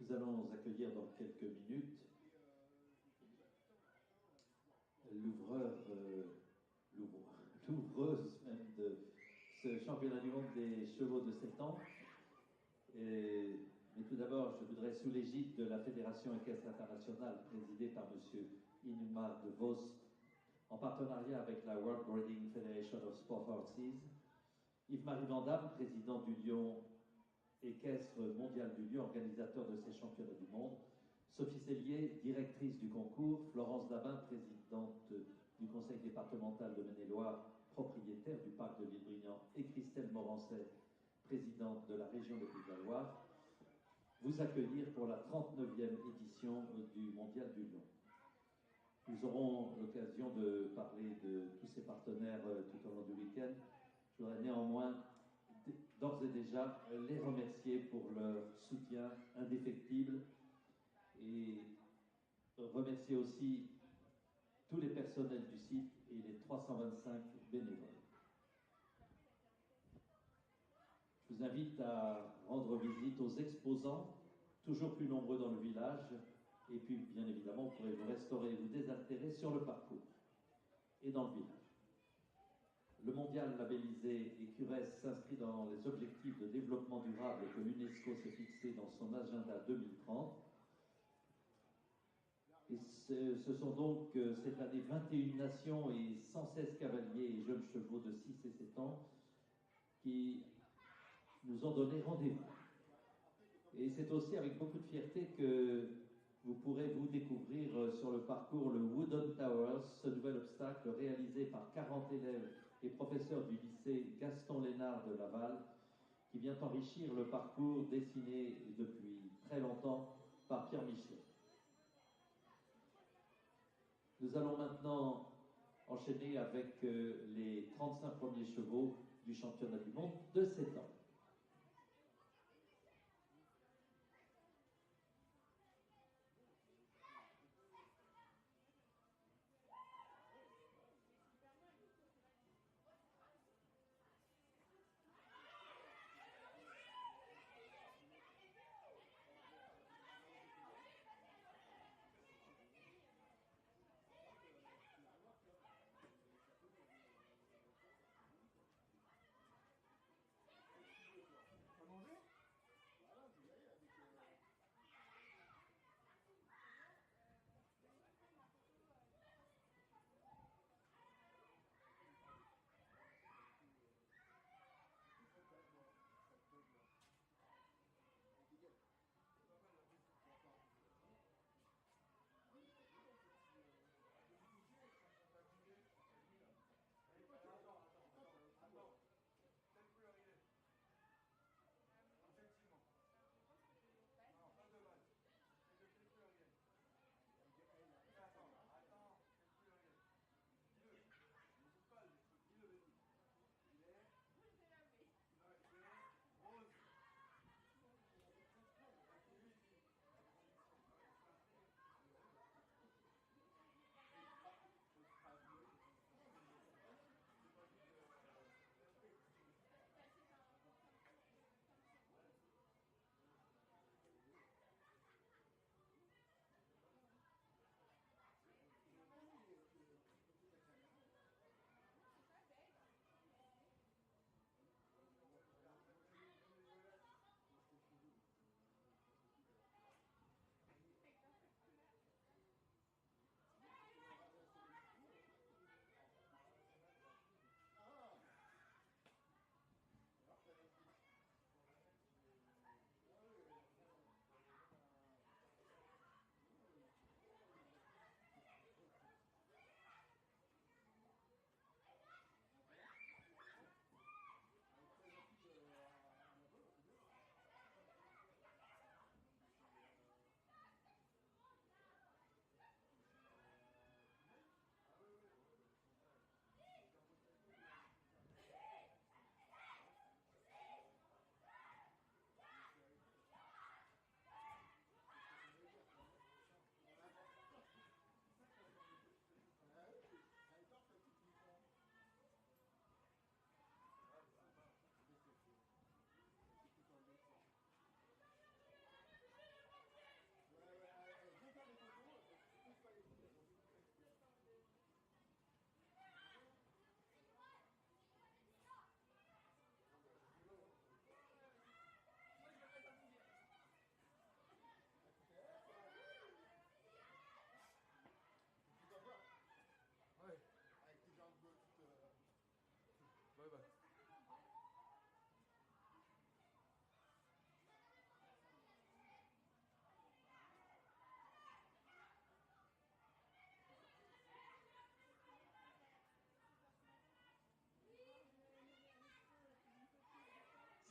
Nous allons accueillir dans quelques minutes l'ouvreuse même de ce championnat du monde des chevaux de 7 ans. Mais tout d'abord, je voudrais, sous l'égide de la Fédération équestre internationale, présidée par M. Ingham de Vos, en partenariat avec la World Breeding Federation of Sport Horses, Yves-Marie Vandamme, président du Lion équestre mondial du Lion, organisateur de ces championnats du monde, Sophie Sellier, directrice du concours, Florence Dabin, présidente du conseil départemental de Maine-et-Loire, propriétaire du parc de l'Île-Brignan, et Christelle Morancet, présidente de la région de Pays de la Loire, vous accueillir pour la 39e édition du Mondial du Lion. Nous aurons l'occasion de parler de tous ces partenaires tout au long du week-end. Je voudrais néanmoins d'ores et déjà les remercier pour leur soutien indéfectible et remercier aussi tous les personnels du site et les 325 bénévoles. Je vous invite à rendre visite aux exposants, toujours plus nombreux dans le village, et puis bien évidemment vous pourrez vous restaurer et vous désaltérer sur le parcours et dans le village. Le mondial labellisé EQRES s'inscrit dans les objectifs de développement durable que l'UNESCO s'est fixé dans son agenda 2030. Et ce sont donc cette année 21 nations et 116 cavaliers et jeunes chevaux de 6 et 7 ans qui nous ont donné rendez-vous. Et c'est aussi avec beaucoup de fierté que vous pourrez vous découvrir sur le parcours le Wooden Towers, ce nouvel obstacle réalisé par 40 élèves et professeurs du lycée Gaston Lénard de Laval, qui vient enrichir le parcours dessiné depuis très longtemps par Pierre Michelet. Nous allons maintenant enchaîner avec les 35 premiers chevaux du championnat du monde de 7 ans.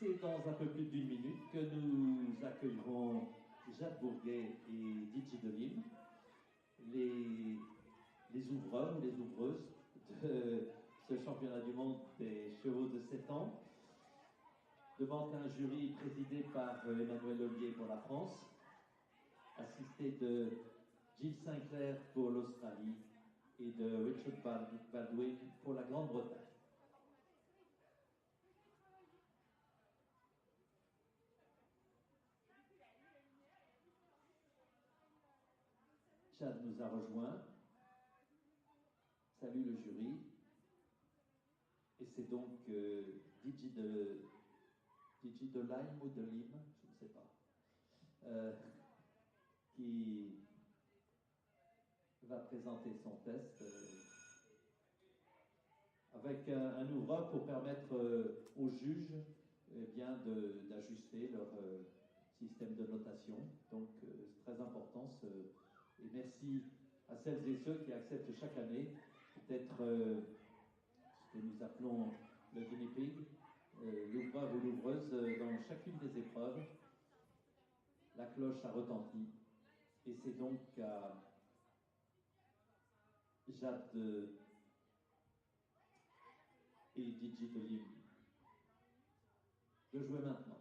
C'est dans un peu plus d'une minute que nous accueillerons Jacques Bourguet et Didji Delim, les ouvreurs ou les ouvreuses de ce championnat du monde des chevaux de 7 ans, devant un jury présidé par Emmanuel Ollier pour la France, assisté de Jill Sinclair pour l'Australie et de Richard Baldwin pour la Grande-Bretagne. Chad nous a rejoint. Salut le jury. Et c'est donc Didji de Lime ou de Lim, je ne sais pas, qui va présenter son test avec un ouvreur pour permettre aux juges d'ajuster leur système de notation. Donc c'est très important et merci à celles et ceux qui acceptent chaque année d'être ce que nous appelons le guinea pig, l'ouvreur ou l'ouvreuse dans chacune des épreuves. La cloche a retenti et c'est donc à Jade et Didji Delim de jouer maintenant.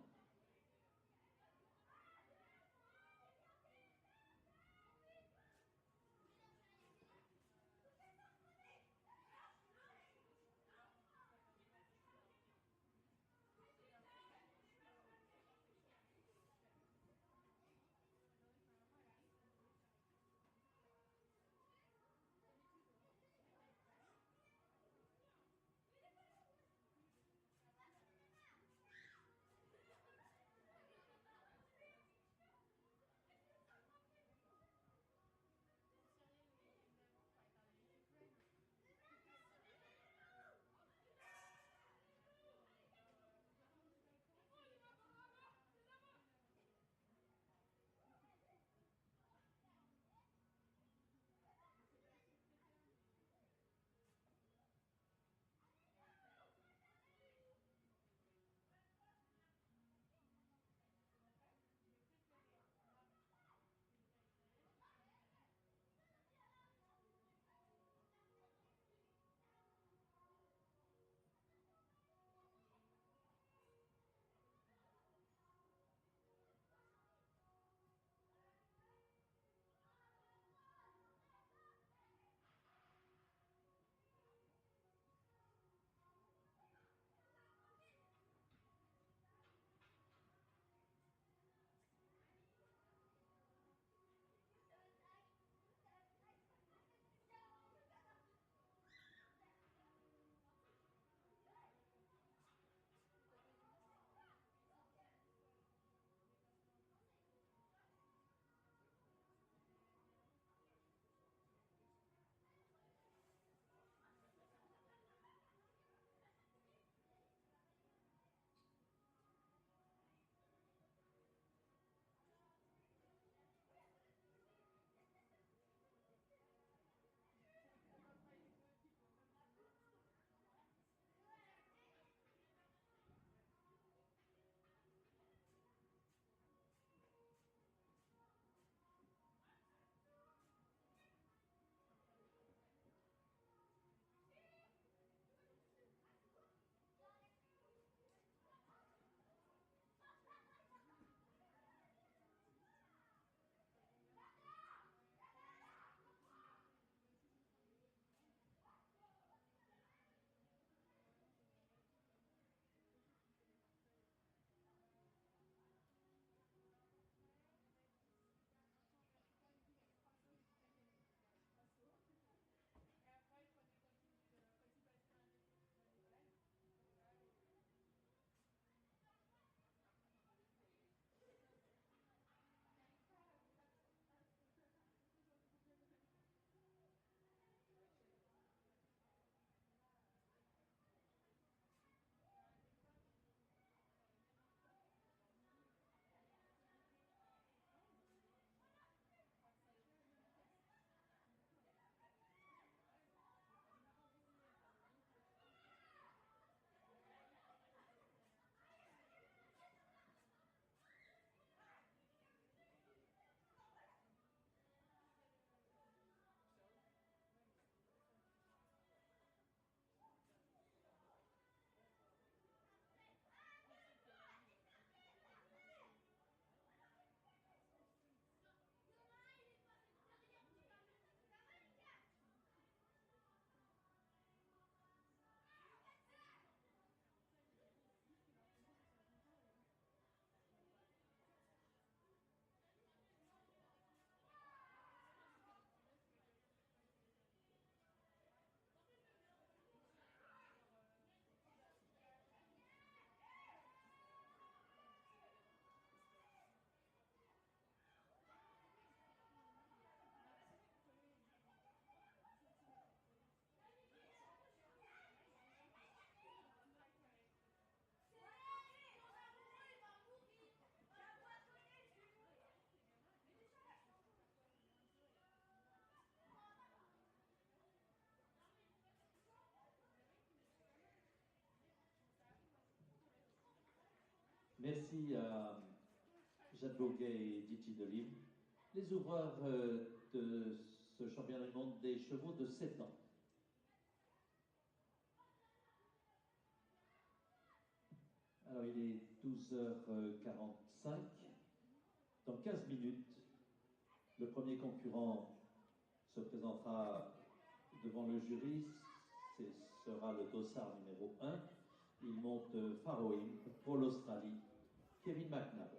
Merci à Jade Bourguet et Gigi Delim, les ouvreurs de ce championnat du monde des chevaux de 7 ans. Alors il est 12h45. Dans 15 minutes, le premier concurrent se présentera devant le jury. Ce sera le dossard numéro 1. Il monte Faroim pour l'Australie, Kevin McNab.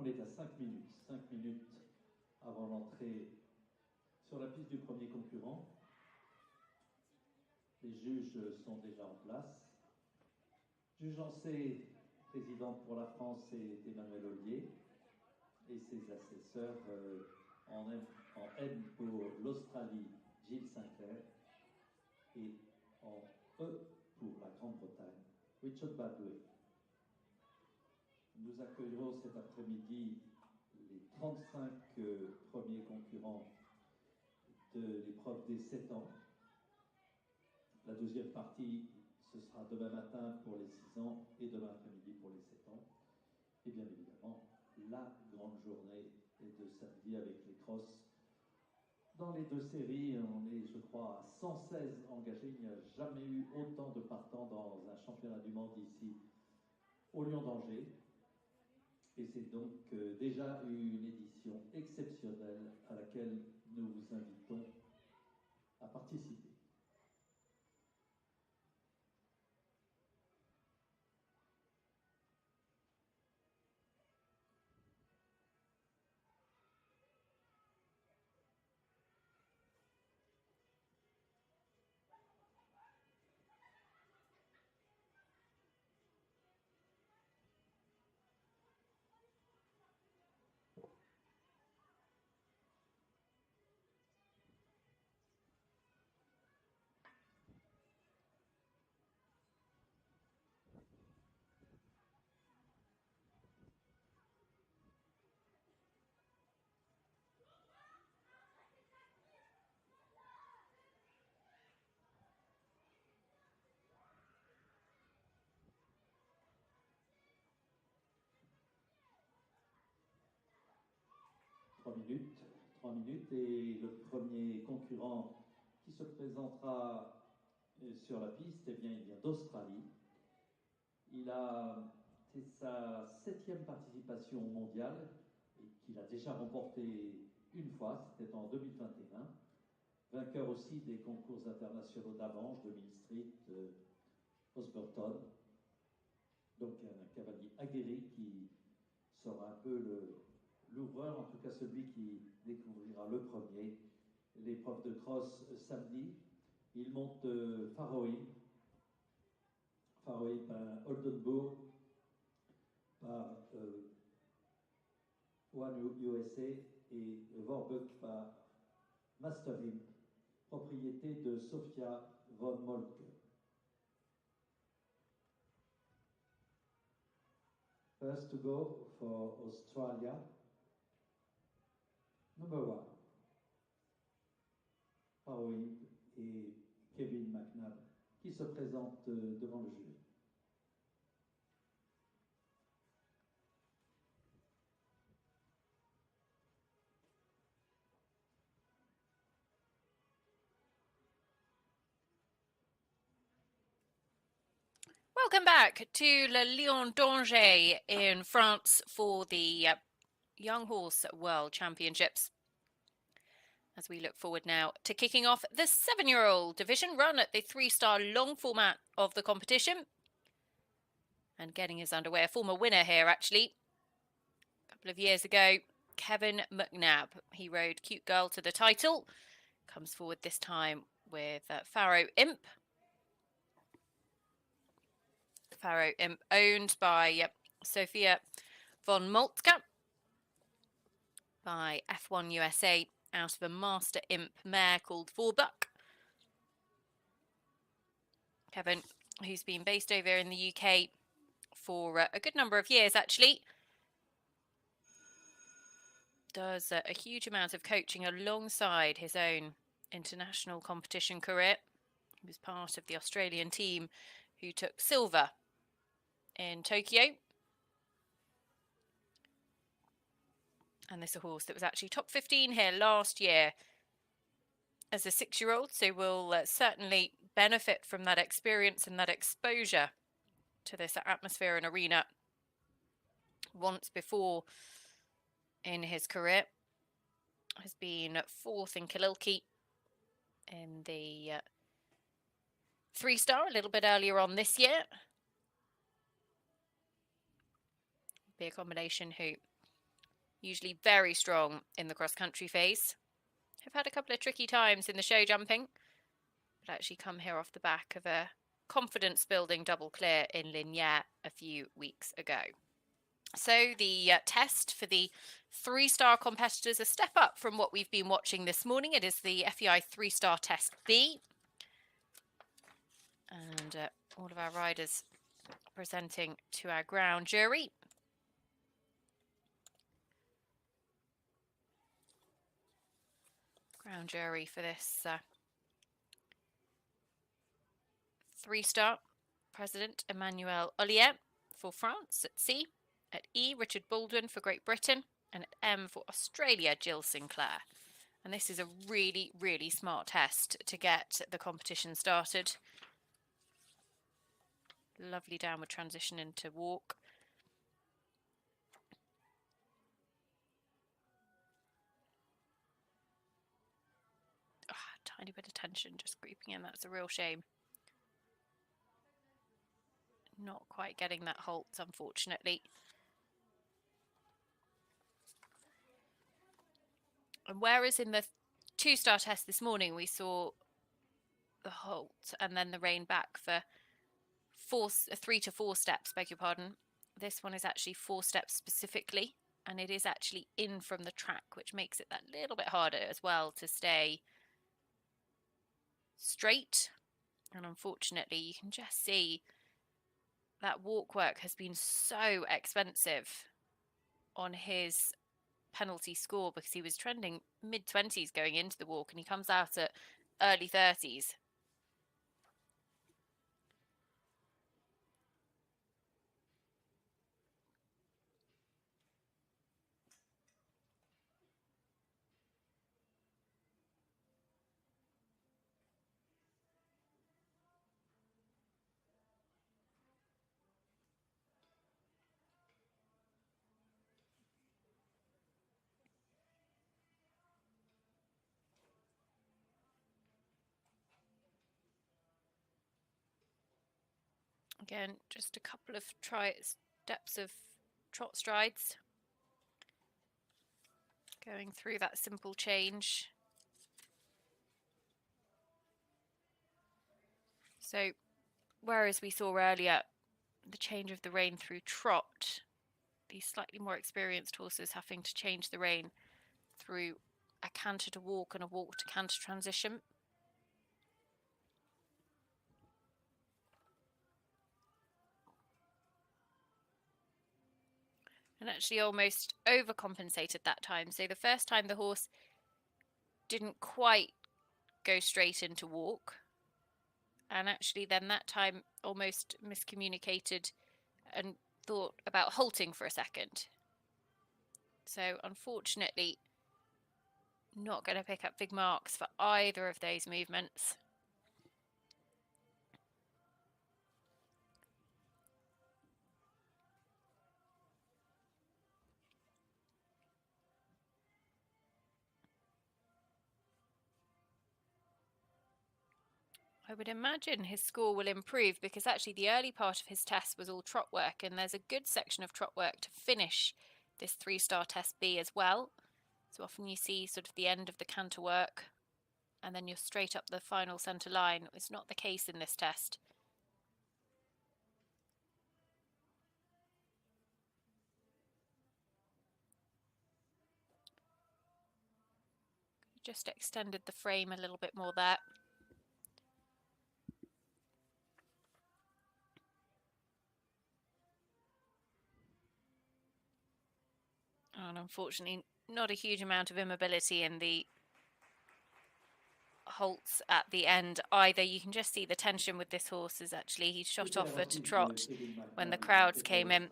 On est à 5 minutes. 5 minutes avant l'entrée sur la piste du premier concurrent. Les juges sont déjà en place. Juge en C, présidente pour la France, c'est Emmanuel Ollier. Et ses assesseurs en N pour l'Australie, Gilles Sinclair. Et en E pour la Grande-Bretagne, Richard Badway. Nous accueillerons cet après-midi les 35 premiers concurrents de l'épreuve des 7 ans. La deuxième partie, ce sera demain matin pour les 6 ans et demain après-midi pour les 7 ans. Et bien évidemment, la grande journée est de samedi avec les crosses. Dans les deux séries, on est, je crois, à 116 engagés. Il n'y a jamais eu autant de partants dans un championnat du monde ici au Lion d'Angers. Et c'est donc déjà une édition exceptionnelle à laquelle nous vous invitons à participer. Trois minutes et le premier concurrent qui se présentera sur la piste, eh bien, il vient d'Australie. C'est sa 7e participation mondiale et qu'il a déjà remporté une fois, c'était en 2021. Vainqueur aussi des concours internationaux d'Avange, de Mill Street, Osburton. Donc un cavalier aguerri qui sera un peu l'ouvreur, en tout cas celui qui découvrira le premier l'épreuve de cross samedi. Il monte Faroe par Oldenburg, par One USA et Warburg par Masterim, propriété de Sofia von Moltke. First to go for Australia, number 1. Faroe et Kevin McNab qui se présentent devant le jury. Welcome back to Le Lion d'Angers in France for the Young Horse World Championships. As we look forward now to kicking off the 7-year-old division run at the 3-star long format of the competition. And getting us underway, a former winner here actually, a couple of years ago, Kevin McNab. He rode Cute Girl to the title. Comes forward this time with Pharaoh Imp. Pharaoh Imp owned by Sophia von Moltke by F1 USA out of a Master Imp mare called Vorbuck. Kevin, who's been based over in the UK for a good number of years actually, does a huge amount of coaching alongside his own international competition career. He was part of the Australian team who took silver in Tokyo. And this is a horse that was actually top 15 here last year as a 6-year-old. So will certainly benefit from that experience and that exposure to this atmosphere and arena once before in his career. Has been 4th in Kililkey in the 3-star a little bit earlier on this year. Be a combination who usually very strong in the cross-country phase. Have had a couple of tricky times in the show jumping, but actually come here off the back of a confidence-building double clear in Lignières a few weeks ago. So the test for the 3-star competitors, a step up from what we've been watching this morning. It is the FEI 3-star test B. And all of our riders presenting to our ground jury. Ground jury for this 3-star. President Emmanuel Ollier for France at C. At E, Richard Baldwin for Great Britain. And at M for Australia, Jill Sinclair. And this is a really, really smart test to get the competition started. Lovely downward transition into walk. Tiny bit of tension just creeping in. That's a real shame. Not quite getting that halt, unfortunately. And whereas in the 2-star test this morning, we saw the halt and then the rein back for 3 to 4 steps, beg your pardon. This one is actually 4 steps specifically, and it is actually in from the track, which makes it that little bit harder as well to stay straight. And unfortunately, you can just see that walk work has been so expensive on his penalty score, because he was trending mid-20s going into the walk and he comes out at early 30s. Again, just a couple of steps of trot strides. Going through that simple change. So, whereas we saw earlier the change of the rein through trot, these slightly more experienced horses having to change the rein through a canter to walk and a walk to canter transition. And actually almost overcompensated that time. So the first time the horse didn't quite go straight into walk. And actually then that time almost miscommunicated and thought about halting for a second. So unfortunately, not going to pick up big marks for either of those movements. I would imagine his score will improve, because actually the early part of his test was all trot work, and there's a good section of trot work to finish this 3-star test B as well. So often you see sort of the end of the canter work and then you're straight up the final centre line. It's not the case in this test. Just extended the frame a little bit more there. And unfortunately, not a huge amount of immobility in the halts at the end either. You can just see the tension with this horse is actually he shot off to trot when the crowds came in.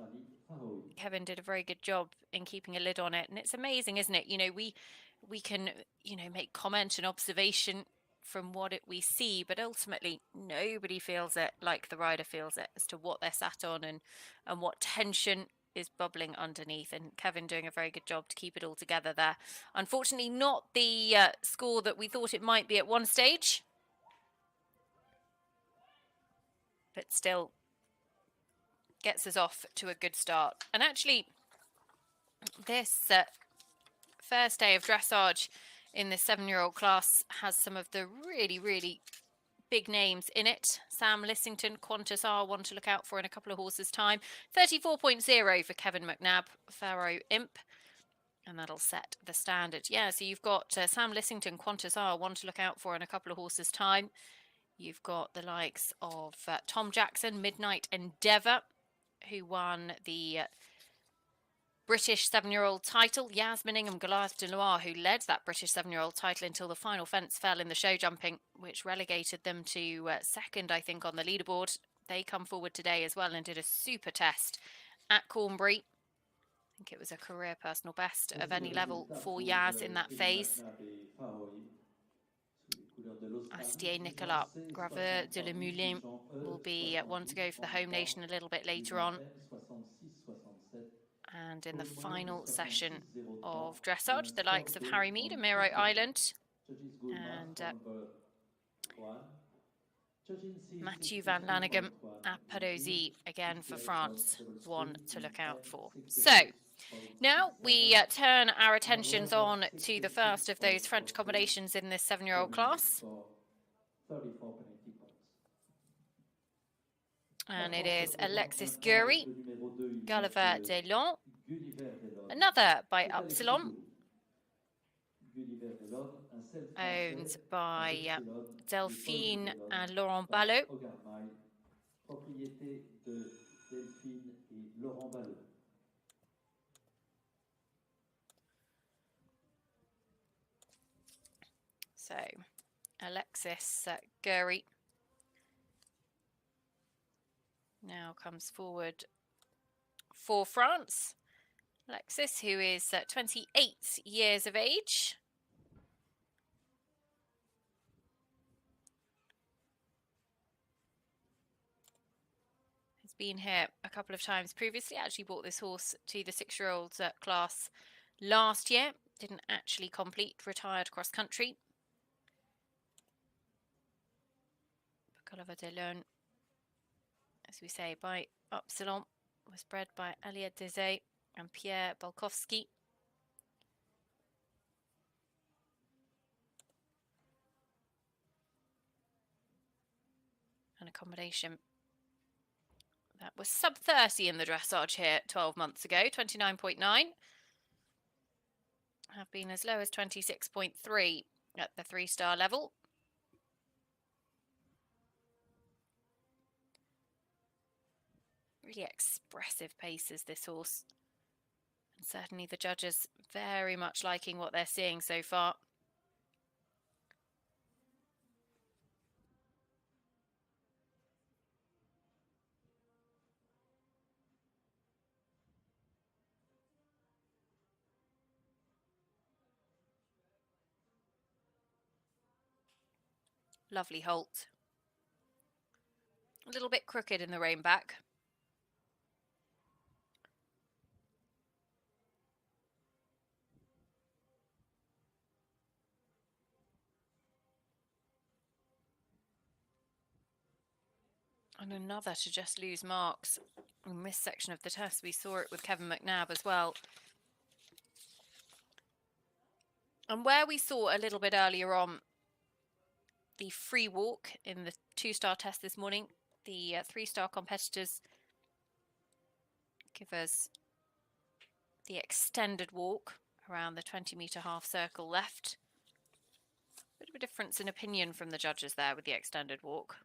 Kevin did a very good job in keeping a lid on it. And it's amazing, isn't it? You know, we can, you know, make comment and observation from what we see, but ultimately nobody feels it like the rider feels it as to what they're sat on and what tension is bubbling underneath. And Kevin doing a very good job to keep it all together there. Unfortunately, not the score that we thought it might be at one stage, but still gets us off to a good start. And actually, this first day of dressage in the 7-year-old class has some of the really big names in it. Sam Lissington, Qantas R, one to look out for in a couple of horses' time. 34.0 for Kevin McNab, Pharaoh Imp. And that'll set the standard. Yeah, so you've got Sam Lissington, Qantas R, one to look out for in a couple of horses' time. You've got the likes of Tom Jackson, Midnight Endeavour, who won the British 7-year-old title. Yasmin Ingham, Goliath de Noir, who led that British 7-year-old title until the final fence fell in the show jumping, which relegated them to second, I think, on the leaderboard. They come forward today as well and did a super test at Cornbury. I think it was a career personal best of any level for Yaz in that phase. Asier Nicola, Graveur de Le Moulin will be one to go for the home nation a little bit later on. And in the final session of dressage, the likes of Harry Mead and Miro Island and Mathieu van Lanigan at Padozy again for France, one to look out for. So now we turn our attentions on to the first of those French combinations in this 7-year-old class. And it is Alexis Gory, Gulliver de Lyon, another by Upsilon, owned by Delphine and Laurent Ballot. So, Alexis Gory now comes forward for France. Alexis, who is 28 years of age. Has been here a couple of times previously. Actually bought this horse to the 6-year-old class last year. Didn't actually complete, retired cross country. Gulliver de Lyon, as we say, by Upsilon, was bred by Aliette Desay and Pierre Balkowski. And a combination that was sub 30 in the dressage here 12 months ago, 29.9. Have been as low as 26.3 at the 3-star level. Really expressive paces, this horse. And certainly the judges very much liking what they're seeing so far. Lovely halt. A little bit crooked in the rein back. And another to just lose marks in this section of the test. We saw it with Kevin McNab as well. And where we saw a little bit earlier on the free walk in the 2-star test this morning, the 3-star competitors give us the extended walk around the 20-metre half circle left. Bit of a difference in opinion from the judges there with the extended walk.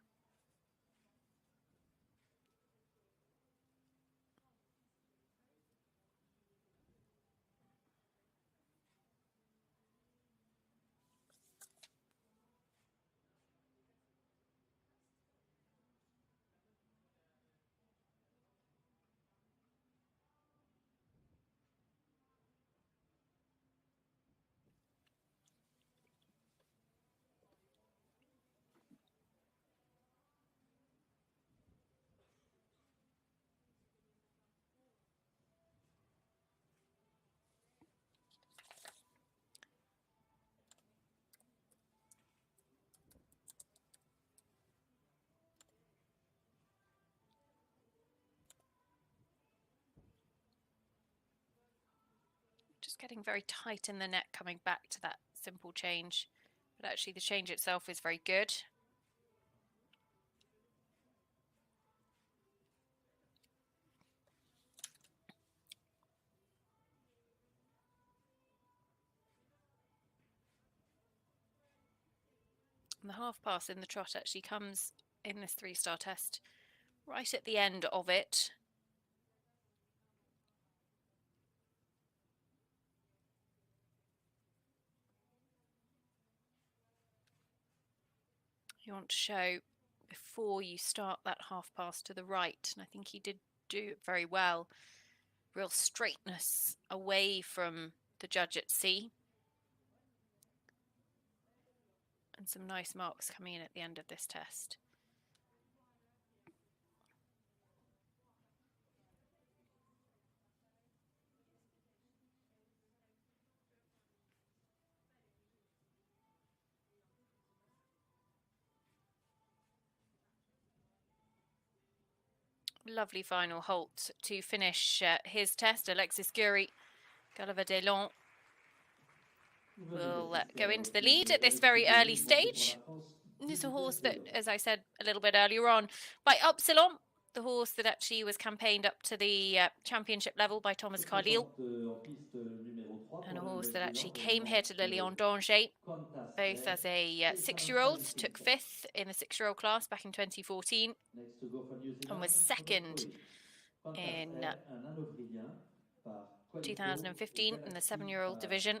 getting very tight in the neck, coming back to that simple change. But actually the change itself is very good. And the half pass in the trot actually comes in this 3-star test right at the end of it. You want to show before you start that half pass to the right, and I think he did do it very well. Real straightness away from the judge at C. And some nice marks coming in at the end of this test. Lovely final halt to finish his test. Alexis Gory, Gulliver Delon will go into the lead at this very early stage. This is a horse that, as I said a little bit earlier on, by Upsilon, the horse that actually was campaigned up to the championship level by Thomas Carlyle, and a horse that actually came here to Le Lion d'Angers, both as a 6-year-old, took 5th in the 6-year-old class back in 2014, and was 2nd in 2015 in the 7-year-old division.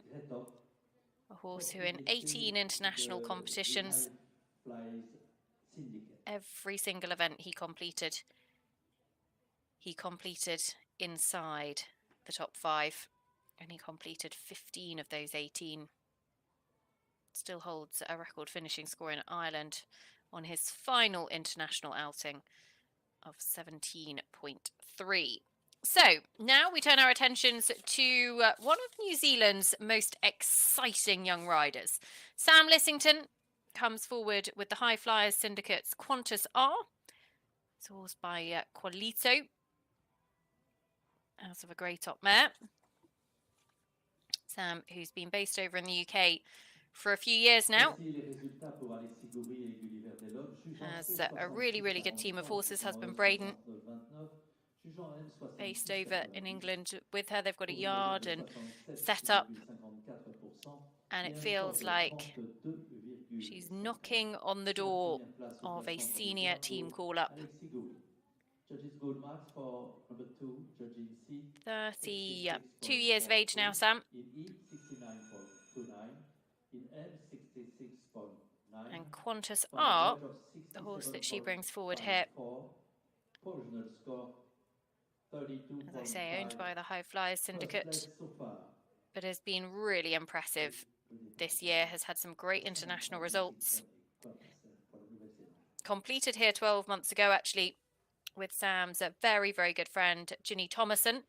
A horse who in 18 international competitions, every single event he completed inside the top 5, and he completed 15 of those 18. Still holds a record finishing score in Ireland on his final international outing of 17.3. So now we turn our attentions to one of New Zealand's most exciting young riders. Sam Lissington comes forward with the High Flyers Syndicate's Qantas R. It's a horse by Qualito, out of a grey top mare. Sam, who's been based over in the UK for a few years now, has a really, really good team of horses. Husband Braden, based over in England with her. They've got a yard and set up, and it feels like she's knocking on the door of a senior team call-up. 32 years of age now, Sam. And Qantas R, the horse that she brings forward here, as I say, owned by the High Flyers Syndicate, but has been really impressive this year, has had some great international results. Completed here 12 months ago, actually, with Sam's very, very good friend, Ginny Thomason.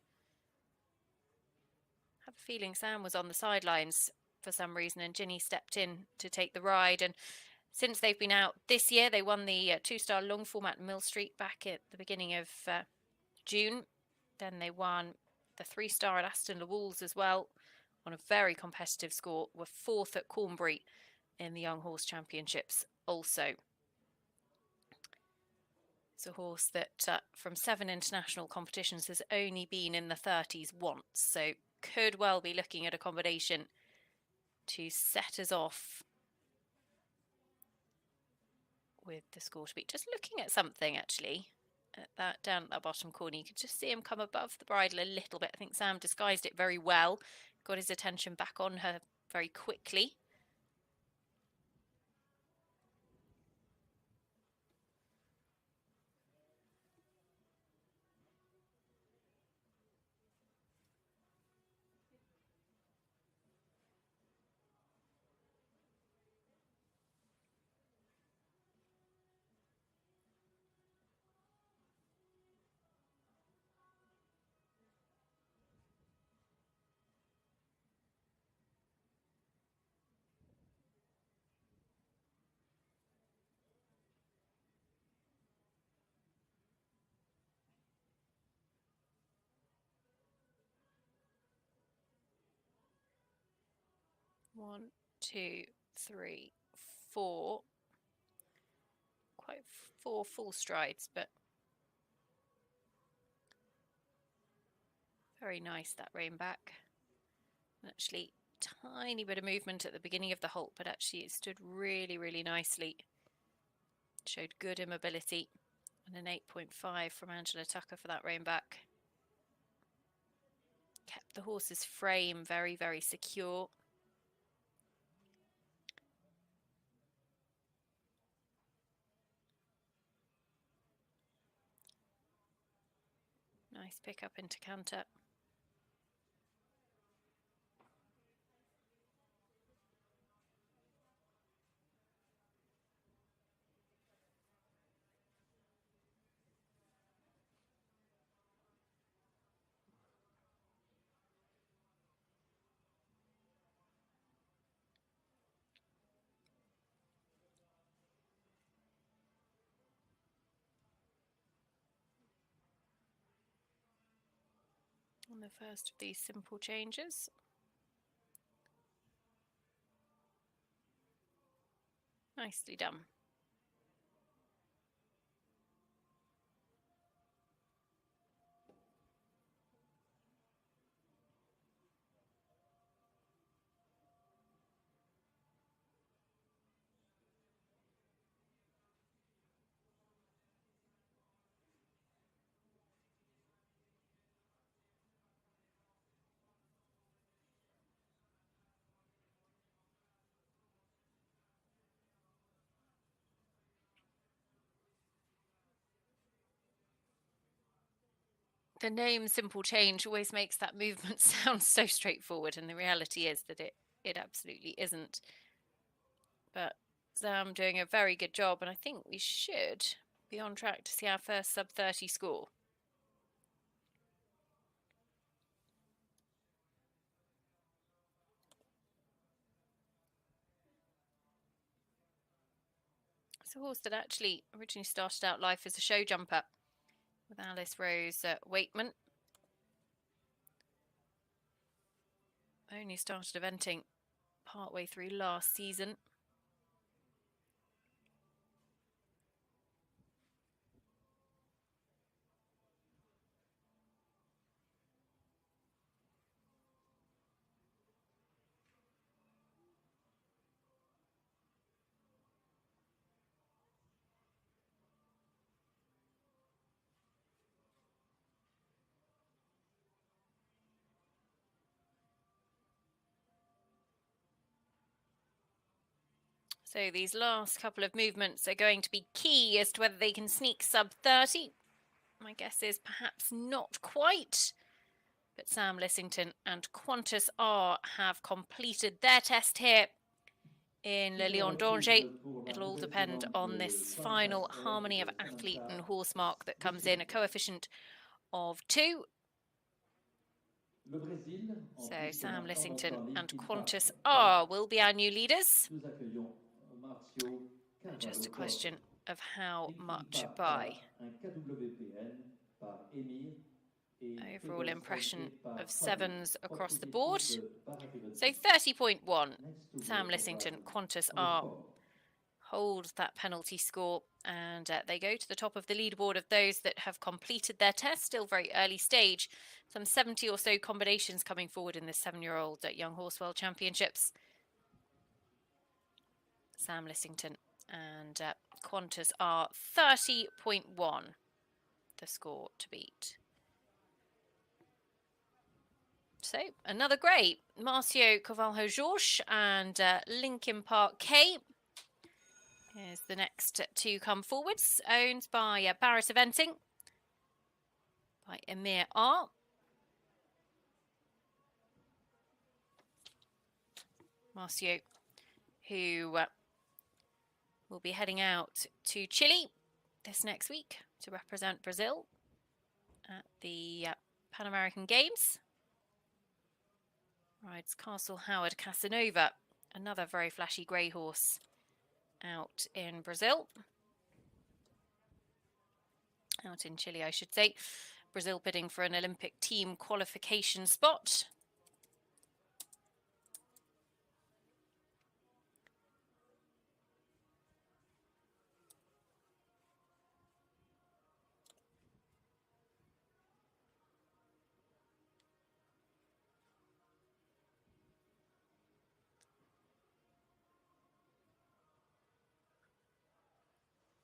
I have a feeling Sam was on the sidelines for some reason, and Ginny stepped in to take the ride. And since they've been out this year, they won the 2-star long format Mill Street back at the beginning of June. Then they won the 3-star at Aston Le Wolves as well on a very competitive score. Were 4th at Cornbury in the Young Horse Championships also. It's a horse that from 7 international competitions has only been in the 30s once, so could well be looking at a combination to set us off with the score to beat. Just looking at something actually, at that down at that bottom corner, you could just see him come above the bridle a little bit. I think Sam disguised it very well, got his attention back on her very quickly. 1, 2, 3, 4. Quite 4 full strides, but very nice, that rein back. And actually, tiny bit of movement at the beginning of the halt, but actually it stood really, really nicely. Showed good immobility. And an 8.5 from Angela Tucker for that rein back. Kept the horse's frame very, very secure. Nice pick up into canter. On the first of these simple changes. Nicely done. The name Simple Change always makes that movement sound so straightforward, and the reality is that it absolutely isn't. But Sam doing a very good job, and I think we should be on track to see our first sub-30 score. It's a horse that actually originally started out life as a show jumper with Alice Rose Waitman. Only started eventing partway through last season. So these last couple of movements are going to be key as to whether they can sneak sub-30. My guess is perhaps not quite. But Sam Lissington and Qantas R have completed their test here in Le Lion d'Angers. It'll all depend on this final harmony of athlete and horse mark that comes in, a coefficient of 2. So Sam Lissington and Qantas R will be our new leaders. And just a question of how much by. Overall impression of 7s across the board. So 30.1. Sam Lissington, Qantas R hold that penalty score, and they go to the top of the leaderboard of those that have completed their test. Still very early stage. Some 70 or so combinations coming forward in this 7-year-old Young Horse World Championships. Sam Lissington and Qantas are 30.1 the score to beat. So another great Marcio Carvalho Jorge and Linkin Park K. Here's the next 2 come forwards, owned by Barrett Eventing, by Emir R. Marcio, who will be heading out to Chile this next week to represent Brazil at the Pan American Games. Rides Castle Howard Casanova, another very flashy grey horse out in Brazil. Out in Chile, I should say. Brazil bidding for an Olympic team qualification spot.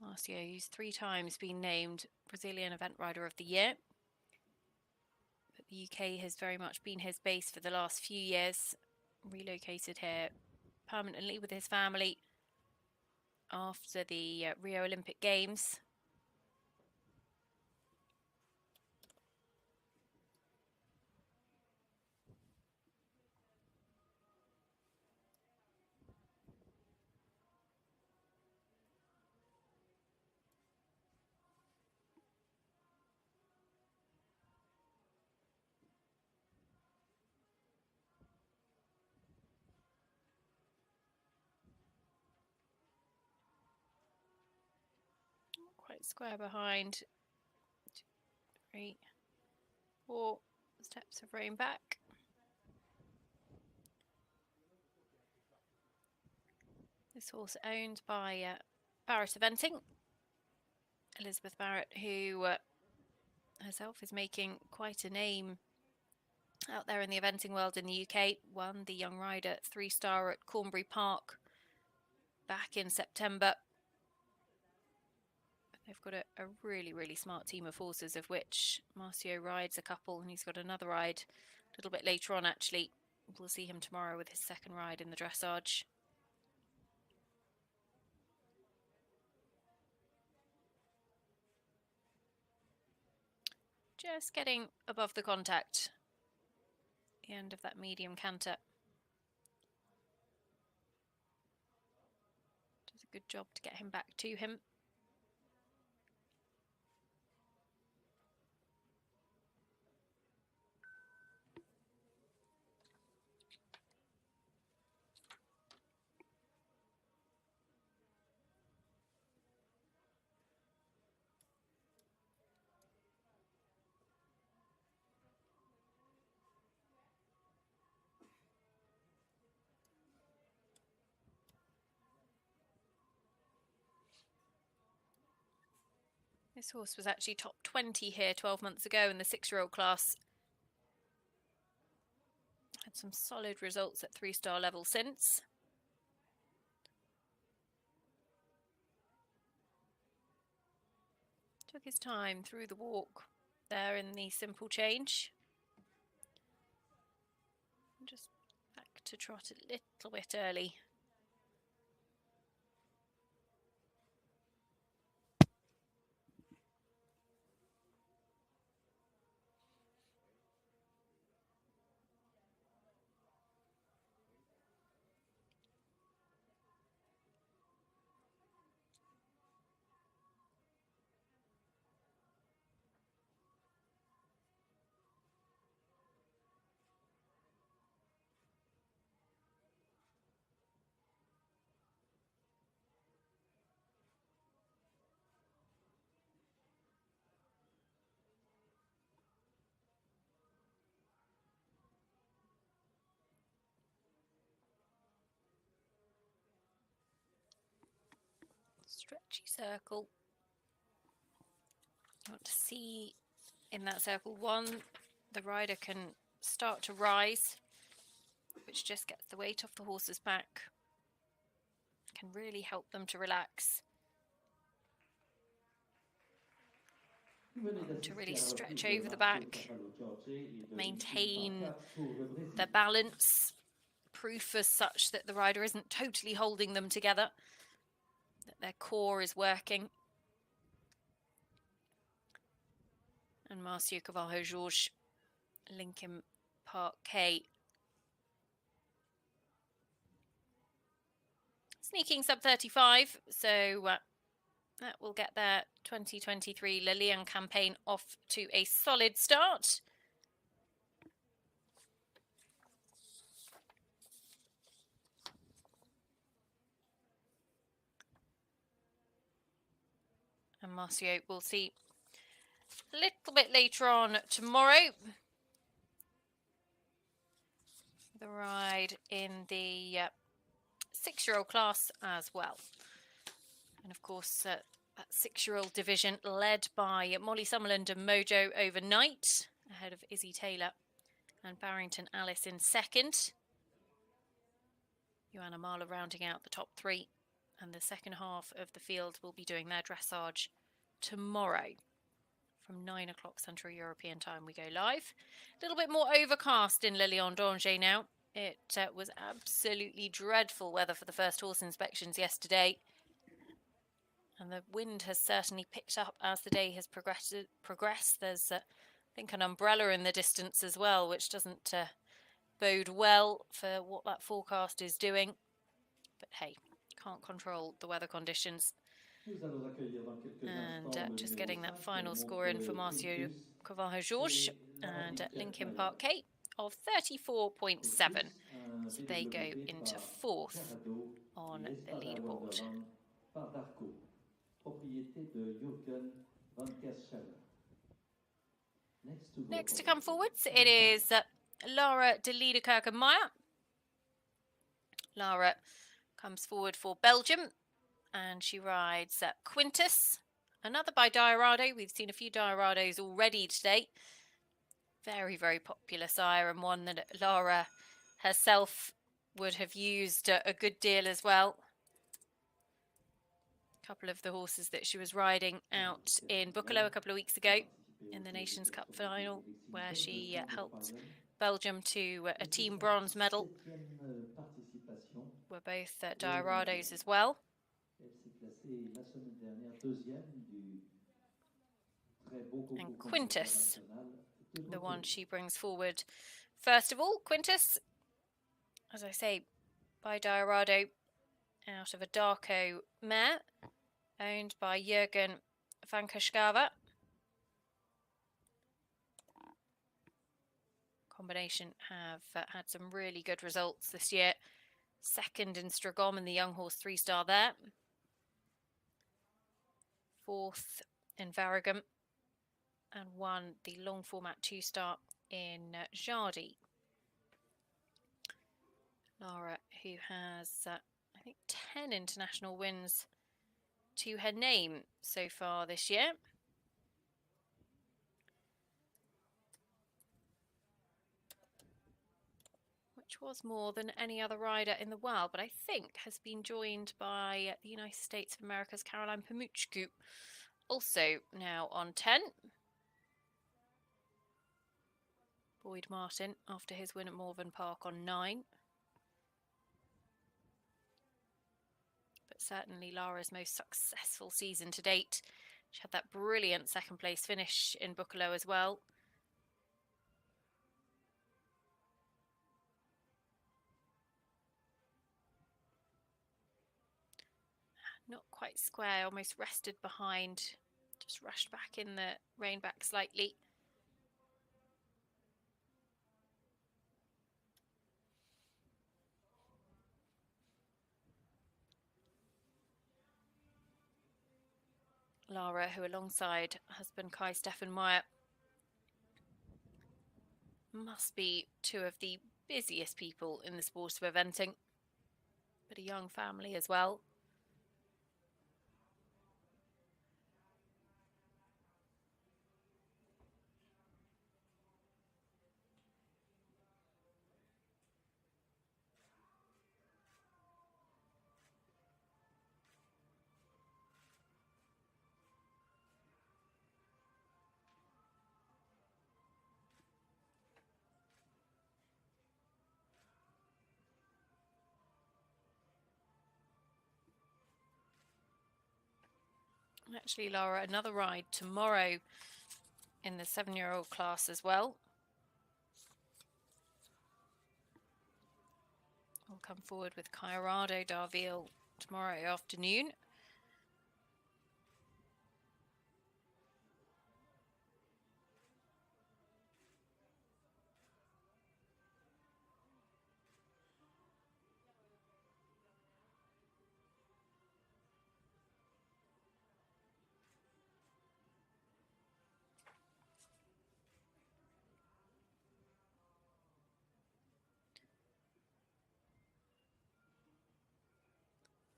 Marcio, who's 3 times been named Brazilian Event Rider of the Year. But the UK has very much been his base for the last few years. Relocated here permanently with his family after the Rio Olympic Games. Quite square behind. 2, 3, 4 steps of rein back. This horse owned by Barrett Eventing. Elizabeth Barrett, who herself is making quite a name out there in the eventing world in the UK. Won the Young Rider 3-star at Cornbury Park back in September. They've got a really, really smart team of horses, of which Marcio rides a couple, and he's got another ride a little bit later on, actually. We'll see him tomorrow with his second ride in the dressage. Just getting above the contact. The end of that medium canter. Does a good job to get him back to him. This horse was actually top 20 here 12 months ago in the 6-year-old class. Had some solid results at 3-star level since. Took his time through the walk there in the simple change. Just back to trot a little bit early. Stretchy circle. You want to see in that circle, one, the rider can start to rise, which just gets the weight off the horse's back, can really help them to relax, to really stretch over the back, maintain their balance, proof as such that the rider isn't totally holding them together, that their core is working. And Marcio Carvalho Jorge, Lincoln Park K. Sneaking sub 35, so that will get their 2023 Lalian campaign off to a solid start. And Marcio we'll see a little bit later on tomorrow. The ride in the 6-year-old class as well. And of course, that 6-year-old division led by Molly Summerland and Mojo overnight, ahead of Izzy Taylor and Barrington Alice in second. Joanna Marler rounding out the top 3. And the second half of the field will be doing their dressage tomorrow. From 9 o'clock Central European time we go live. A little bit more overcast in Le Lion d'Angers now. It was absolutely dreadful weather for the first horse inspections yesterday. And the wind has certainly picked up as the day has progressed. There's, I think, an umbrella in the distance as well, which doesn't bode well for what that forecast is doing. But hey, can't control the weather conditions. And just getting that final score in for Marcio Carvalho Jorge and Lincoln Parquet of 34.7. So they go into fourth on the leaderboard. Next to come forwards, it is Lara de Lirkire. Lara comes forward for Belgium, and she rides Quintus, another by Diorado. We've seen a few Diorados already today. Very, very popular sire, and one that Lara herself would have used a good deal as well. A couple of the horses that she was riding out in Buccolo a couple of weeks ago in the Nations Cup final, where she helped Belgium to a team bronze medal, were both Diorados as well. And Quintus, the one she brings forward. First of all, Quintus, as I say, by Diorado, out of a Darko mare, owned by Jürgen van Kerschava. Combination have had some really good results this year. Second in Stragom in the young horse 3-star there. Fourth in Varigam, and won the long format 2-star in Jardy. Lara, who has, I think, 10 international wins to her name so far this year. Which was more than any other rider in the world, but I think has been joined by the United States of America's Caroline Pamuchku, also now on 10. Boyd Martin, after his win at Morven Park, on 9. But certainly Lara's most successful season to date. She had that brilliant second place finish in Buccolo as well. Not quite square, almost rested behind, just rushed back in the rein back slightly. Lara, who alongside husband Kai Stefan Meyer must be two of the busiest people in the sport of eventing, but a young family as well. Actually, Lara, another ride tomorrow in the 7-year-old class as well. We'll come forward with Colorado Darville tomorrow afternoon.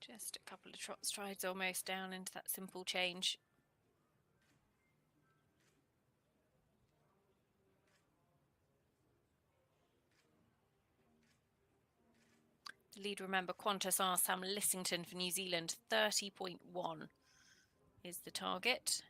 Just a couple of trot strides almost down into that simple change. The lead, remember, Qantas are Sam Lissington for New Zealand. 30.1 is the target.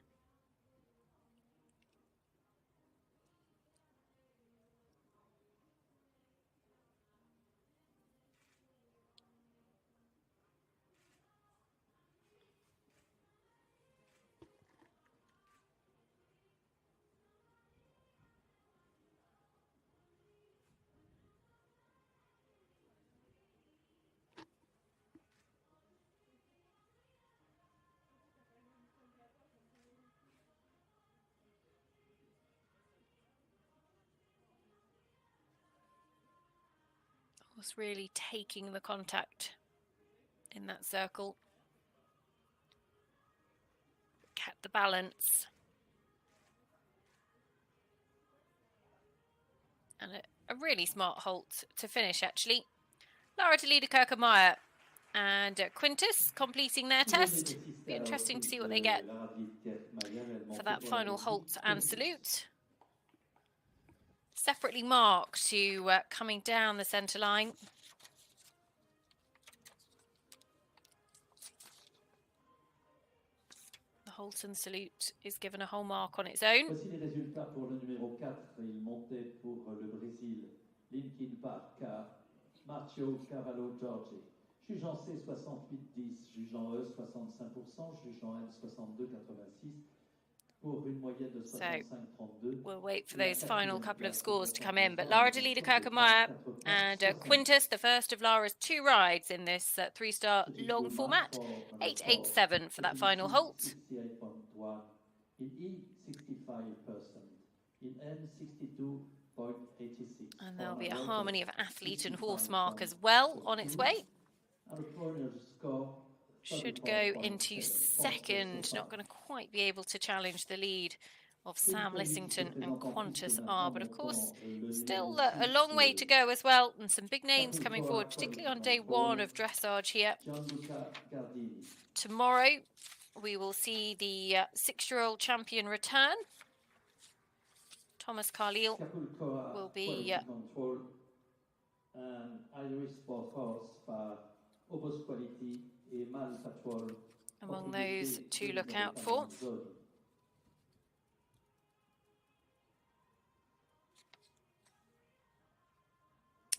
Was really taking the contact in that circle. Kept the balance. And a really smart halt to finish, actually. Lara de Lirkire and Quintus completing their test. Be interesting to see what they get for that final halt and salute. Separately marked to coming down the centre line. The halt and salute is given a whole mark on its own. Voici les résultats pour le numéro 4. Il montait pour le Brésil. Lington Park à Marcio Carvalho Jorge. Juge en C 68-10, juge en E 65%, juge en N 62-86. So we'll wait for those final couple of scores to come in. But Lara de Lirkire and Quintus, the first of Lara's 2 rides in this 3-star long format. 8.87 for that final halt. In E, 65%. In N, 62.86. And there'll be a harmony of athlete and horse mark as well on its way. Should go into second, not going to quite be able to challenge the lead of Sam Lissington and Qantas are, but of course still a long way to go as well, and some big names coming forward, particularly on day 1 of dressage here. Tomorrow we will see the 6-year-old champion return. Thomas Carlyle will be among those to look out for.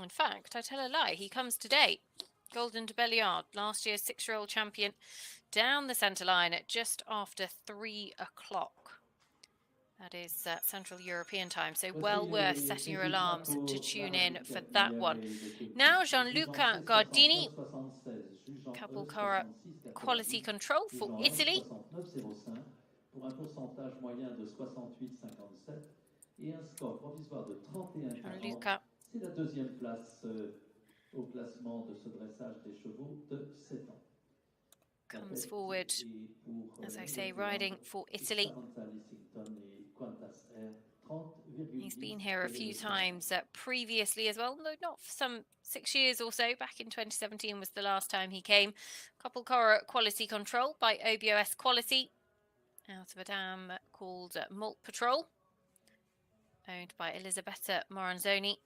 In fact, I tell a lie, he comes today. Golden de Belliard, last year's 6-year-old champion, down the centre line at just after 3 o'clock. That is Central European time, so well worth setting your alarms to tune in for that one. Now, Johan Luca Gardini, couple car quality control for Italy. Johan Luca. C'est la 2e place au classement de ce dressage des chevaux de 7 ans. Comes forward, as I say, riding for Italy. He's been here a few times previously as well, though not for some 6 years or so. Back in 2017 was the last time he came. Couple car quality control by OBOS Quality out of a dam called Malt Patrol, owned by Elisabetta Moranzoni.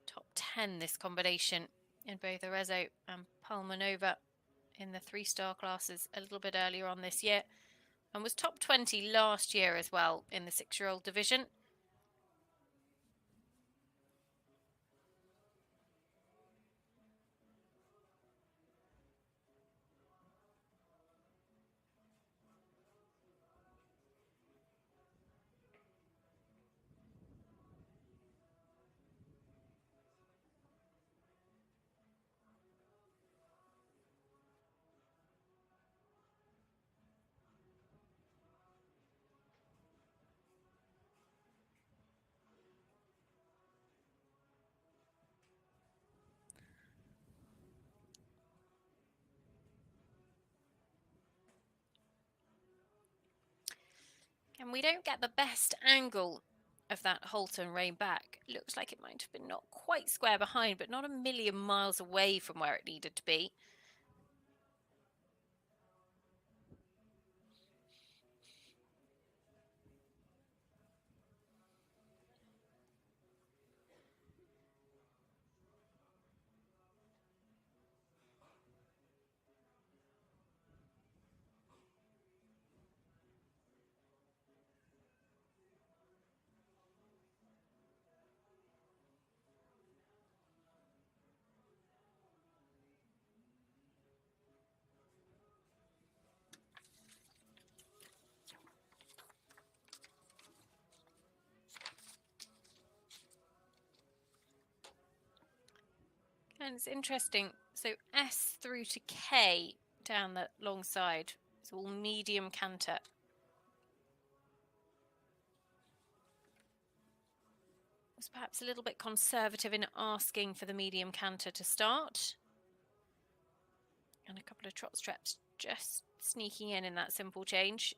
Top 10 this combination in both Arezzo and Palmanova in the 3-star classes a little bit earlier on this year, and was top 20 last year as well in the 6-year-old division. And we don't get the best angle of that halt and rein back. Looks like it might have been not quite square behind, but not a million miles away from where it needed to be. And it's interesting. So S through to K down the long side. It's all medium canter. Was perhaps a little bit conservative in asking for the medium canter to start. And a couple of trot straps just sneaking in that simple change.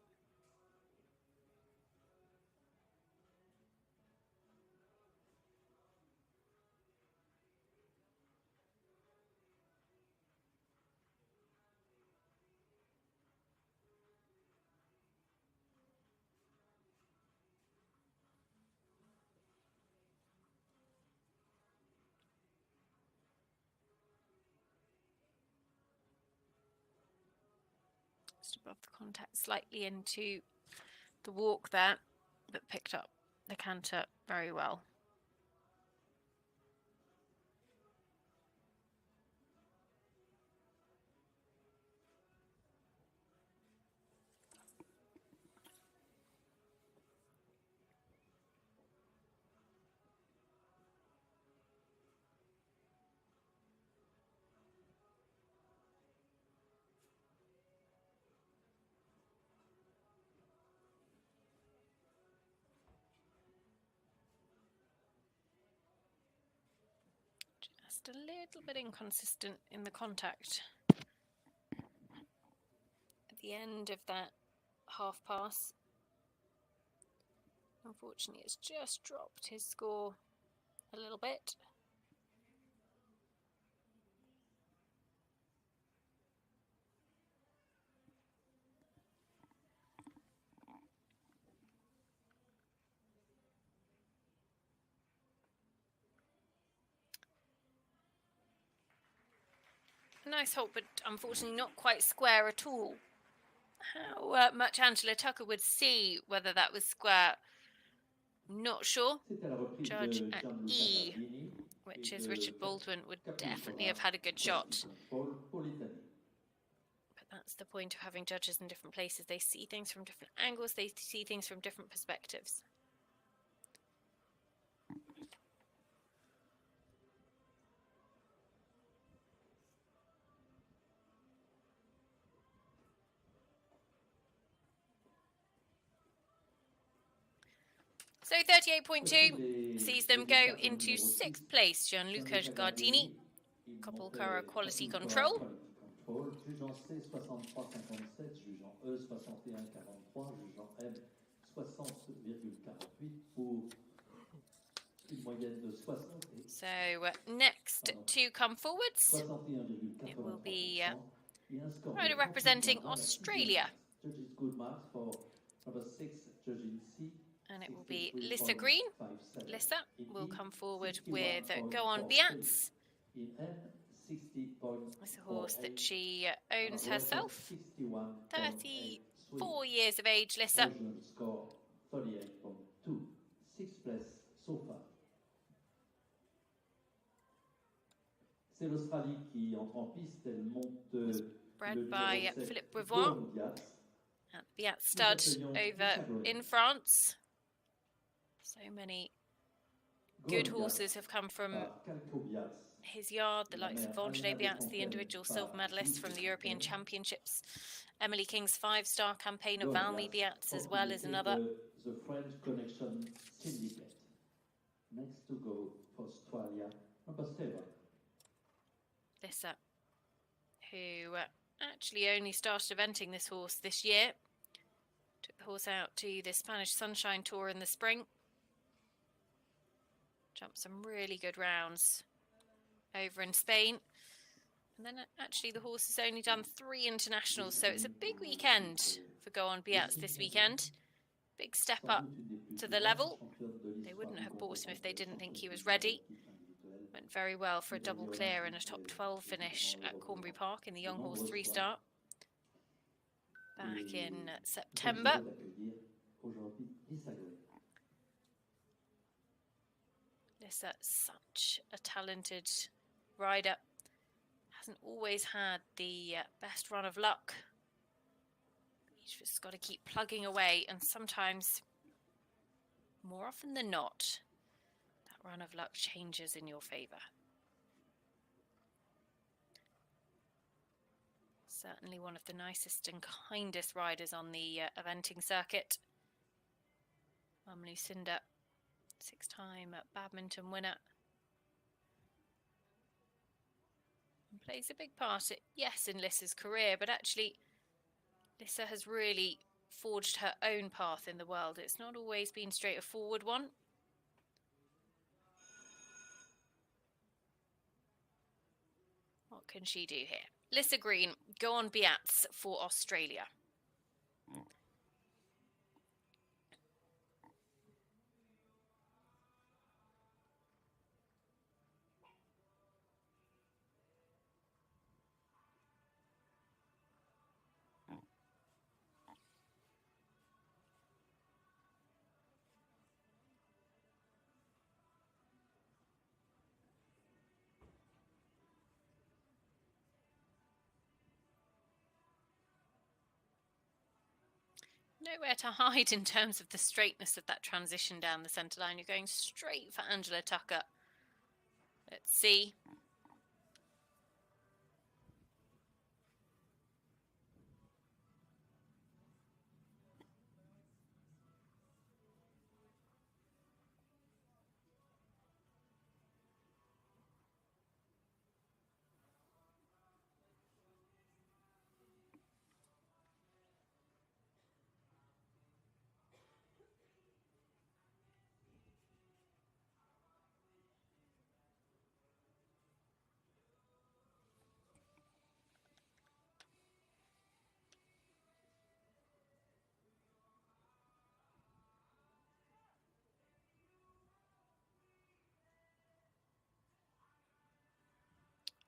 Just above the contact, slightly into the walk there, but picked up the canter very well. Just a little bit inconsistent in the contact at the end of that half pass. Unfortunately, it's just dropped his score a little bit. Nice hold, but unfortunately not quite square at all. How much Angela Tucker would see whether that was square, not sure. Judge at E, which is Richard Baldwin, would definitely have had a good shot. But that's the point of having judges in different places. They see things from different angles, they see things from different perspectives. So 38.2 sees them go into 6th place. Johan Luca Gardini, couple Cara quality control. Jugeant C 63,57, jugeant E 61,43, jugeant M 60,48 pour une moyenne de 60. So next to come forwards, it will be rider representing Australia. Judges good marks for number 6, judging C. And it will be Lissa Green. Lissa will come forward with Go On Biatz. It's a horse that she owns herself. 34 years of age, Lissa. C'est l'Australie qui entre en piste. Elle monte bred by Philippe Brevois at Biatz Stud over in France. So many good horses have come from his yard, the likes of Vendée Biatz, the individual silver medalist from the European Championships. Emily King's 5-star campaign of Valmy Biatz as well as another. The French Connection Syndicate. Next to go for Australia, number 7. Lissa, who actually only started eventing this horse this year. Took the horse out to the Spanish Sunshine Tour in the spring. Jumped some really good rounds over in Spain. And then actually the horse has only done 3 internationals, so it's a big weekend for Go On Biatz this weekend. Big step up to the level. They wouldn't have bought him if they didn't think he was ready. Went very well for a double clear and a top 12 finish at Cornbury Park in the Young Horse 3-star back in September. Lissa, such a talented rider. Hasn't always had the best run of luck. You've just got to keep plugging away, and sometimes, more often than not, that run of luck changes in your favour. Certainly one of the nicest and kindest riders on the eventing circuit. Lucinda, 6-time badminton winner. And plays a big part, yes, in Lissa's career, but actually Lissa has really forged her own path in the world. It's not always been straight a forward one. What can she do here? Lissa Green, go on Biats for Australia. Nowhere to hide in terms of the straightness of that transition down the centre line. You're going straight for Angela Tucker. Let's see.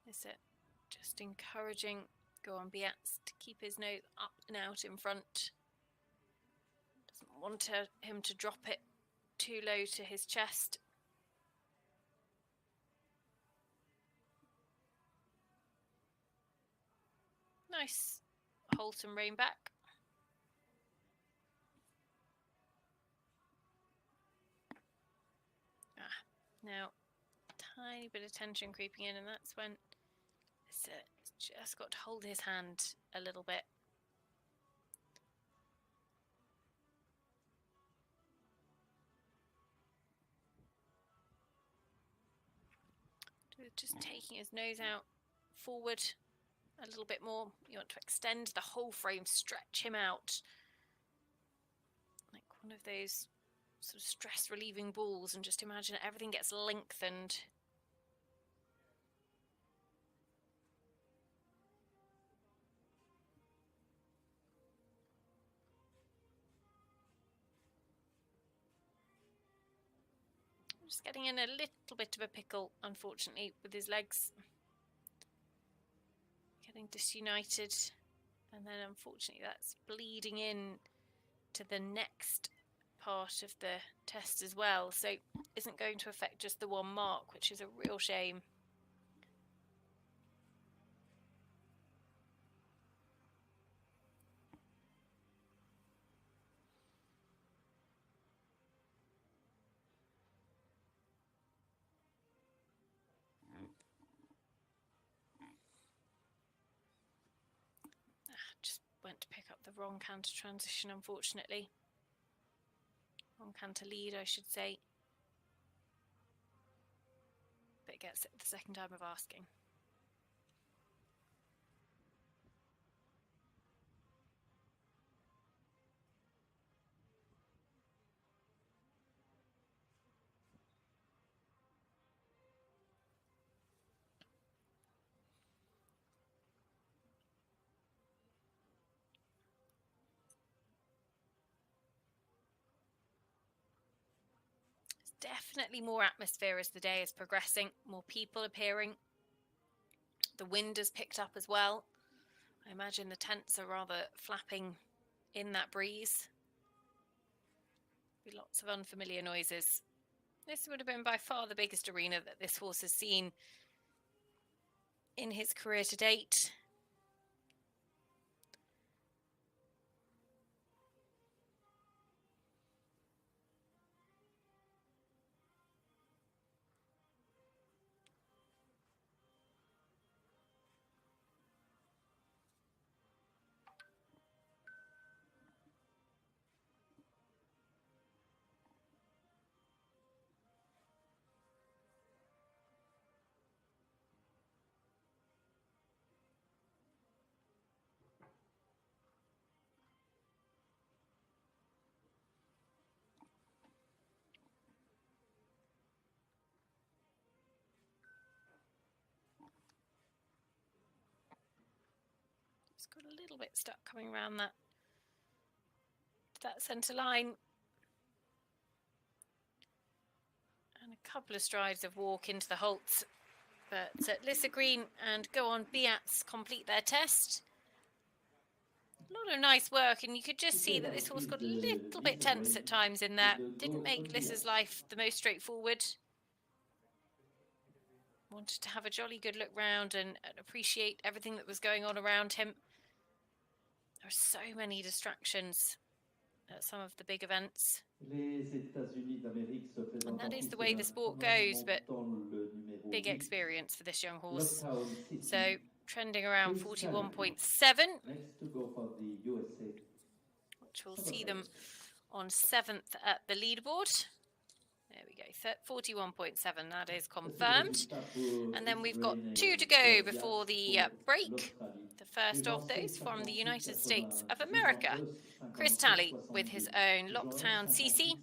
Is it just encouraging Go on Biats to keep his nose up and out in front? Doesn't want him to drop it too low to his chest. Nice wholesome rein back. Now tiny bit of tension creeping in, and that's when it's just got to hold his hand a little bit. Just taking his nose out forward a little bit more. You want to extend the whole frame, stretch him out like one of those sort of stress relieving balls, and just imagine everything gets lengthened. Just getting in a little bit of a pickle, unfortunately, with his legs. Getting disunited, and then unfortunately that's bleeding in to the next part of the test as well, so isn't going to affect just the one mark, which is a real shame. Just went to pick up the wrong canter transition, unfortunately. Wrong canter lead, I should say. But it gets it the second time of asking. Definitely more atmosphere as the day is progressing, more people appearing. The wind has picked up as well. I imagine the tents are rather flapping in that breeze. Be lots of unfamiliar noises. This would have been by far the biggest arena that this horse has seen in his career to date. Just got a little bit stuck coming around that centre line. And a couple of strides of walk into the halts. But Lissa Green and Go On Biatz complete their test. A lot of nice work, and you could just see that this horse got a little bit tense at times in there. Didn't make Lissa's life the most straightforward. Wanted to have a jolly good look round and appreciate everything that was going on around him. There are so many distractions at some of the big events. And that is the way the sport goes, but big experience for this young horse. So trending around 41.7, which will see them on 7th at the leaderboard. There we go, 41.7, that is confirmed. And then we've got 2 to go before the break. The first of those from the United States of America. Chris Talley with his own Lockdown CC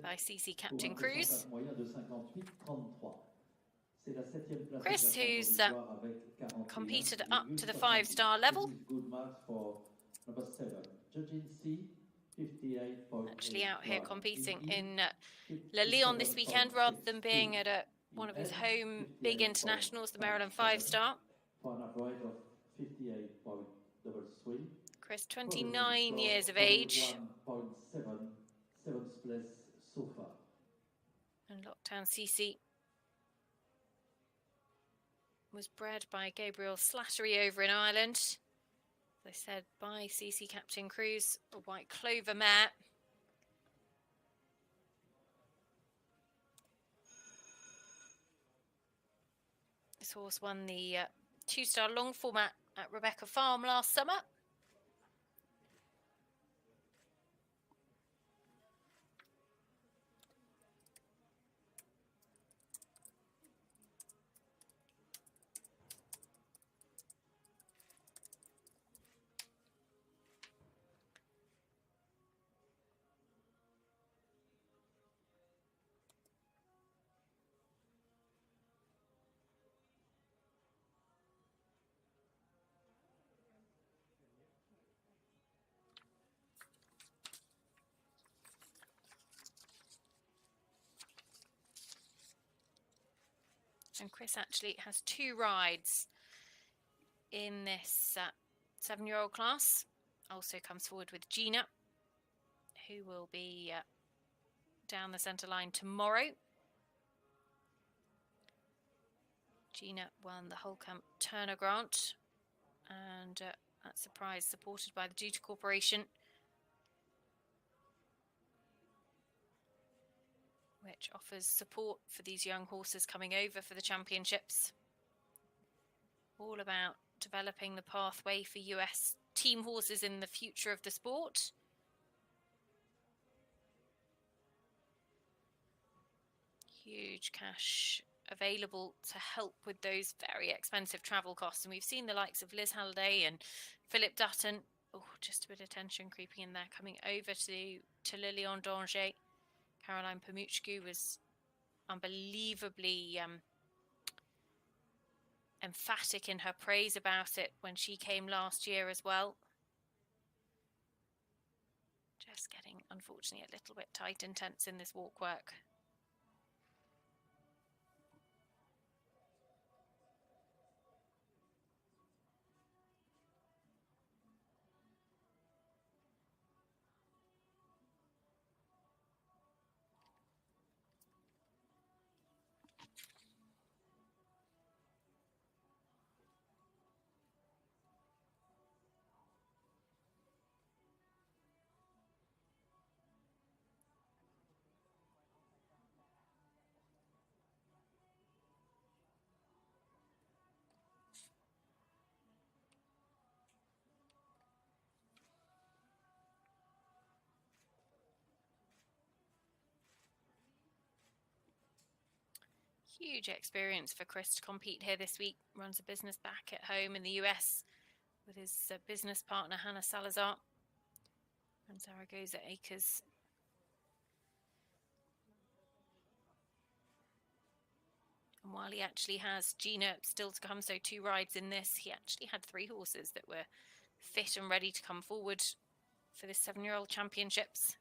by CC Captain Cruise. Chris, who's competed up to the 5-star level. Actually out here competing in Le Lyon this weekend rather than being at one of his home big internationals, the Maryland 5-star. Chris, 29 years of age. And Lockdown CC was bred by Gabriel Slattery over in Ireland. As I said, by CC Captain Cruise, a white clover mare. This horse won the 2-star long format at Rebecca Farm last summer. And Chris actually has 2 rides in this 7-year-old class. Also comes forward with Gina, who will be down the centre line tomorrow. Gina won the Holcomb Turner Grant, and at Surprise, supported by the Duty Corporation, which offers support for these young horses coming over for the championships. All about developing the pathway for US team horses in the future of the sport. Huge cash available to help with those very expensive travel costs. And we've seen the likes of Liz Halliday and Philip Dutton. Oh, just a bit of tension creeping in there, coming over to Le Lion d'Angers. Caroline Pamuchku was unbelievably emphatic in her praise about it when she came last year as well. Just getting, unfortunately, a little bit tight and tense in this walk work. Huge experience for Chris to compete here this week. Runs a business back at home in the US with his business partner Hannah Salazar and Zaragoza Acres. And while he actually has Gina still to come, so 2 rides in this, he actually had 3 horses that were fit and ready to come forward for this 7-year-old championships.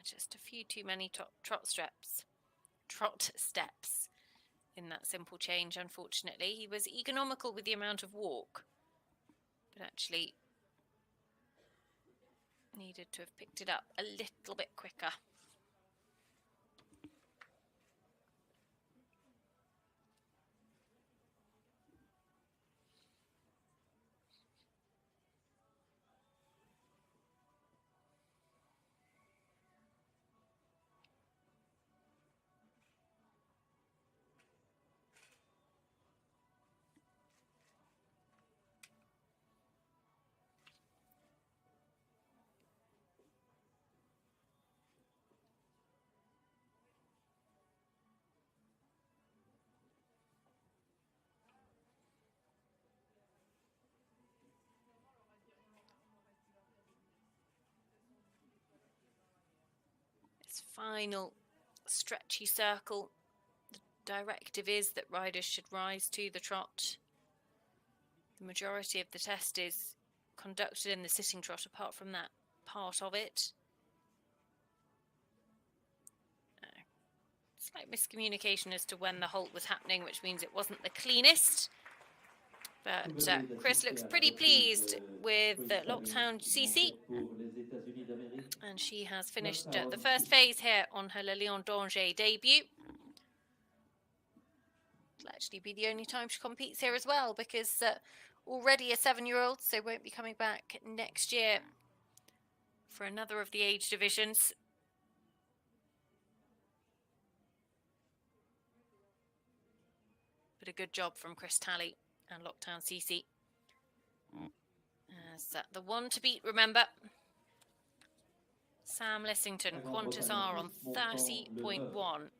Just a few too many trot steps in that simple change, unfortunately. He was economical with the amount of walk, but actually needed to have picked it up a little bit quicker. Final stretchy circle. The directive is that riders should rise to the trot. The majority of the test is conducted in the sitting trot, apart from that part of it. Slight miscommunication as to when the halt was happening, which means it wasn't the cleanest. But Chris looks pretty pleased with Lockdown CC. And she has finished the first phase here on her Le Lion d'Angers debut. It'll actually be the only time she competes here as well, because already a 7-year-old, so won't be coming back next year for another of the age divisions. But a good job from Chris Talley and Lockdown CC. As the one to beat, remember. Sam Lissington, Qantas R on 30.1.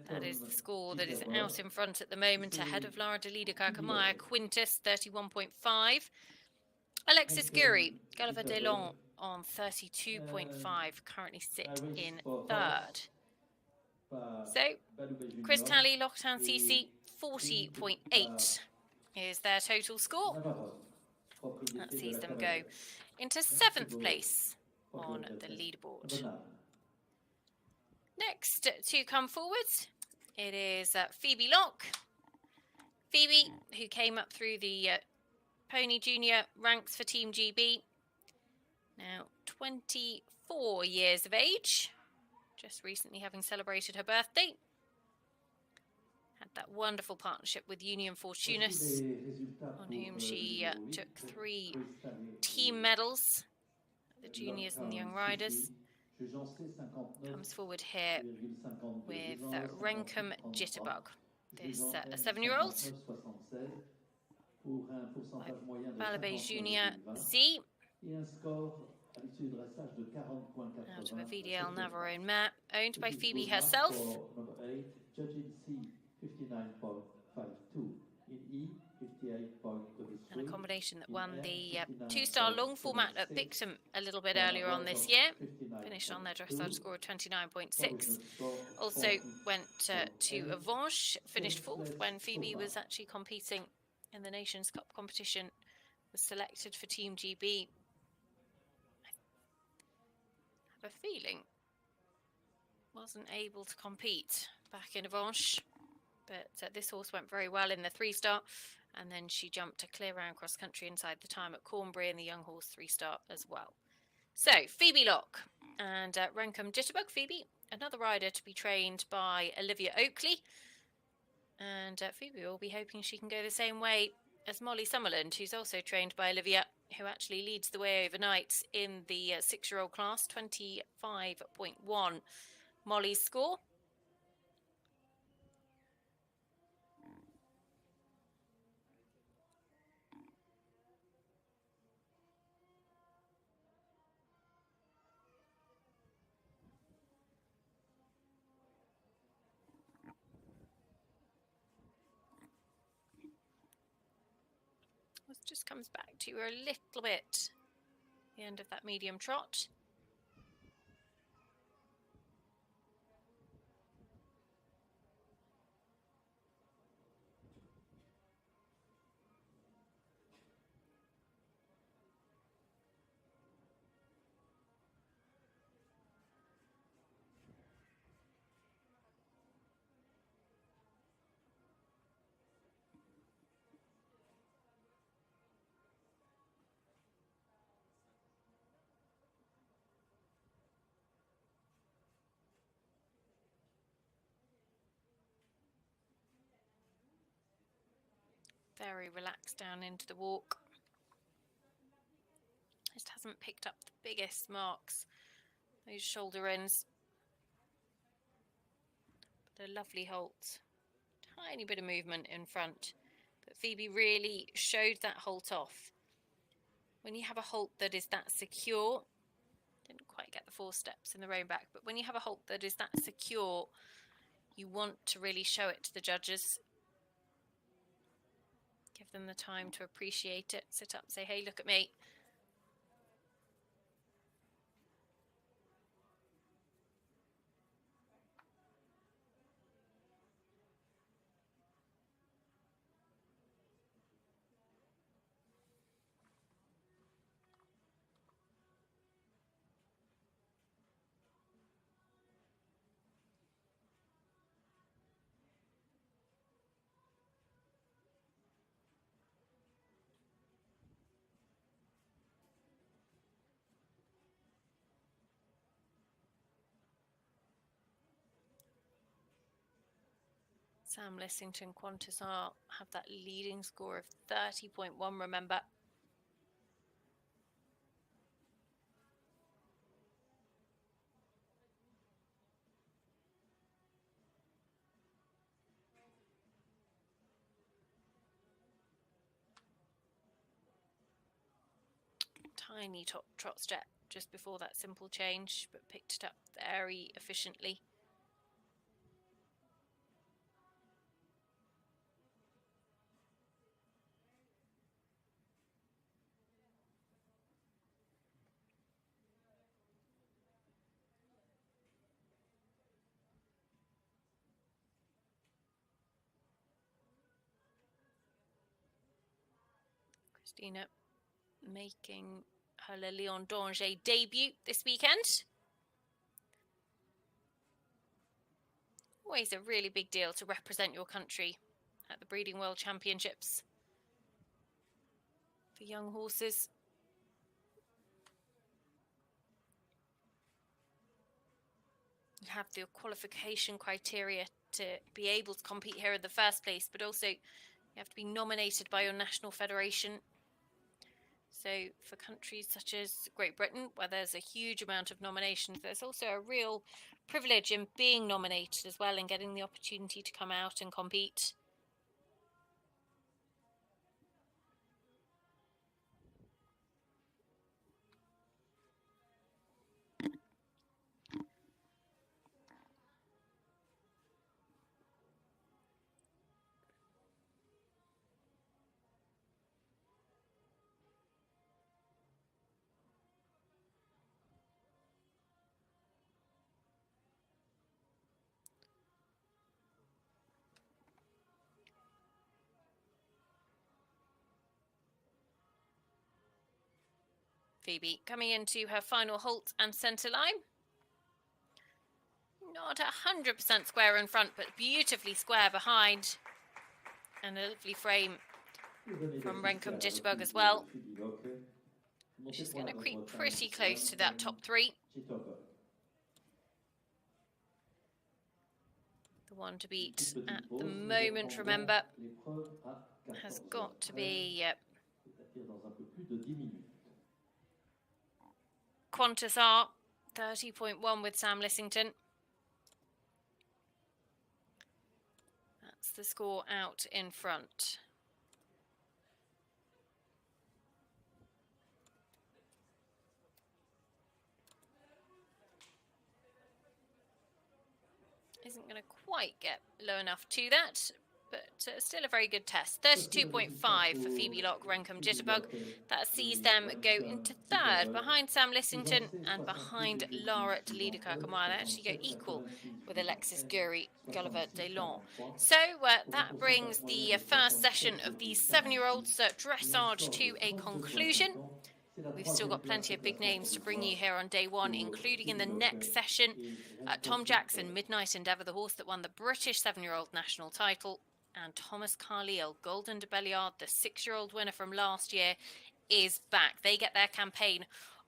That is the score that is out in front at the moment, ahead of Lara de Lirkire, Quintus 31.5. Alexis Gory, Gulliver Delon on 32.5, currently sit in third. So, Chris Talley, Lockdown CC, 40.8 is their total score. That sees them go into 7th place on the leaderboard. Next to come forward, it is Phoebe Lock. Phoebe, who came up through the Pony Junior ranks for Team GB. Now 24 years of age, just recently having celebrated her birthday. Had that wonderful partnership with Union Fortunas, on whom she took 3 team medals, the juniors and the young riders. Comes forward here with Renkum Jitterbug, this 7-year-old. Balabé Junior Z. Out of a VDL Navarone map, owned by Phoebe herself. And a combination that won the 2-star long format at Picton a little bit earlier on this year. Finished on their dressage score of 29.6. Also went to Avanche, finished 4th when Phoebe was actually competing in the Nations Cup competition. Was selected for Team GB. I have a feeling wasn't able to compete back in Avanche. But this horse went very well in the 3-star, and then she jumped a clear round cross country inside the time at Cornbury in the young horse 3-star as well. So Phoebe Lock and Renkum Jitterbug. Phoebe, another rider to be trained by Olivia Oakley, and Phoebe will be hoping she can go the same way as Molly Summerland, who's also trained by Olivia, who actually leads the way overnight in the 6-year-old class, 25.1 Molly's score. Just comes back to her a little bit. The end of that medium trot. Very relaxed down into the walk. Just hasn't picked up the biggest marks, those shoulder ends. But a lovely halt. Tiny bit of movement in front. But Phoebe really showed that halt off. When you have a halt that is that secure, didn't quite get the 4 steps in the row back, but when you have a halt that is that secure, you want to really show it to the judges. Give them the time to appreciate it. Sit up, say, hey, look at me. Sam Lissington, Qantas have that leading score of 30.1, remember. Tiny top trot step just before that simple change, but picked it up very efficiently. Christina making her Le Lion d'Angers debut this weekend. Always a really big deal to represent your country at the Breeding World Championships. For young horses. You have the qualification criteria to be able to compete here in the first place, but also you have to be nominated by your national federation. So for countries such as Great Britain, where there's a huge amount of nominations, there's also a real privilege in being nominated as well and getting the opportunity to come out and compete. Phoebe coming into her final halt and centre line. Not 100% square in front, but beautifully square behind. And a lovely frame from Renkum Jitterbug as well. She's going to creep pretty close to that top 3. The one to beat at the moment, remember, has got to be Qantas 30.1 with Sam Lissington. That's the score out in front. Isn't going to quite get low enough to that. but still a very good test. 32.5 for Phoebe Lock, Renkum Jitterbug. That sees them go into third, behind Sam Lissington and behind Lara de Lirkire. They actually go equal with Alexis Gory, Gulliver Delon. So that brings the first session of the 7-year-olds dressage to a conclusion. We've still got plenty of big names to bring you here on day one, including in the next session, Tom Jackson, Midnight Endeavour, the horse that won the British 7-year-old national title, and Thomas Carlyle, Golden de Belliard, the 6-year-old winner from last year, is back. They get their campaign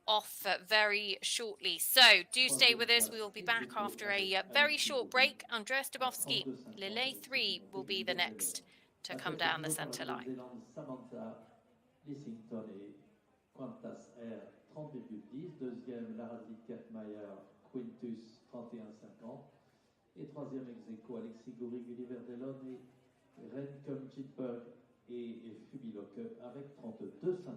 off very shortly. So do stay with us. We will be back after a very short break. Andreas Ostowski, Lille 3 will be the next to come down the centre line. Qantas Air 30,10, deuxième Lara de Lirkire Quintus 31,50 et troisième ex-aequo Alexis Gory, Gulliver Delon et Renkum Jitterbug et Phoebe Lock avec 32,50.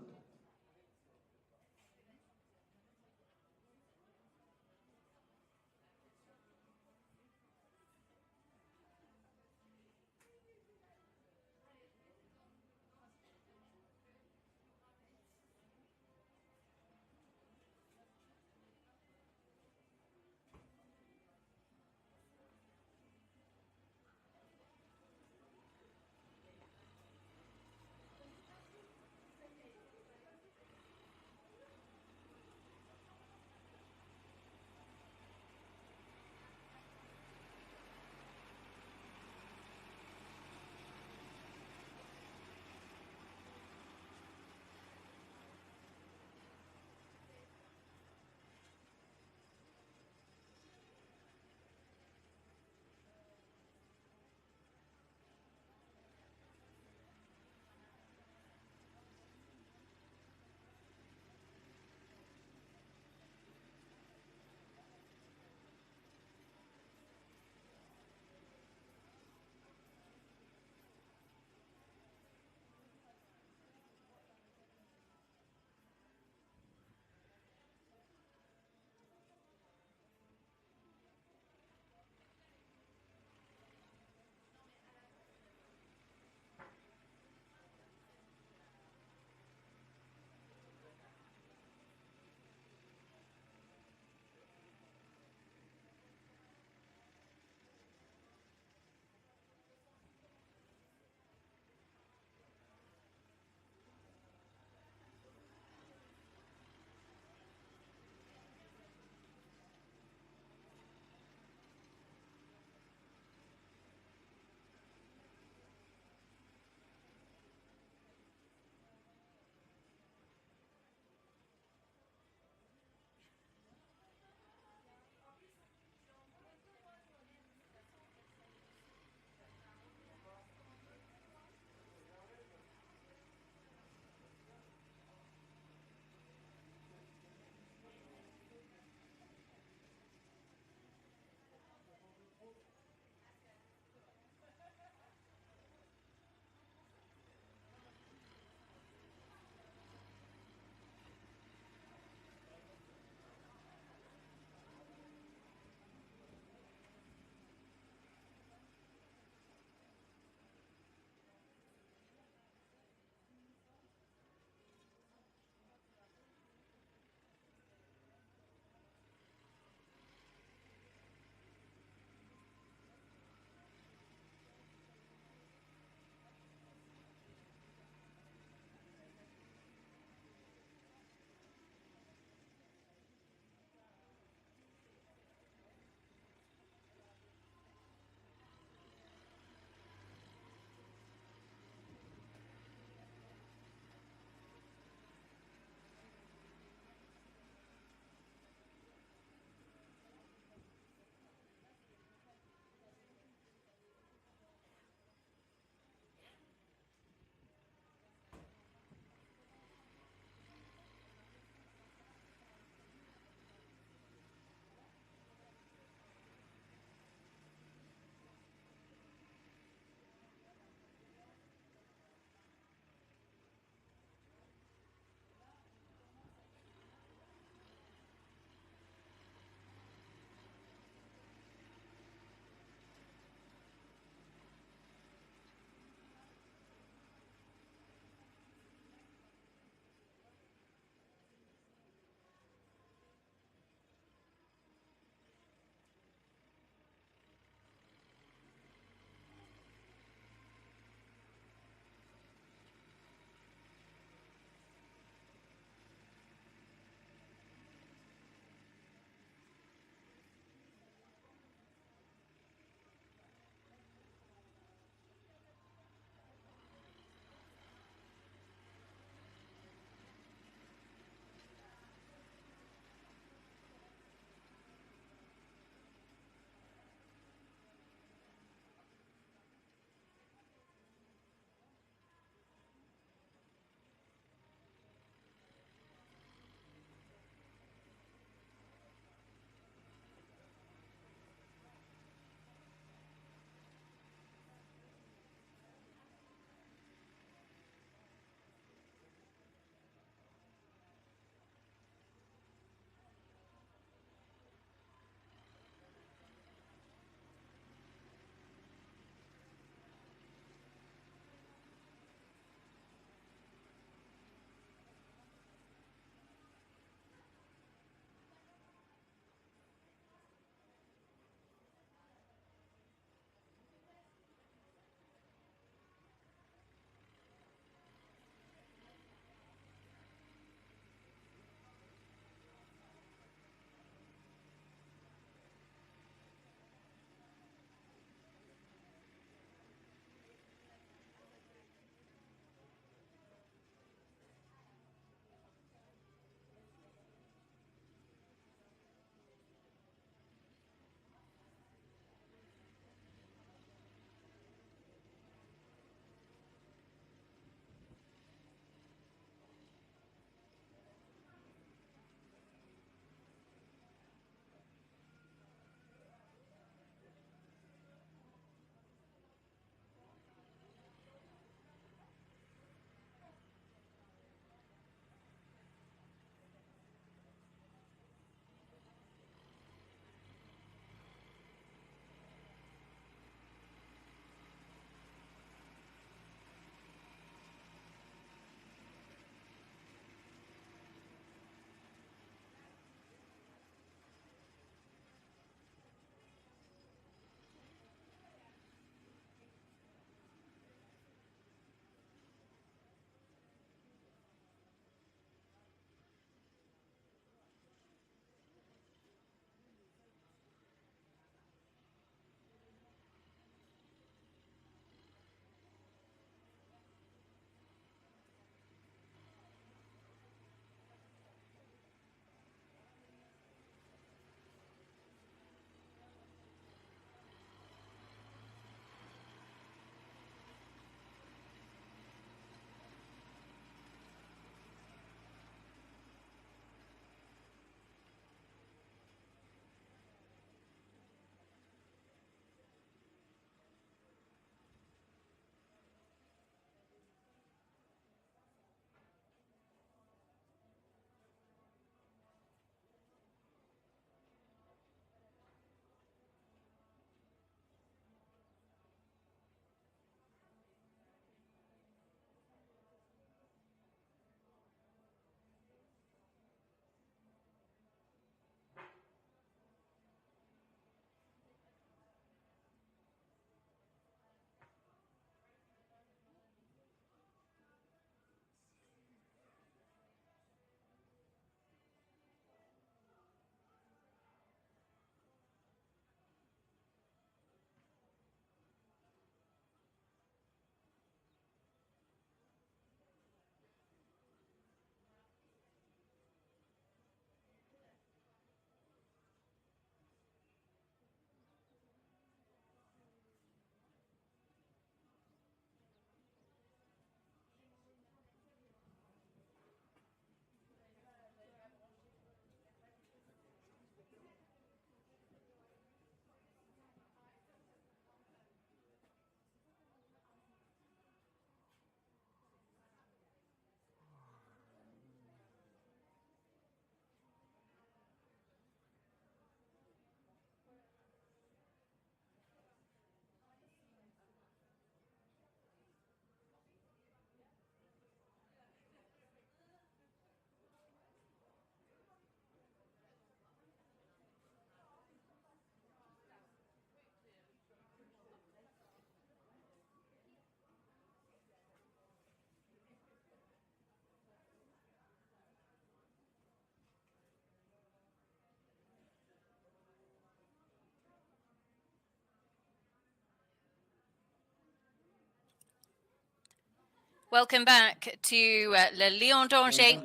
Welcome back to Le Lion d'Angers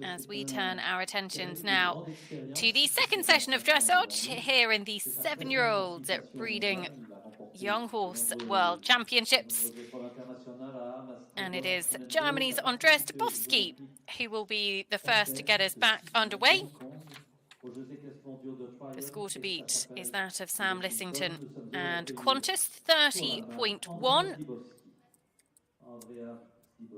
as we turn our attentions now to the second session of dressage here in the 7-year-old breeding young horse world championships. And it is Germany's Andreas Ostowski who will be the first to get us back underway. The score to beat is that of Sam Lissington and Qantas 30.1.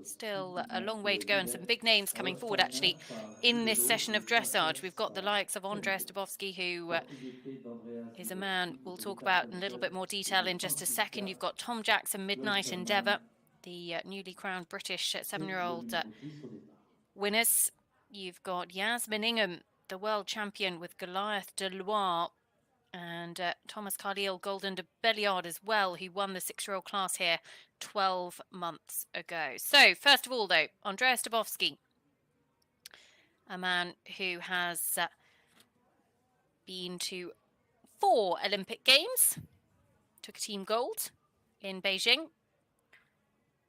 Still a long way to go and some big names coming forward actually in this session of dressage. We've got the likes of Andreas Ostowski, who is a man we'll talk about in a little bit more detail in just a second. You've got Tom Jackson, Midnight Endeavour, the newly crowned British 7-year-old winners. You've got Yasmin Ingham, the world champion with Goliath de Loire, and Thomas Carlyle Golden de Belliard as well, who won the 6-year-old class here 12 months ago. So, first of all, though, Andreas Ostowski, a man who has been to 4 Olympic Games, took a team gold in Beijing,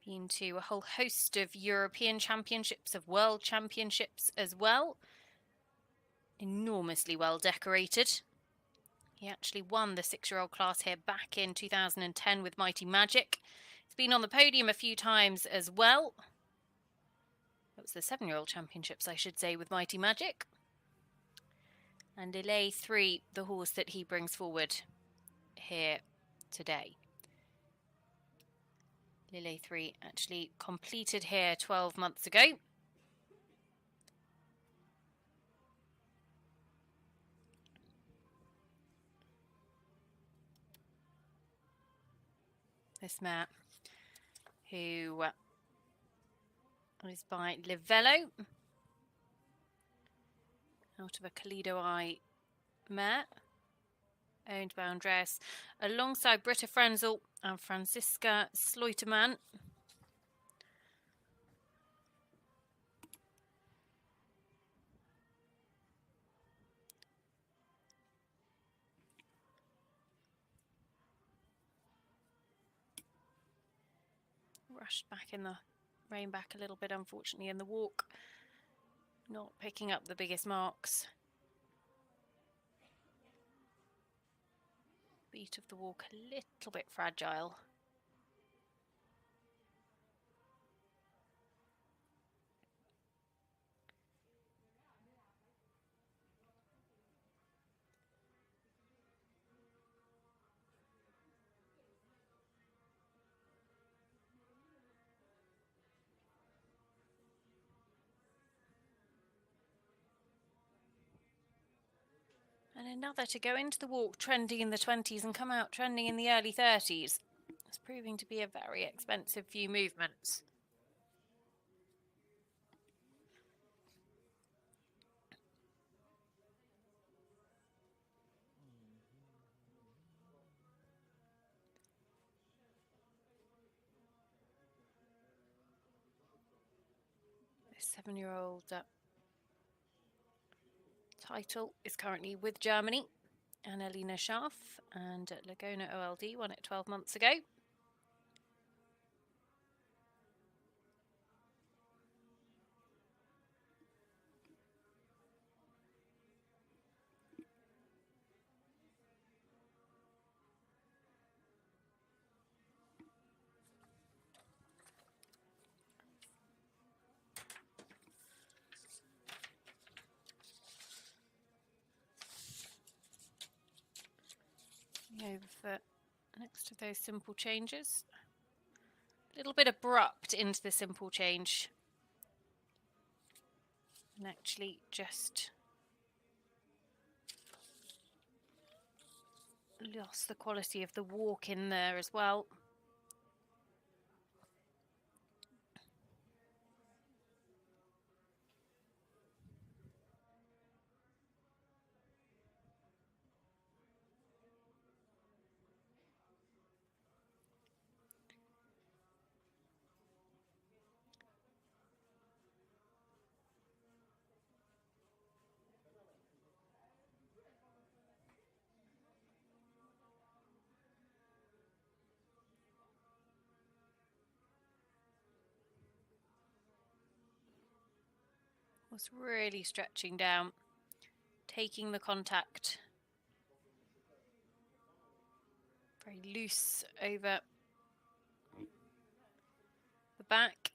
been to a whole host of European championships, of world championships as well. Enormously well decorated. He actually won the 6-year-old class here back in 2010 with Mighty Magic. He's been on the podium a few times as well. It was the 7-year-old championships, I should say, with Mighty Magic. And Delay 3, the horse that he brings forward here today. Lille 3 actually completed here 12 months ago. This mare, who is by Livello, out of a Calido Eye mare, owned by Andreas, alongside Britta Frenzel and Franziska Sleuterman. Rushed back in the rain, back a little bit, unfortunately, in the walk. Not picking up the biggest marks. Beat of the walk a little bit fragile. And another to go into the walk trending in the 20s and come out trending in the early 30s. It's proving to be a very expensive few movements. This 7-year-old title is currently with Germany. Annalena Schaaf and Laguna OLD won it 12 months ago. Over next to those simple changes. A little bit abrupt into the simple change. And actually just lost the quality of the walk in there as well. Was really stretching down, taking the contact. Very loose over the back.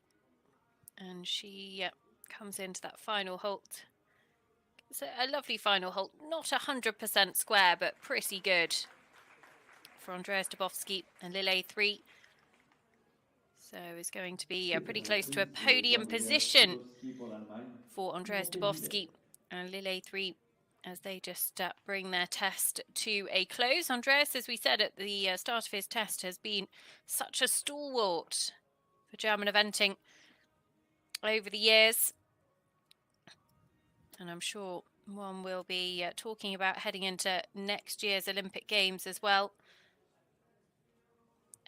And she comes into that final halt. It's a lovely final halt. Not 100% square, but pretty good for Andreas Ostowski and Lille 3. So it's going to be pretty close to a podium position for Andreas Ostowski and Lille 3 as they just bring their test to a close. Andreas, as we said at the start of his test, has been such a stalwart for German eventing over the years. And I'm sure one will be talking about heading into next year's Olympic Games as well.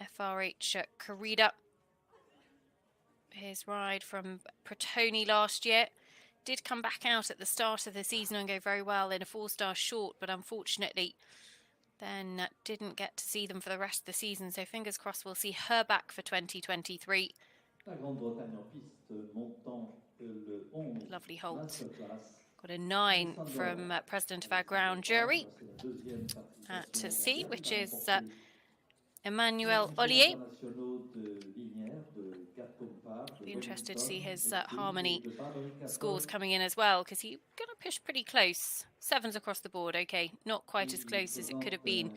FRH Corrida. His ride from Pretoni last year did come back out at the start of the season and go very well in a 4-star short, but unfortunately then didn't get to see them for the rest of the season. So fingers crossed we'll see her back for 2023. Lovely halt. Got a 9 from president of our ground jury at C, which is Emmanuel Ollier. Be interested to see his harmony scores coming in as well, because he's going to push pretty close. 7s across the board. Okay, not quite as close as it could have been.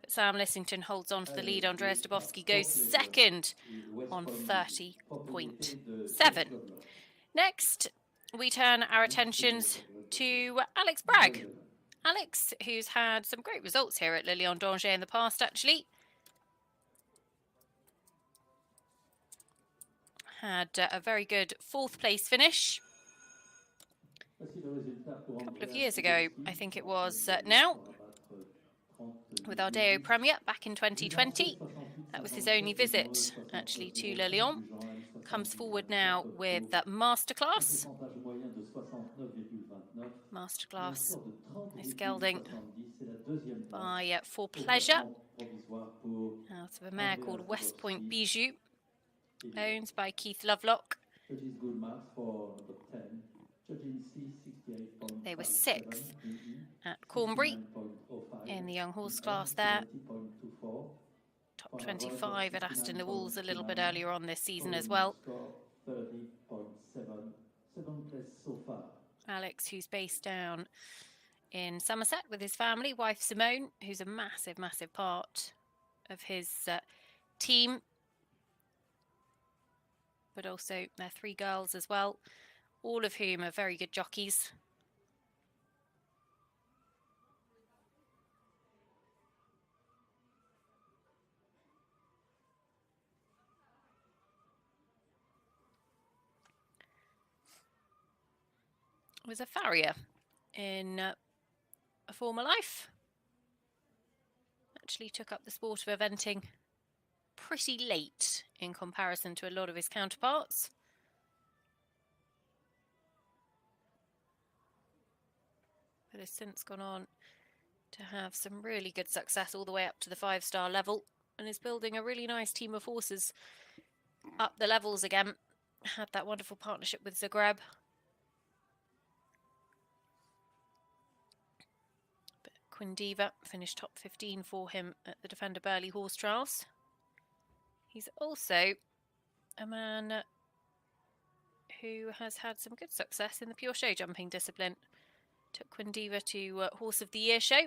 But Sam Lissington holds on to the lead. Andreas Ostowski goes second on 30.7. Next, we turn our attentions to Alex Bragg. Alex, who's had some great results here at Le Lion d'Angers in the past, actually. Had a very good 4th place finish a couple of years ago, I think it was now, with our Day1 premiere back in 2020. That was his only visit, actually, to Le Lion. Comes forward now with Masterclass. Masterclass is gelding by For Pleasure, out of a mare called West Point Bijou, owned by Keith Lovelock. They were 6th at Cornbury in the young horse class there. Top 25 at Aston the Wolves a little bit earlier on this season as well. Alex, who's based down in Somerset with his family, wife Simone, who's a massive, massive part of his team. But also their 3 girls as well, all of whom are very good jockeys. Was a farrier in a former life. Actually took up the sport of eventing pretty late in comparison to a lot of his counterparts. But has since gone on to have some really good success all the way up to the 5-star level, and is building a really nice team of horses up the levels again. Had that wonderful partnership with Zagreb. But Queen Diva finished top 15 for him at the Defender Burley Horse Trials. He's also a man who has had some good success in the pure show jumping discipline. Took Queen Diva to Horse of the Year show.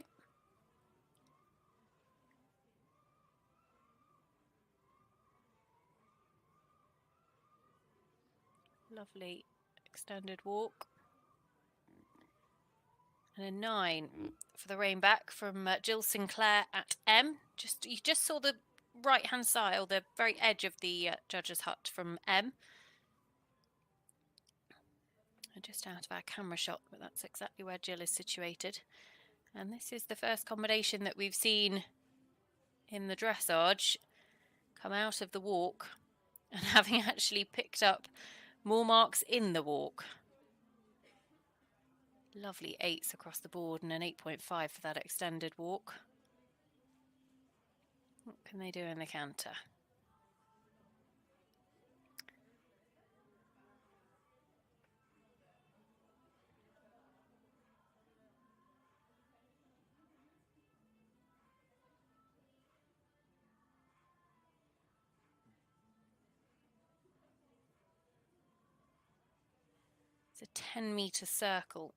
Lovely extended walk. And a 9 for the rein back from Jill Sinclair at M. You just saw the right-hand side, or the very edge of the judge's hut from M. Just out of our camera shot, but that's exactly where Jill is situated. And this is the first combination that we've seen in the dressage come out of the walk and having actually picked up more marks in the walk. Lovely 8s across the board and an 8.5 for that extended walk. What can they do in the canter? It's a 10-metre circle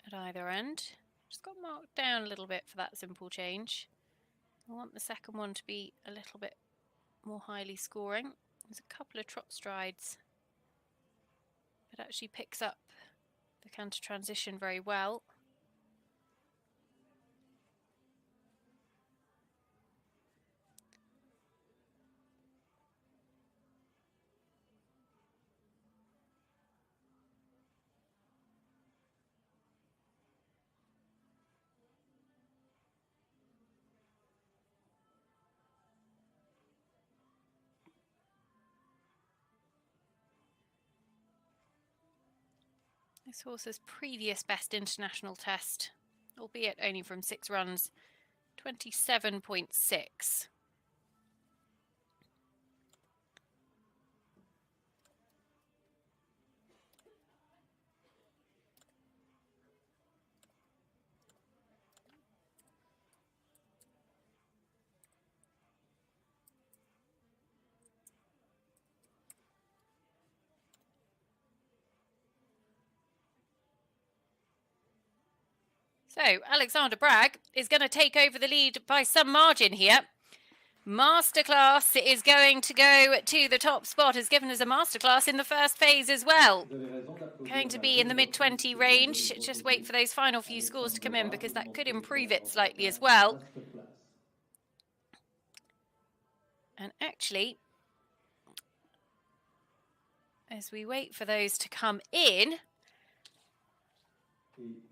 at either end. Just got marked down a little bit for that simple change. I want the second one to be a little bit more highly scoring. There's a couple of trot strides. It actually picks up the canter transition very well. This horse's previous best international test, albeit only from 6 runs, 27.6. So Alexander Bragg is going to take over the lead by some margin here. Masterclass is going to go to the top spot, has given us a masterclass in the first phase as well. Going to be in the mid-20 range. Just wait for those final few scores to come in because that could improve it slightly as well. And actually, as we wait for those to come in,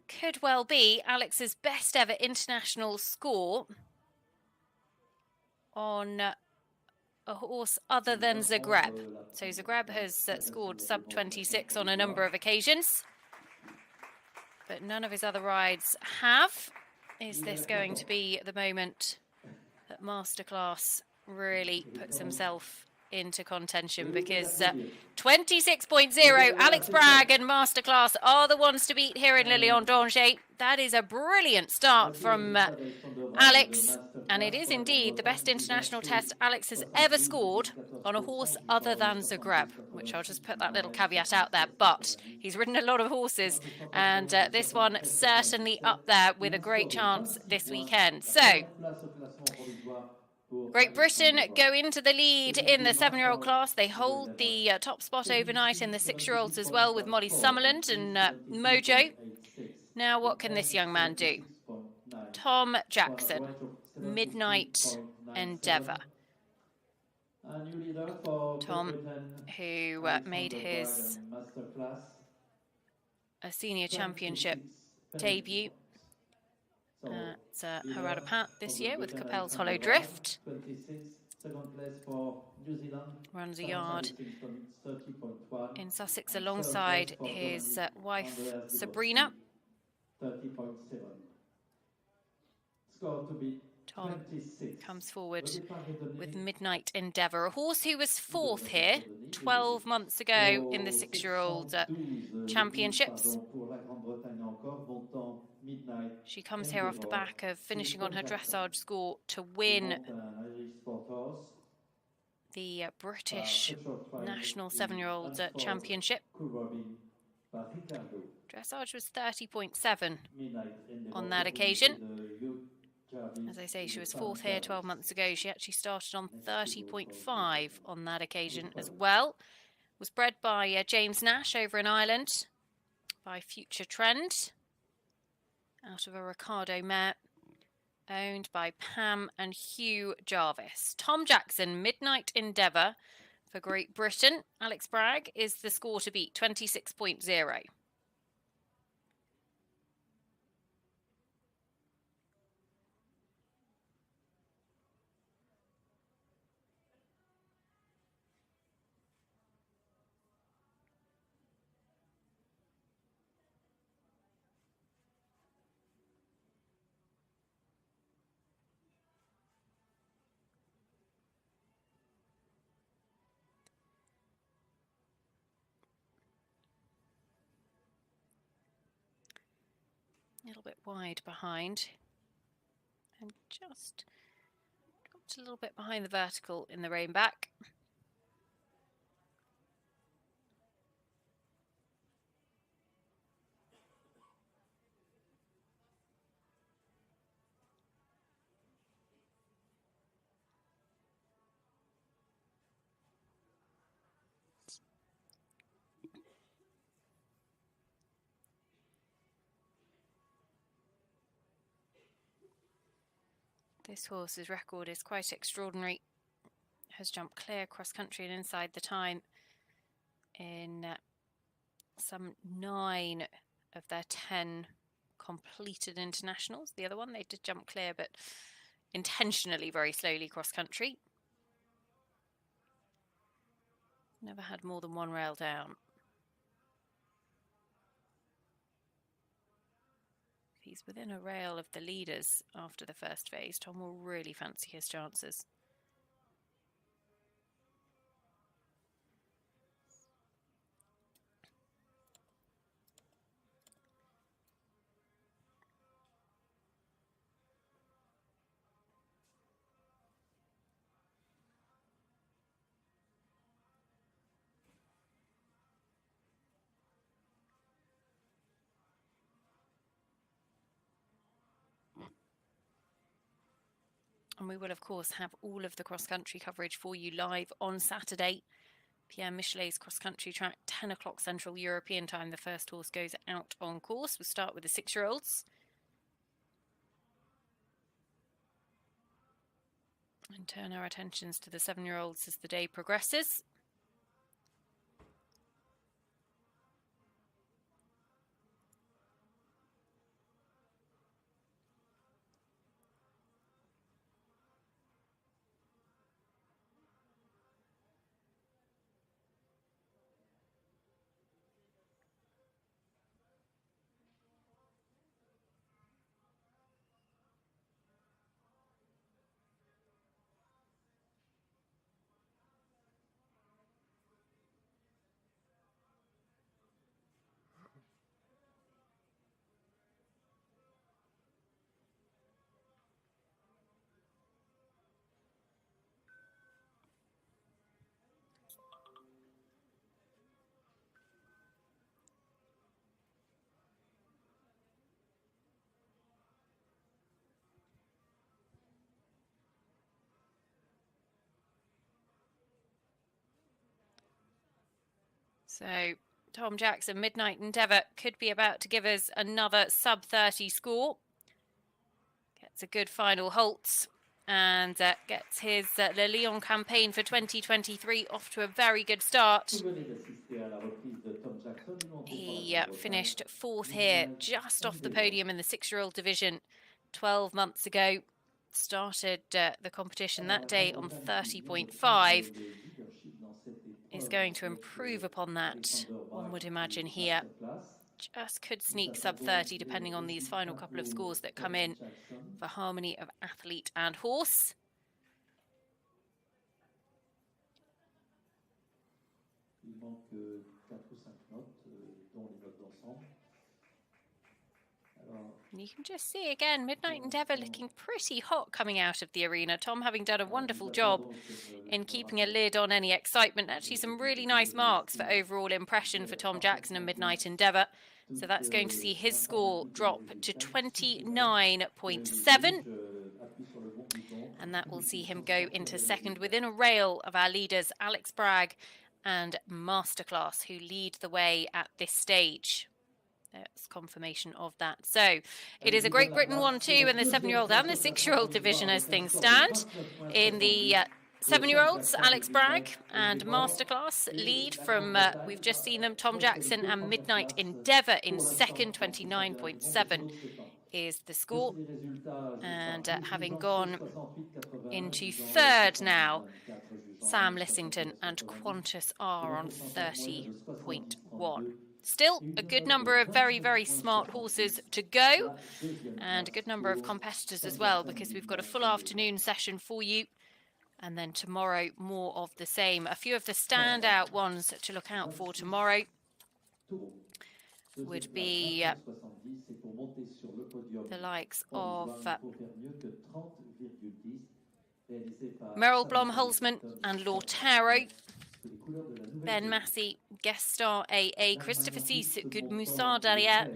could well be Alex's best ever international score on a horse other than Zagreb. So Zagreb has scored sub 26 on a number of occasions, but none of his other rides have. Is this going to be the moment that Masterclass really puts himself into contention? Because 26.0, Alex Bragg and Masterclass are the ones to beat here in Le Lion d'Angers. That is a brilliant start from Alex, and it is indeed the best international test Alex has ever scored on a horse other than Zagreb, which I'll just put that little caveat out there. But he's ridden a lot of horses, and this one certainly up there with a great chance this weekend. So Great Britain go into the lead in the 7-year-old class. They hold the top spot overnight in the 6-year-olds as well with Molly Summerland and Mojo. Now what can this young man do? Tom Jackson, Midnight Endeavour. Tom, who made his senior championship debut at Harada this year with Capel's Hollow Drift. Runs a yard in Sussex alongside his wife Sabrina. Tom comes forward with Midnight Endeavour, a horse who was 4th here 12 months ago in the 6-year-old championships. She comes here off the back of finishing on her dressage score to win the British National 7-year-old Championship. Dressage was 30.7 on that occasion. As I say, she was 4th here 12 months ago. She actually started on 30.5 on that occasion as well. Was bred by James Nash over in Ireland, by Future Trend, out of a Ricardo mare, owned by Pam and Hugh Jarvis. Tom Jackson, Midnight Endeavour for Great Britain. Alex Bragg is the score to beat, 26.0. A little bit wide behind and just dropped a little bit behind the vertical in the rein back. This horse's record is quite extraordinary. Has jumped clear cross country and inside the time in some 9 of their 10 completed internationals. The other one, they did jump clear, but intentionally very slowly cross country. Never had more than 1 rail down. If he's within a rail of the leaders after the first phase, Tom will really fancy his chances. And we will, of course, have all of the cross-country coverage for you live on Saturday. Pierre Michelet's cross-country track, 10 o'clock Central European time. The first horse goes out on course. We'll start with the 6-year-olds. And turn our attentions to the 7-year-olds as the day progresses. So Tom Jackson, Midnight Endeavour, could be about to give us another sub-30 score. Gets a good final halt and gets his Le Lion campaign for 2023 off to a very good start. He finished 4th here, just off the podium in the 6-year-old division 12 months ago. Started the competition that day on 30.5. Is going to improve upon that, one would imagine here. Just could sneak sub-30 depending on these final couple of scores that come in for harmony of athlete and horse. And you can just see again, Midnight Endeavour looking pretty hot coming out of the arena. Tom having done a wonderful job in keeping a lid on any excitement. Actually, some really nice marks for overall impression for Tom Jackson and Midnight Endeavour. So that's going to see his score drop to 29.7. And that will see him go into second within a rail of our leaders, Alex Bragg and Masterclass, who lead the way at this stage. That's confirmation of that. So it is a Great Britain 1-2 in the 7-year-old and the 6-year-old division as things stand. In the 7-year-olds, Alex Bragg and Masterclass lead from, we've just seen them, Tom Jackson and Midnight Endeavour in second, 29.7 is the score. And having gone into third now, Sam Lissington and Qantas are on 30.1. Still a good number of very, very smart horses to go and a good number of competitors as well, because we've got a full afternoon session for you. And then tomorrow, more of the same. A few of the standout ones to look out for tomorrow would be the likes of Merrill Blom-Holzman and Lautaro, Ben Massey, Guest Star AA, Christopher Cease, Good Moussa derrière,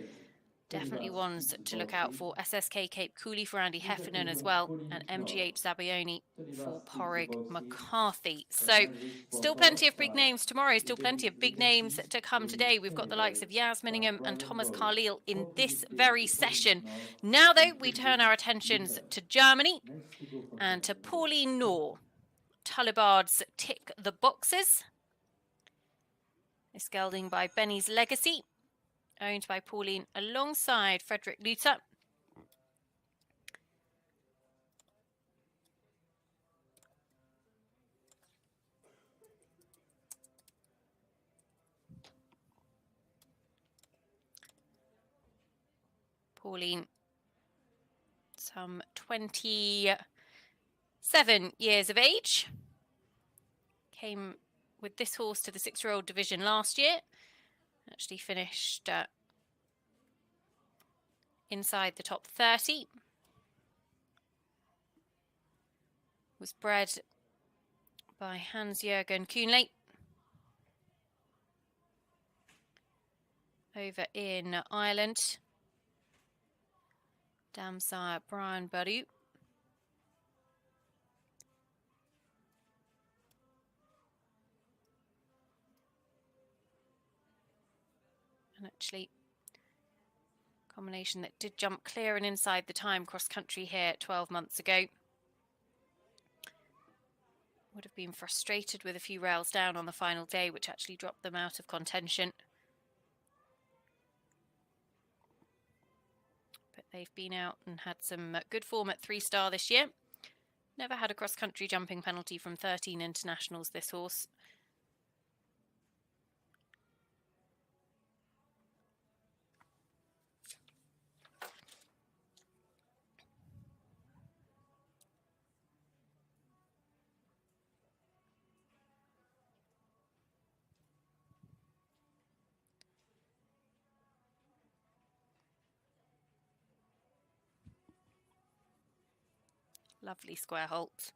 Definitely ones to look out for. SSK Cape Cooley for Andy Heffernan as well, and MGH Zabioni for Porrig McCarthy. So still plenty of big names tomorrow, still plenty of big names to come today. We've got the likes of Yasmin Ingham and Thomas Carlyle in this very session. Now, though, we turn our attentions to Germany and to Pauline Knorr. Tullibard's tick the boxes. This gelding by Benny's Legacy, owned by Pauline alongside Frederick Luther. Pauline, some 27 years of age, came with this horse to the 6-year-old division last year. Actually finished inside the top 30. Was bred by Hans-Jürgen Kuhnle over in Ireland. Damsire Brian Baru. And actually, combination that did jump clear and inside the time cross country here 12 months ago. Would have been frustrated with a few rails down on the final day, which actually dropped them out of contention. But they've been out and had some good form at 3-star this year. Never had a cross country jumping penalty from 13 internationals, this horse. Lovely square halt.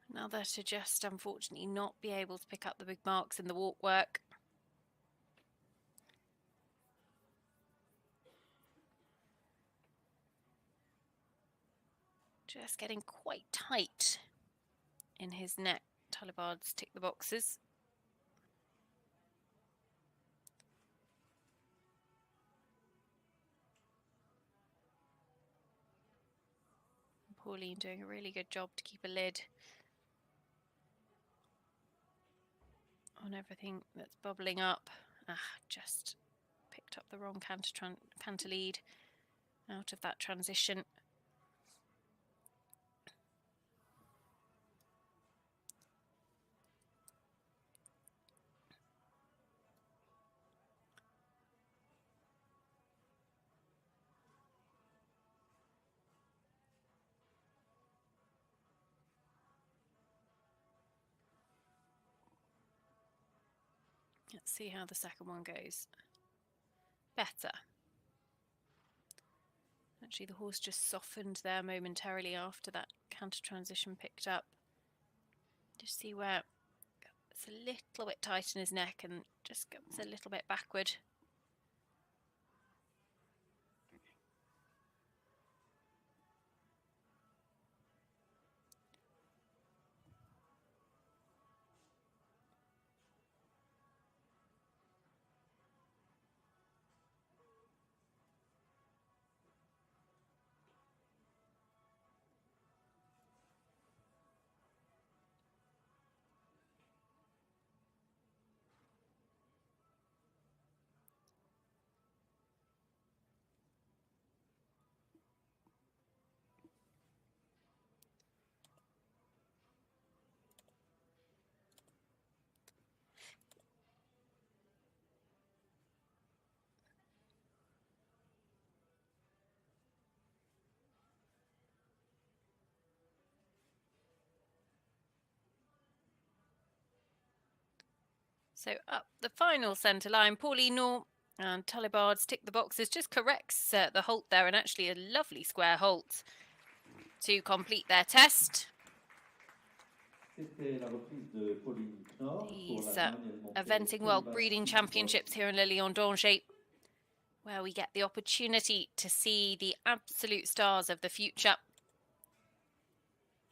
Another to just unfortunately not be able to pick up the big marks in the walk work. Just getting quite tight in his neck. Tullibard's tick the boxes. Pauline doing a really good job to keep a lid on everything that's bubbling up. Just picked up the wrong canter lead out of that transition. Let's see how the second one goes. Better. Actually, the horse just softened there momentarily after that canter transition picked up. Just see where it's a little bit tight in his neck and just goes a little bit backward. So up the final centre line, Pauline Knorr and Talibards tick the boxes, just corrects the halt there, and actually a lovely square halt to complete their test. These eventing world breeding championships here in Le Lion d'Angers, where we get the opportunity to see the absolute stars of the future.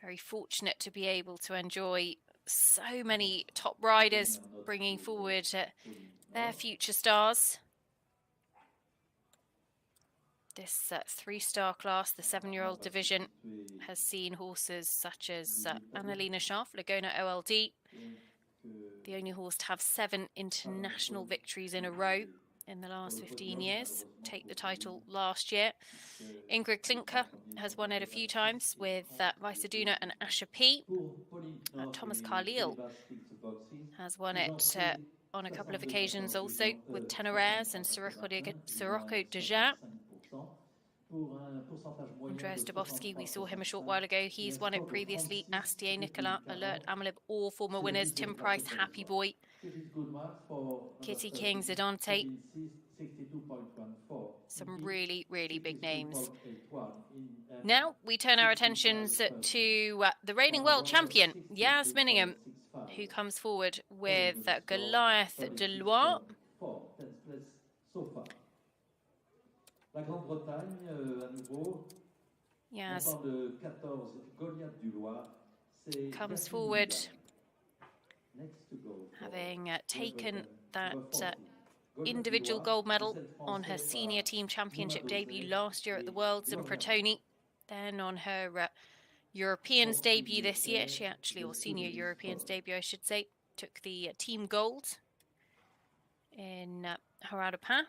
Very fortunate to be able to enjoy so many top riders bringing forward their future stars. This 3-star class, the 7-year-old division, has seen horses such as Annalena Schaaf, Laguna OLD, the only horse to have 7 international victories in a row in the last 15 years, take the title last year. Ingrid Klinker has won it a few times with Visaduna and Asher P. Thomas Carlyle has won it on a couple of occasions also with Ténoraires and Sirocco de Gin. Andreas Ostowski, we saw him a short while ago. He's won it previously. Asier Nicola, Alert, Amalib, all former winners. Tim Price, Happy Boy. Kitty King, Zidante. Some really, really big names. Now we turn our attentions to the reigning world champion, Yasmin Ingham, who comes forward with Goliath de Loire. Yas comes forward having taken that individual gold medal on her senior team championship debut last year at the Worlds in Protoni. Then on her Europeans debut this year, she actually, or senior Europeans debut I should say, took the team gold in Haradapin.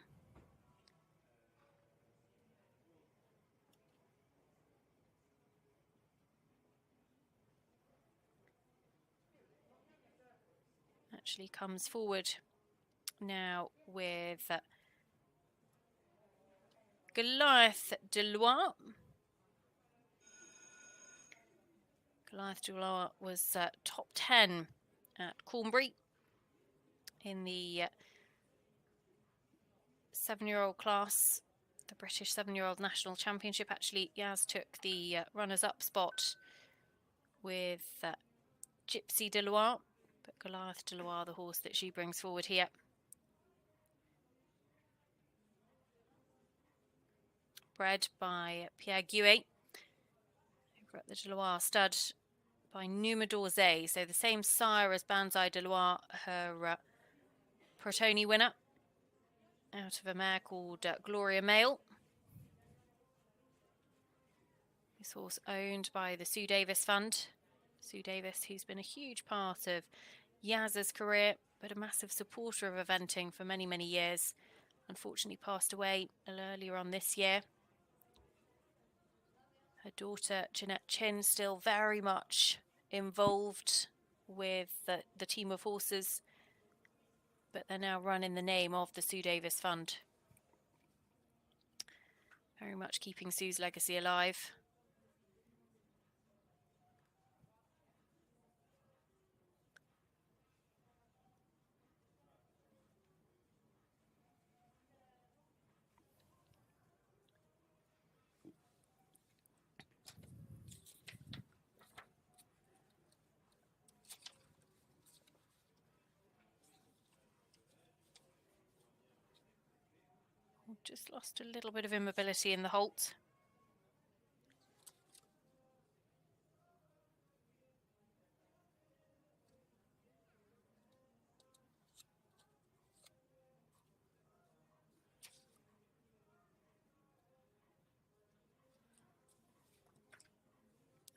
Actually comes forward now with Goliath de Loire. Goliath de Loire was top 10 at Cornbury in the 7-year-old class, the British 7-year-old national championship. Actually, Yas took the runners-up spot with Gypsy de Loire. But Goliath de Loire, the horse that she brings forward here. Bred by Pierre Guet over at the de Loire stud by Numa Dorze. So the same sire as Banzai de Loire, her Protoni winner, out of a mare called Gloria Mail. This horse owned by the Sue Davis Fund. Sue Davis, who's been a huge part of Yaz's career, but a massive supporter of eventing for many, many years. Unfortunately passed away earlier on this year. Her daughter, Jeanette Chin, still very much involved with the team of horses, but they're now run in the name of the Sue Davis Fund. Very much keeping Sue's legacy alive. Just lost a little bit of immobility in the halt.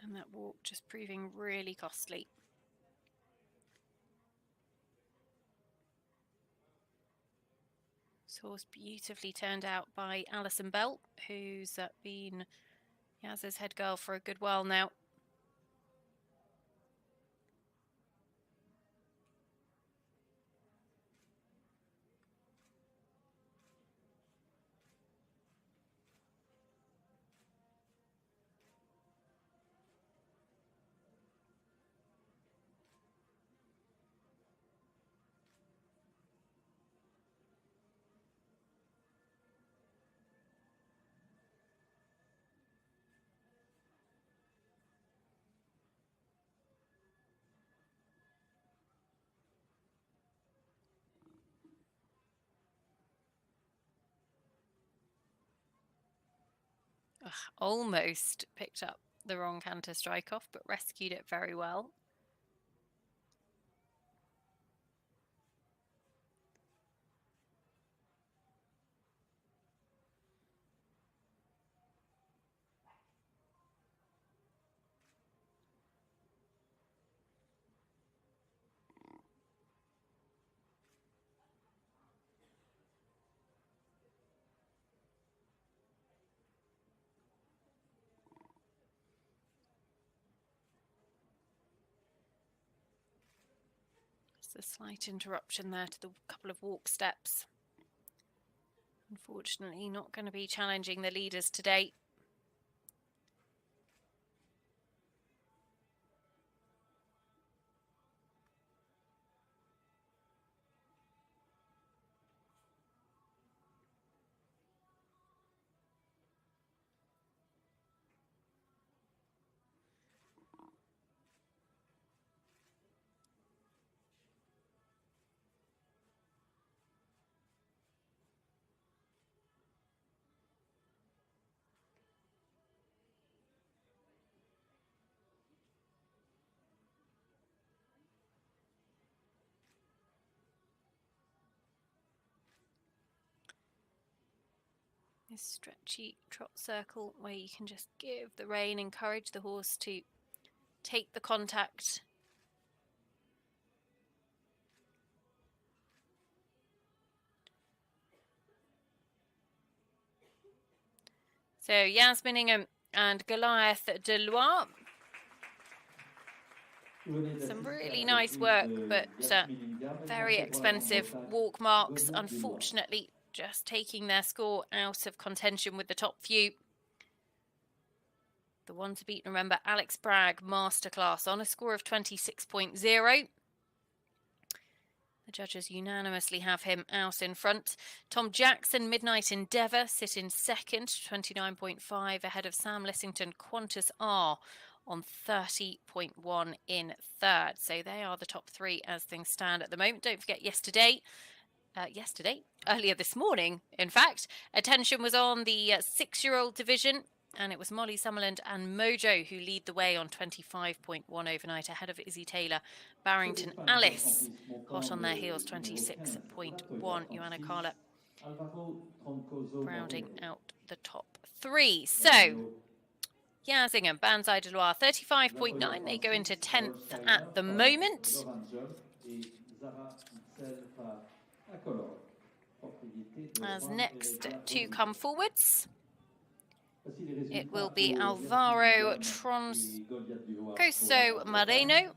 And that walk just proving really costly. This horse beautifully turned out by Alison Bell, who's been Yaz's head girl for a good while now. Almost picked up the wrong canter strike off, but rescued it very well. A slight interruption there to the couple of walk steps. Unfortunately, not going to be challenging the leaders today. This stretchy trot circle where you can just give the rein, encourage the horse to take the contact. So Yasmin Ingham and Goliath de Loire. Some really nice work, but very expensive walk marks. Unfortunately, just taking their score out of contention with the top few. The one to beat, remember, Alex Bragg, Masterclass, on a score of 26.0. The judges unanimously have him out in front. Tom Jackson, Midnight Endeavour, sit in second, 29.5, ahead of Sam Lissington, Qantas R on 30.1 in third. So they are the top three as things stand at the moment. Don't forget earlier this morning, in fact, attention was on the 6-year-old division, and it was Molly Summerland and Mojo who lead the way on 25.1 overnight, ahead of Izzy Taylor. Barrington Alice hot on their heels, 26.1. Yanna Geren rounding out the top three. So Yas Ingham, Banzai de Loire, 35.9. They go into 10th at the moment. As next to come forwards, it will be Alvaro Trono Moreno,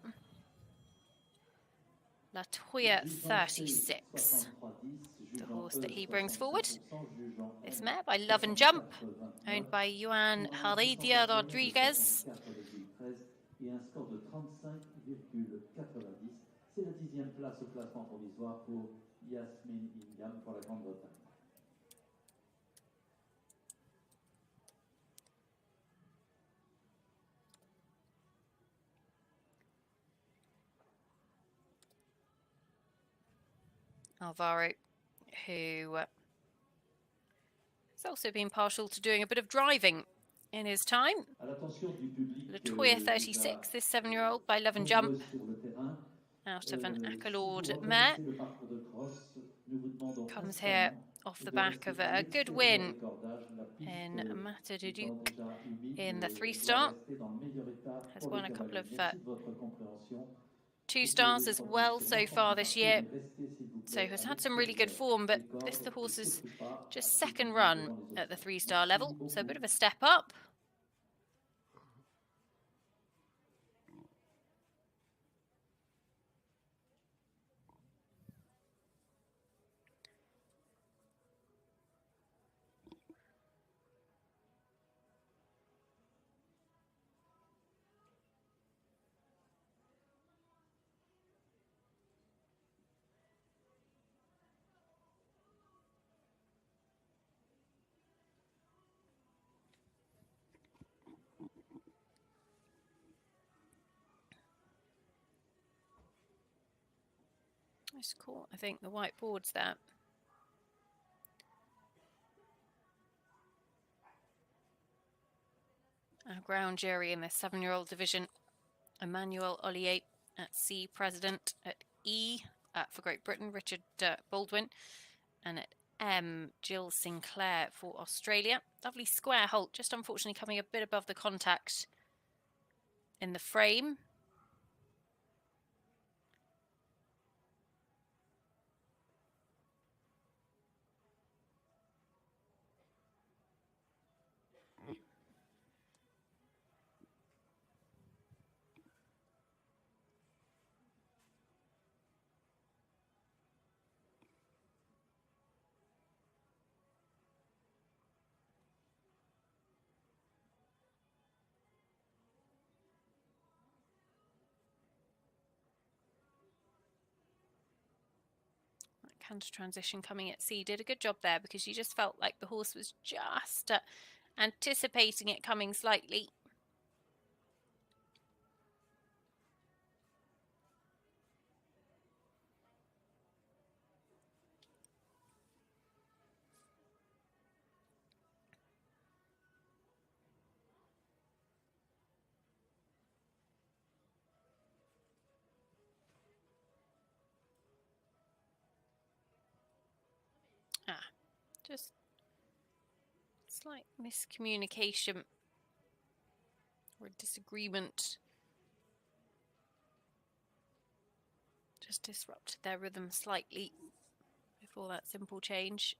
La Toya 36, the horse that he brings forward. This mare by Love and Jump, owned by Johan Luca Rodriguez. C'est la 10e place au classement provisoire pour Yasmin Ingham pour la Grande-Bretagne. Alvaro, who has also been partial to doing a bit of driving in his time. Latoya 36, this 7-year-old by Love and Jump, out of an Accolade mare. Comes here off the back of a good win in Matter du Duc in the 3-star. Has won a couple of 2-stars as well so far this year. So has had some really good form, but this the horse is just second run at the 3-star level. So a bit of a step up. Just caught, I think, the white boards there. Our ground jury in the 7-year-old division, Emmanuel Ollier at C, president at E for Great Britain, Richard Baldwin, and at M, Jill Sinclair for Australia. Lovely square halt, just unfortunately coming a bit above the contact in the frame. Canter transition coming at C did a good job there, because you just felt like the horse was just anticipating it coming slightly. Just slight miscommunication or disagreement. Just disrupted their rhythm slightly before that simple change.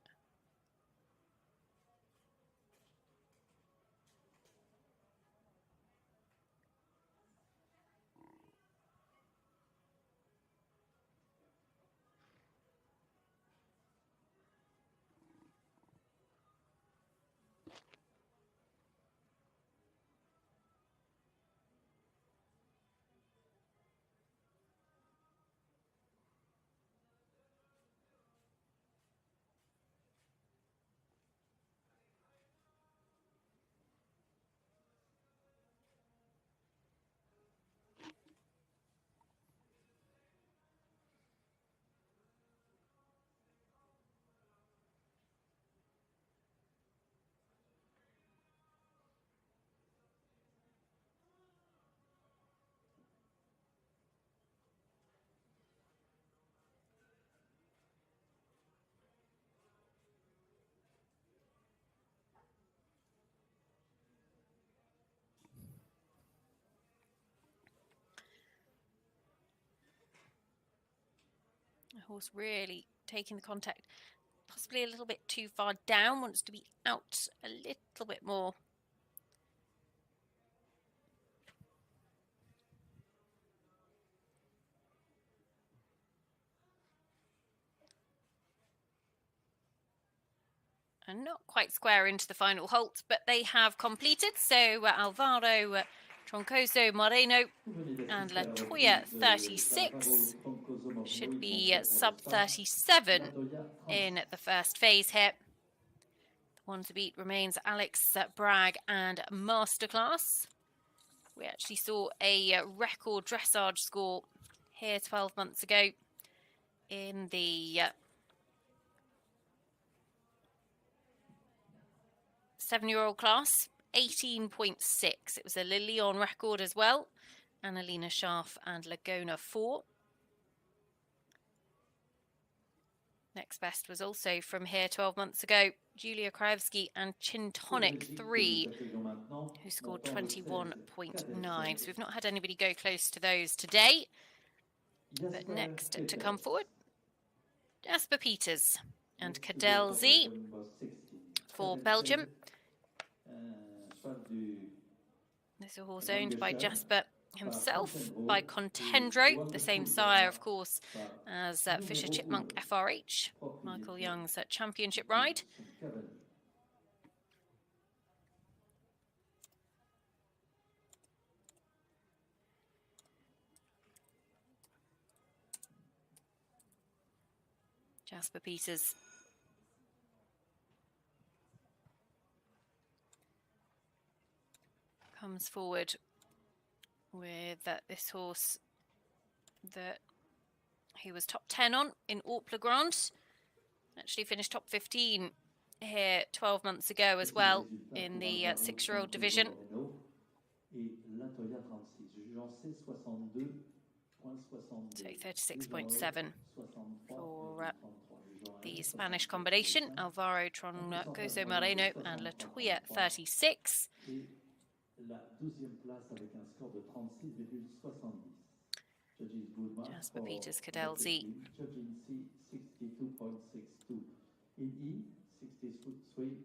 The horse really taking the contact possibly a little bit too far down, wants to be out a little bit more. And not quite square into the final halt, but they have completed. So Alvaro Trono Moreno and Latoya 36 should be sub 37 in the first phase here. The one to beat remains Alex, Bragg and Masterclass. We actually saw a record dressage score here 12 months ago in the 7-year-old class, 18.6. It was a Lilion record as well. Annalena Scharf and Lagona 4. Next best was also from here 12 months ago. Julia Krajewski and Chintonic 3, who scored 21.9. So we've not had anybody go close to those today. But next to come forward, Jasper Peters and Cadel Z for Belgium. This is a horse owned by Jasper himself, by Contendro, the same sire, of course, as Fisher Chipmunk FRH, Michael Young's championship ride. Jasper Peters comes forward with this horse that he was top 10 on in Orpla Grande. Actually finished top 15 here 12 months ago as well in the 6-year-old division. So 36.7 for the Spanish combination. Alvaro Trono Moreno and Latoya 36. Jasper Peters, Cadelzi. In E, 63.33.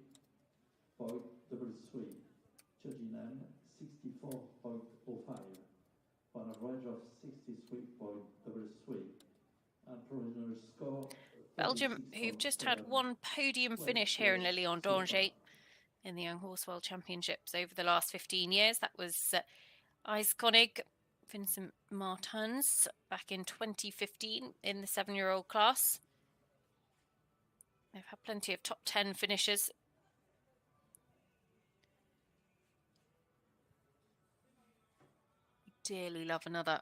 Chojinam, 64.05. For an average of 63.33. And provisional score. Belgium, who've just had one podium finish here in Le Lion d'Angers in the Young Horse World Championships over the last 15 years. That was Iconic Vincent Martins back in 2015 in the 7-year-old class. They've had plenty of top 10 finishes. Dearly love another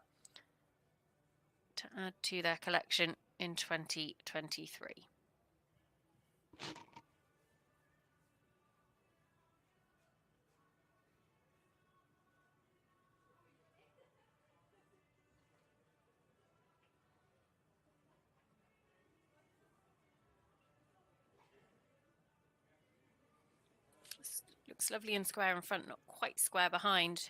to add to their collection in 2023. Looks lovely and square in front, not quite square behind.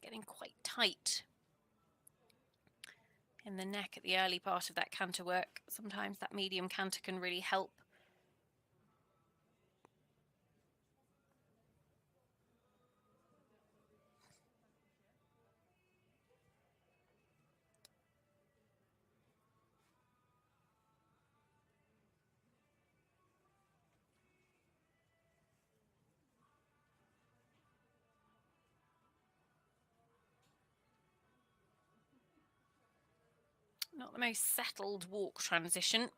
Getting quite tight in the neck at the early part of that canter work. Sometimes that medium canter can really help. Not the most settled walk transition.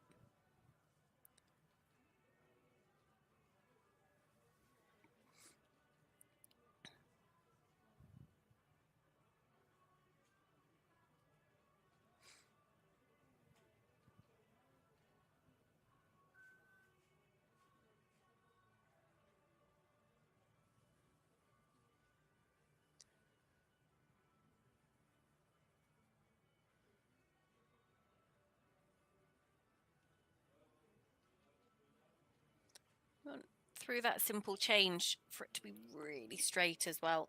Through that simple change for it to be really straight as well.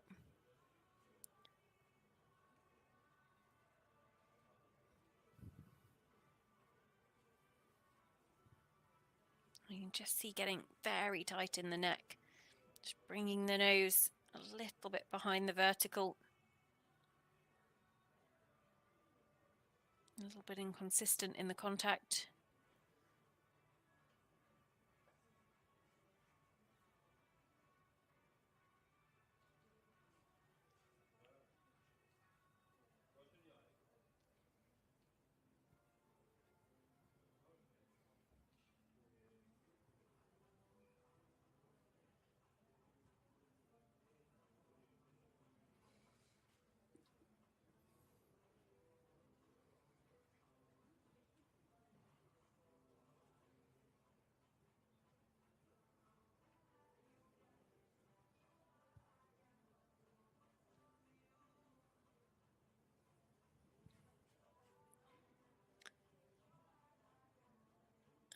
You can just see getting very tight in the neck. Just bringing the nose a little bit behind the vertical. A little bit inconsistent in the contact.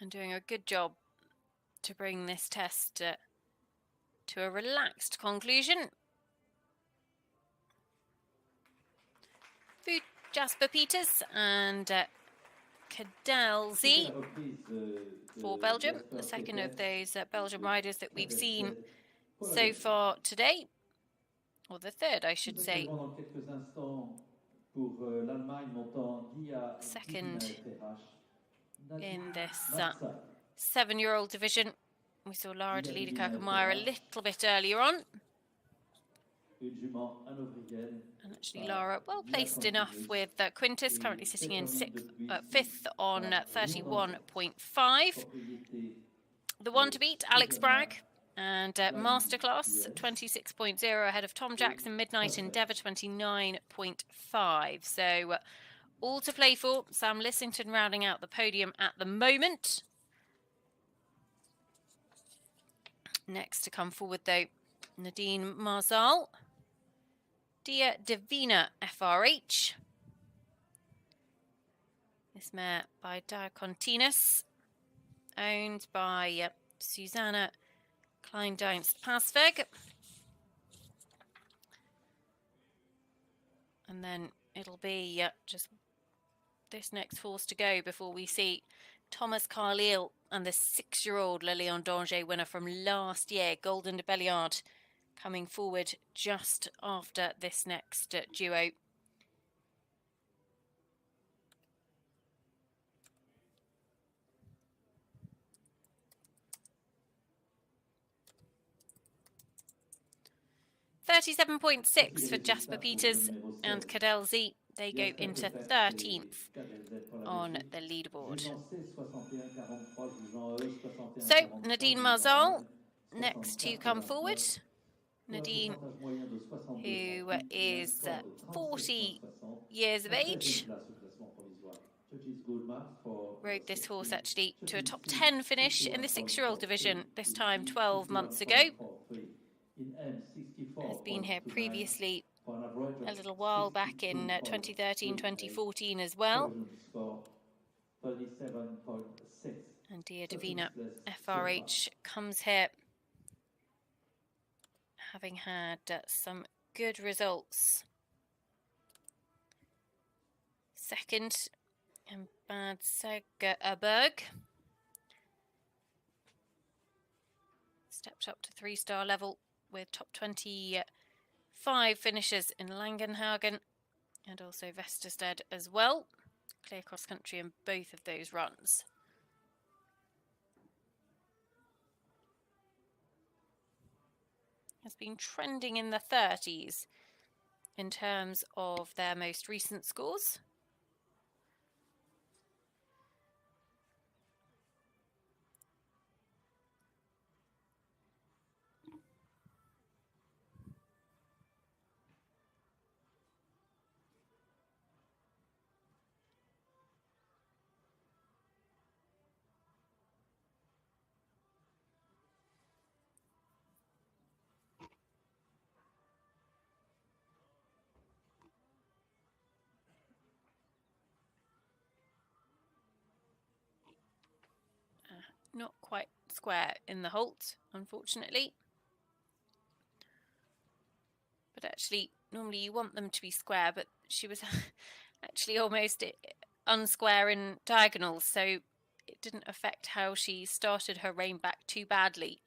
And doing a good job to bring this test to a relaxed conclusion. Jasper Peters and Cadelzi for Belgium, the second of those Belgian riders that we've seen so far today, or the third, I should say. Second in this Marzal. 7-year-old division. We saw Lara de Lirkire a little bit earlier on. Une jument hanovrienne. And actually Lara well placed enough with Quintus, currently sitting in 5th on 31.5. The one to beat, Alex Bragg. And Masterclass, 26.0 ahead of Tom Jackson, Midnight Endeavour, 29.5. So all to play for. Sam Lissington rounding out the podium at the moment. Next to come forward, though, Nadine Marzal. Dia Divina FRH. This mare by Diacontinus, owned by Susanna Klein-Dienst-Pasveg. And then it'll be just this next horse to go before we see Thomas Carlyle and the 6-year-old Le Lion d'Angers winner from last year, Golden de Belliard, coming forward just after this next duo. $37.6 for Jasper Peters and Cadel Z. They go into 13th on the leaderboard. So Nadine Marzal next to come forward. Nadine, who is 40 years of age, rode this horse actually to a top 10 finish in the 6-year-old division, this time 12 months ago. Has been here previously a little while back in 2013, 2014 as well. And Dia Divina FRH comes here having had some good results. Second in Bad Segeberg. Stepped up to 3-star level with top 25 finishes in Langenhagen and also Vesterstedt as well. Clear cross country in both of those runs. Has been trending in the 30s in terms of their most recent scores. Not quite square in the halt, unfortunately. But actually, normally you want them to be square, but she was actually almost unsquare in diagonals, so it didn't affect how she started her rein back too badly.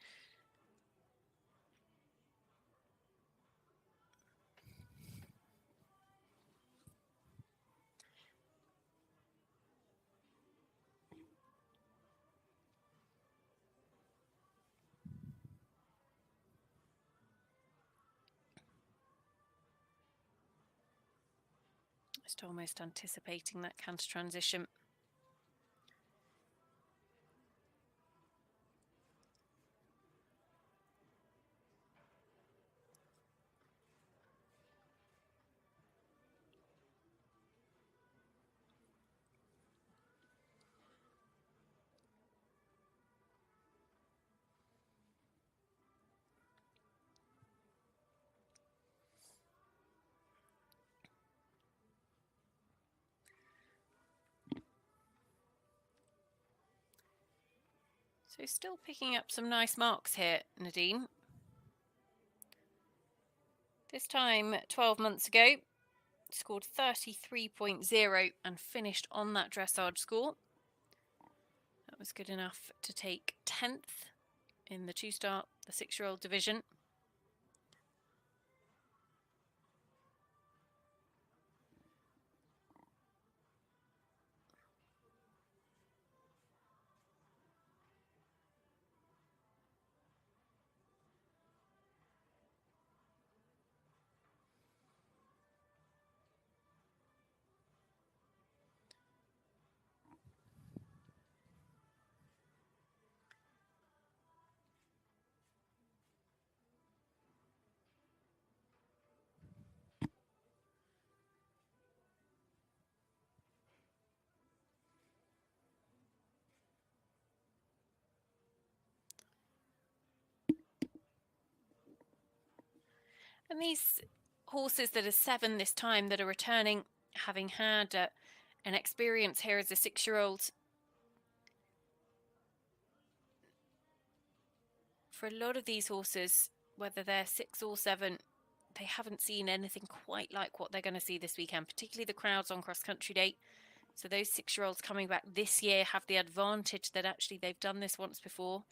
Just almost anticipating that canter transition. So still picking up some nice marks here, Nadine. This time, 12 months ago, scored 33.0 and finished on that dressage score. That was good enough to take 10th in the 2-star, the 6-year-old division. And these horses that are 7 this time that are returning, having had an experience here as a 6-year-old, for a lot of these horses, whether they're 6 or 7, they haven't seen anything quite like what they're going to see this weekend, particularly the crowds on Cross Country Day. So those 6-year-olds coming back this year have the advantage that actually they've done this once before.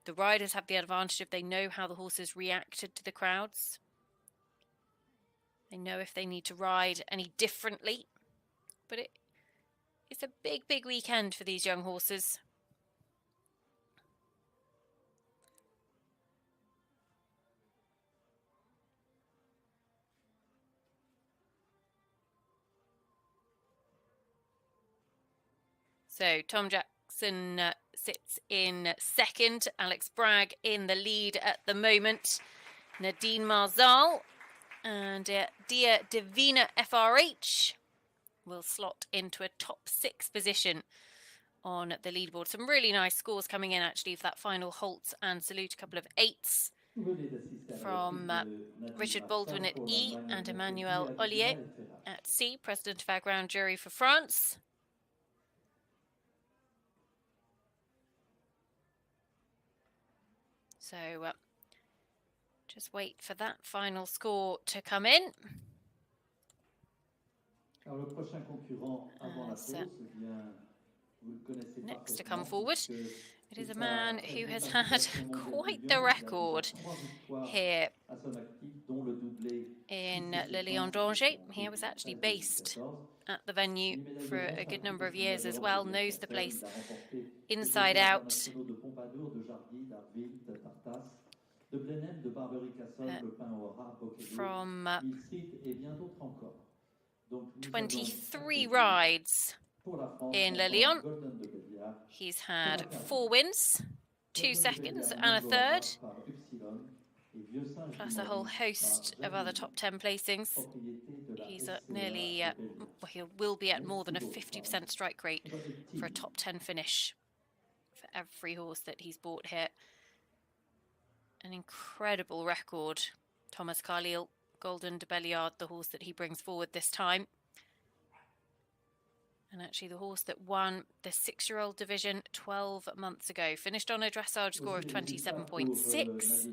The riders have the advantage if they know how the horses reacted to the crowds. They know if they need to ride any differently. But it's a big, big weekend for these young horses. So Tom Jackson sits in second. Alex Bragg in the lead at the moment. Nadine Marzal and Dia Divina FRH will slot into a top 6 position on the leaderboard. Some really nice scores coming in actually for that final halt and salute. A couple of 8s from Richard Baldwin at E and Emmanuel Ollier at C, President of our ground jury for France. So just wait for that final score to come in. Next to come forward, it is a man who has had quite the record here in Le Lion d'Angers. He was actually based at the venue for a good number of years as well, knows the place inside out. From 23 rides in Le Lion, he's had 4 wins, 2 seconds and a third, plus a whole host of other top 10 placings. He's at nearly, well, he will be at more than a 50% strike rate for a top 10 finish for every horse that he's bought here. An incredible record. Thomas Carlyle, Golden de Belliard, the horse that he brings forward this time. And actually the horse that won the 6-year-old division 12 months ago. Finished on a dressage score of 27.6.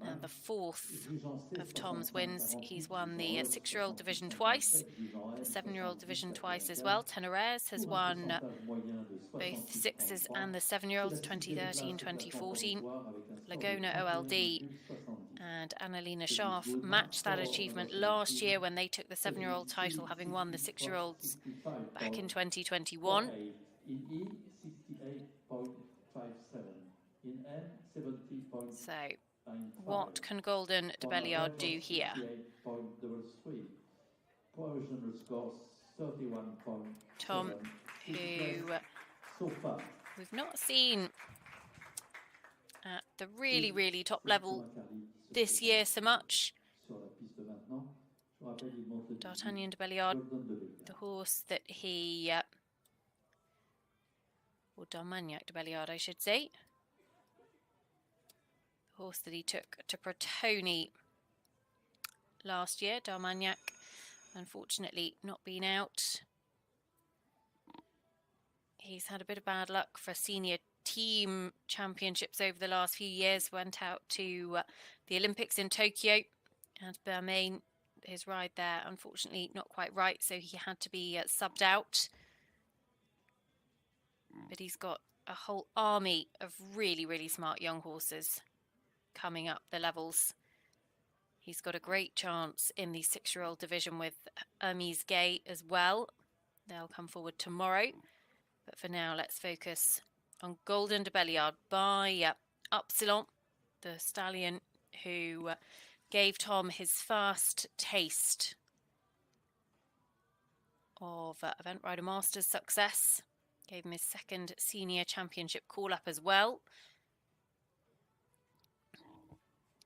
And the 4th of Tom's wins. He's won the 6-year-old division twice, the 7-year-old division twice as well. Tenorez has won both 6s and the 7-year-olds, 2013, 2014. Laguna OLD and Annalena Scharf matched that achievement last year when they took the 7-year-old title, having won the 6-year-olds back in 2021. So, what can Golden de Belliard do here? Tom, who we've not seen at the really, really top level this year so much. D'Artagnan de Belliard, the horse that he, or D'Armagnac de Belliard, I should say. The horse that he took to Protoni last year. D'Armagnac, unfortunately, not been out. He's had a bit of bad luck for senior team championships over the last few years. Went out to the Olympics in Tokyo and Bermain. His ride there, unfortunately, not quite right, so he had to be subbed out. But he's got a whole army of really, really smart young horses coming up the levels. He's got a great chance in the 6-year-old division with Hermes Gay as well. They'll come forward tomorrow. But for now, let's focus on Golden de Belliard by Upsilon, the stallion who gave Tom his first taste of Event Rider Masters success. Gave him his 2nd senior championship call-up as well.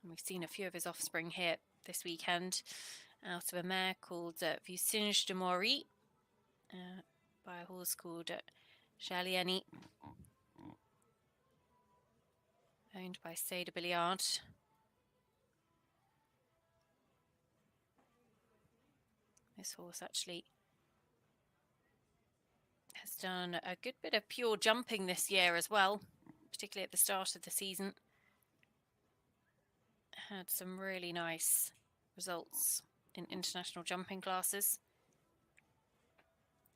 And we've seen a few of his offspring here this weekend out of a mare called Vucinge de Maury by a horse called Jaliani, owned by Say de Billiard. This horse actually has done a good bit of pure jumping this year as well, particularly at the start of the season. Had some really nice results in international jumping classes.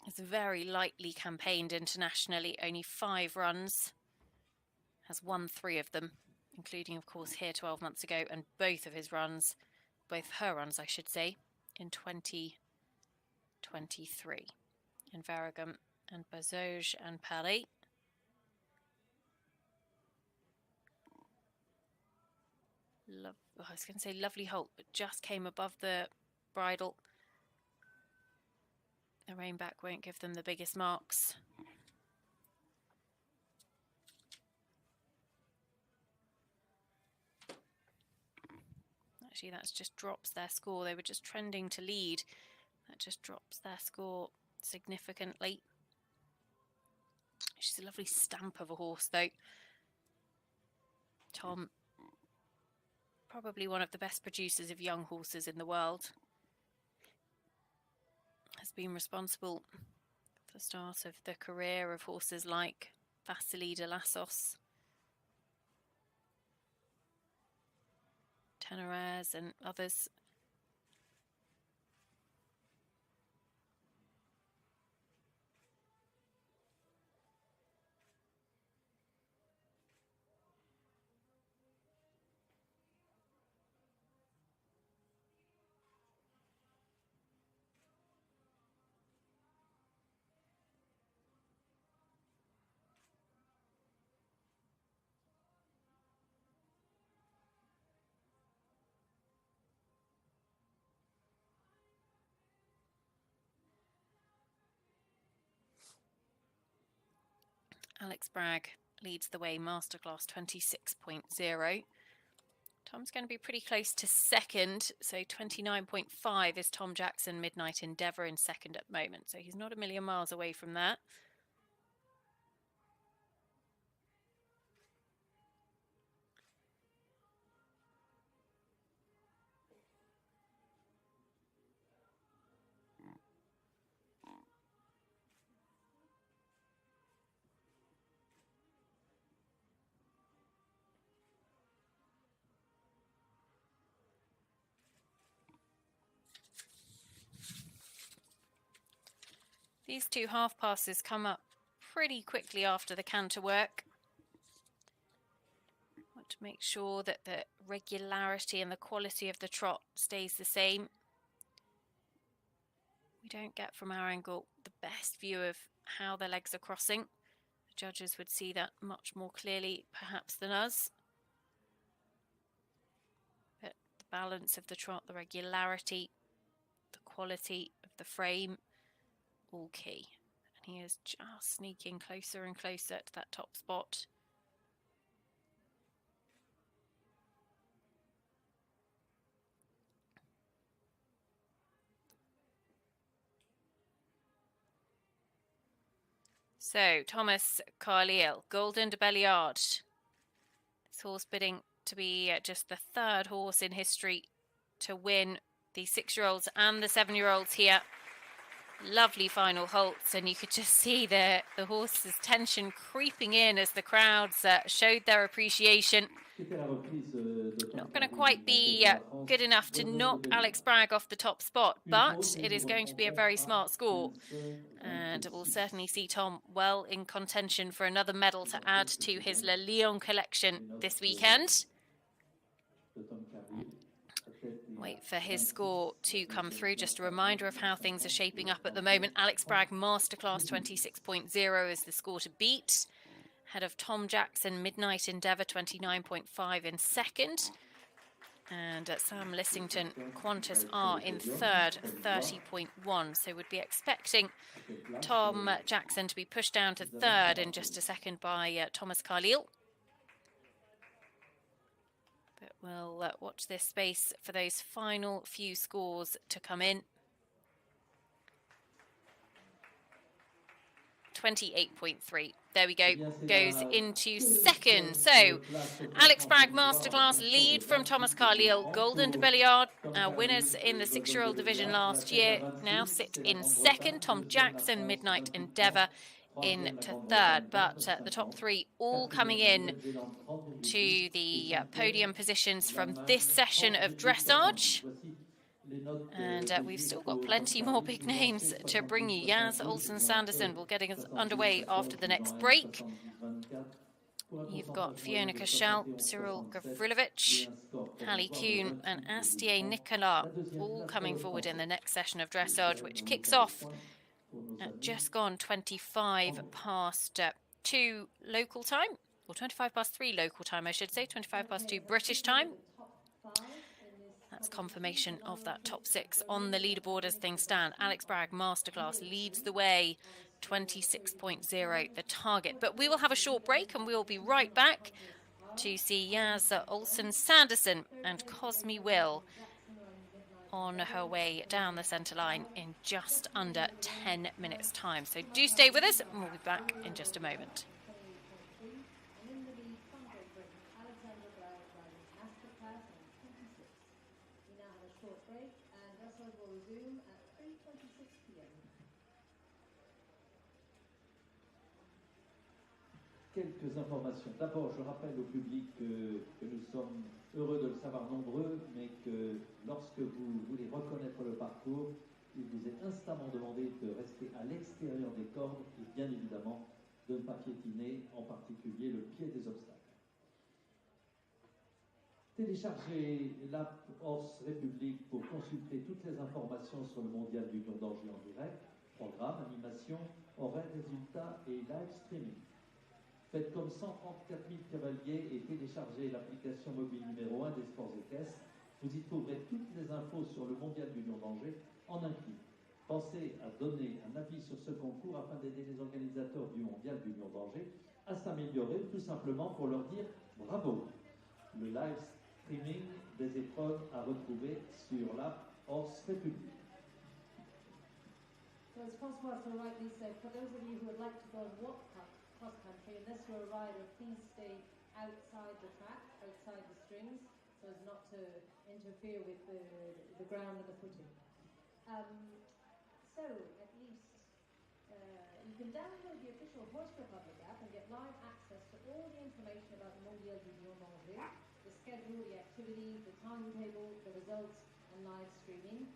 It's very lightly campaigned internationally, only 5 runs. Has won 3 of them, including, of course, here 12 months ago, and both of his runs, both her runs, I should say, in 2023. In Varagam and Bazouge and Paris. I was going to say lovely halt, but just came above the bridle. The rein back won't give them the biggest marks. Actually, that just drops their score. They were just trending to lead. That just drops their score significantly. She's a lovely stamp of a horse, though. Tom, probably one of the best producers of young horses in the world, has been responsible for the start of the career of horses like Vasily de Lassos, Tenerez and others. Alex Bragg leads the way, Masterclass 26.0. Tom's going to be pretty close to second, so 29.5 is Tom Jackson, Midnight Endeavour in second at the moment, so he's not a million miles away from that. These 2 half passes come up pretty quickly after the canter work. Want to make sure that the regularity and the quality of the trot stays the same. We don't get from our angle the best view of how the legs are crossing. The judges would see that much more clearly perhaps than us. But the balance of the trot, the regularity, the quality of the frame, all key. And he is just sneaking closer and closer to that top spot. So, Thomas Carlyle, Golden de Belliard. This horse bidding to be just the 3rd horse in history to win the 6-year-olds and the 7-year-olds here. Lovely final halts, and you could just see the horse's tension creeping in as the crowds showed their appreciation. Not going to quite be good enough to knock Alex Bragg off the top spot, but it is going to be a very smart score, and we'll certainly see Tom well in contention for another medal to add to his Le Lion collection this weekend. Wait for his score to come through. Just a reminder of how things are shaping up at the moment. Alex Bragg, Masterclass 26.0 is the score to beat. Ahead of Tom Jackson, Midnight Endeavour 29.5 in second. And Sam Lissington, Qantas R in third, 30.1. So we'd be expecting Tom Jackson to be pushed down to third in just a second by Thomas Carlyle. But we'll watch this space for those final few scores to come in. 28.3. There we go. Goes into second. So, Alex Bragg Masterclass lead from Thomas Carlyle. Golden de Belliard, winners in the 6-year-old division last year, now sit in second. Tom Jackson, Midnight Endeavour, into third. But the top three all coming in to the podium positions from this session of dressage. And we've still got plenty more big names to bring you. Yasmin Olson Sanderson will get us underway after the next break. You've got Fiona Casell, Cyril Gilovich, Halon Coon and Asier Nicola all coming forward in the next session of dressage, which kicks off at just gone 25 past 2 local time, or 25 past 3 local time, I should say, 25 past 2 British time. That's confirmation of that top 6 on the leaderboard as things stand. Alex Bragg Masterclass leads the way, 26.0 the target. But we will have a short break and we will be right back to see Yasmin Olson Sanderson and Cosme Will on her way down the centre line in just under 10 minutes' time. So do stay with us and we'll be back in just a moment. Quelques informations. D'abord, je rappelle au public que nous sommes heureux de le savoir nombreux, mais que lorsque vous voulez reconnaître le parcours, il vous est instamment demandé de rester à l'extérieur des cordes et bien évidemment de ne pas piétiner, en particulier le pied des obstacles. Téléchargez l'app Horse République pour consulter toutes les informations sur le mondial du Lion d'Angers en direct, programme, animation, horaire, résultats et live streaming. Faites comme 134 000 cavaliers et téléchargez l'application mobile numéro 1 des sports équestres. Vous y trouverez toutes les infos sur le mondial du Lion d'Angers en un clic. Pensez à donner un avis sur ce concours afin d'aider les organisateurs du mondial du Lion d'Angers à s'améliorer, tout simplement pour leur dire bravo. Le live streaming des épreuves à retrouver sur l'app Horse République. So as François so rightly said, for those of you who would like to go and walk cross-country, unless you're a rider, please stay outside the track, outside the strings, so as not to interfere with the ground and the footing. So, at least, you can download the official Horse Republic app and get live access to all the information about the Mondial du Lion d'Angers, the schedule, the activities, the timetable, the results, and live streaming.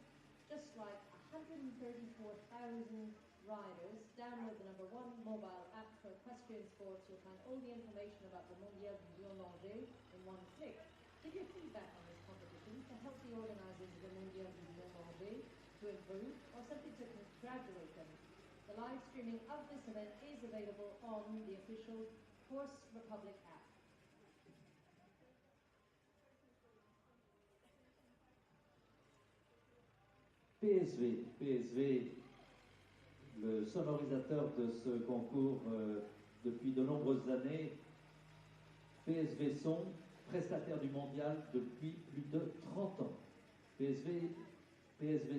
Just like 134,000 riders, download the #1 mobile app for equestrian sports. You'll find all the information about the Mondial du Lion d'Angers in one click. Give your feedback on this competition to help the organisers of the Mondial du Lion d'Angers to improve, or simply to congratulate them. The live streaming of this event is available on the official Horse Republic app. PSV, le sonorisateur de ce concours depuis de nombreuses années. PSV Son, prestataire du mondial depuis plus de 30 ans. PSV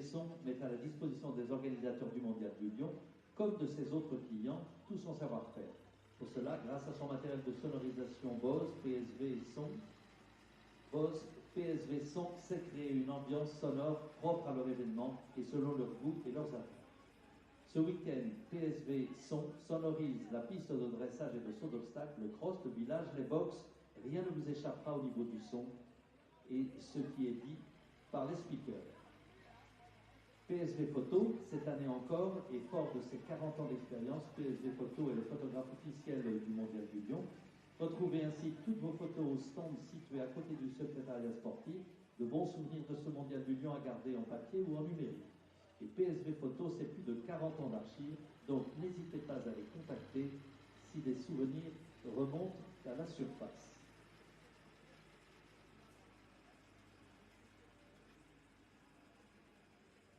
Son met à la disposition des organisateurs du mondial du Lion, comme de ses autres clients, tout son savoir-faire. Pour cela, grâce à son matériel de sonorisation Bose, PSV Son sait créer une ambiance sonore propre à leur événement et selon leur goût et leurs attentes. Ce week-end, PSV Son sonorise la piste de dressage et de saut d'obstacles, le cross, le village, les box. Rien ne vous échappera au niveau du son et ce qui est dit par les speakers. PSV Photo, cette année encore, et fort de ses 40 ans d'expérience, PSV Photo est le photographe officiel du Mondial du Lion. Retrouvez ainsi toutes vos photos au stand situé à côté du secrétariat sportif, de bons souvenirs de ce Mondial du Lion à garder en papier ou en numérique. Et PSV Photo, c'est plus de 40 ans d'archives, donc n'hésitez pas à les contacter si des souvenirs remontent à la surface.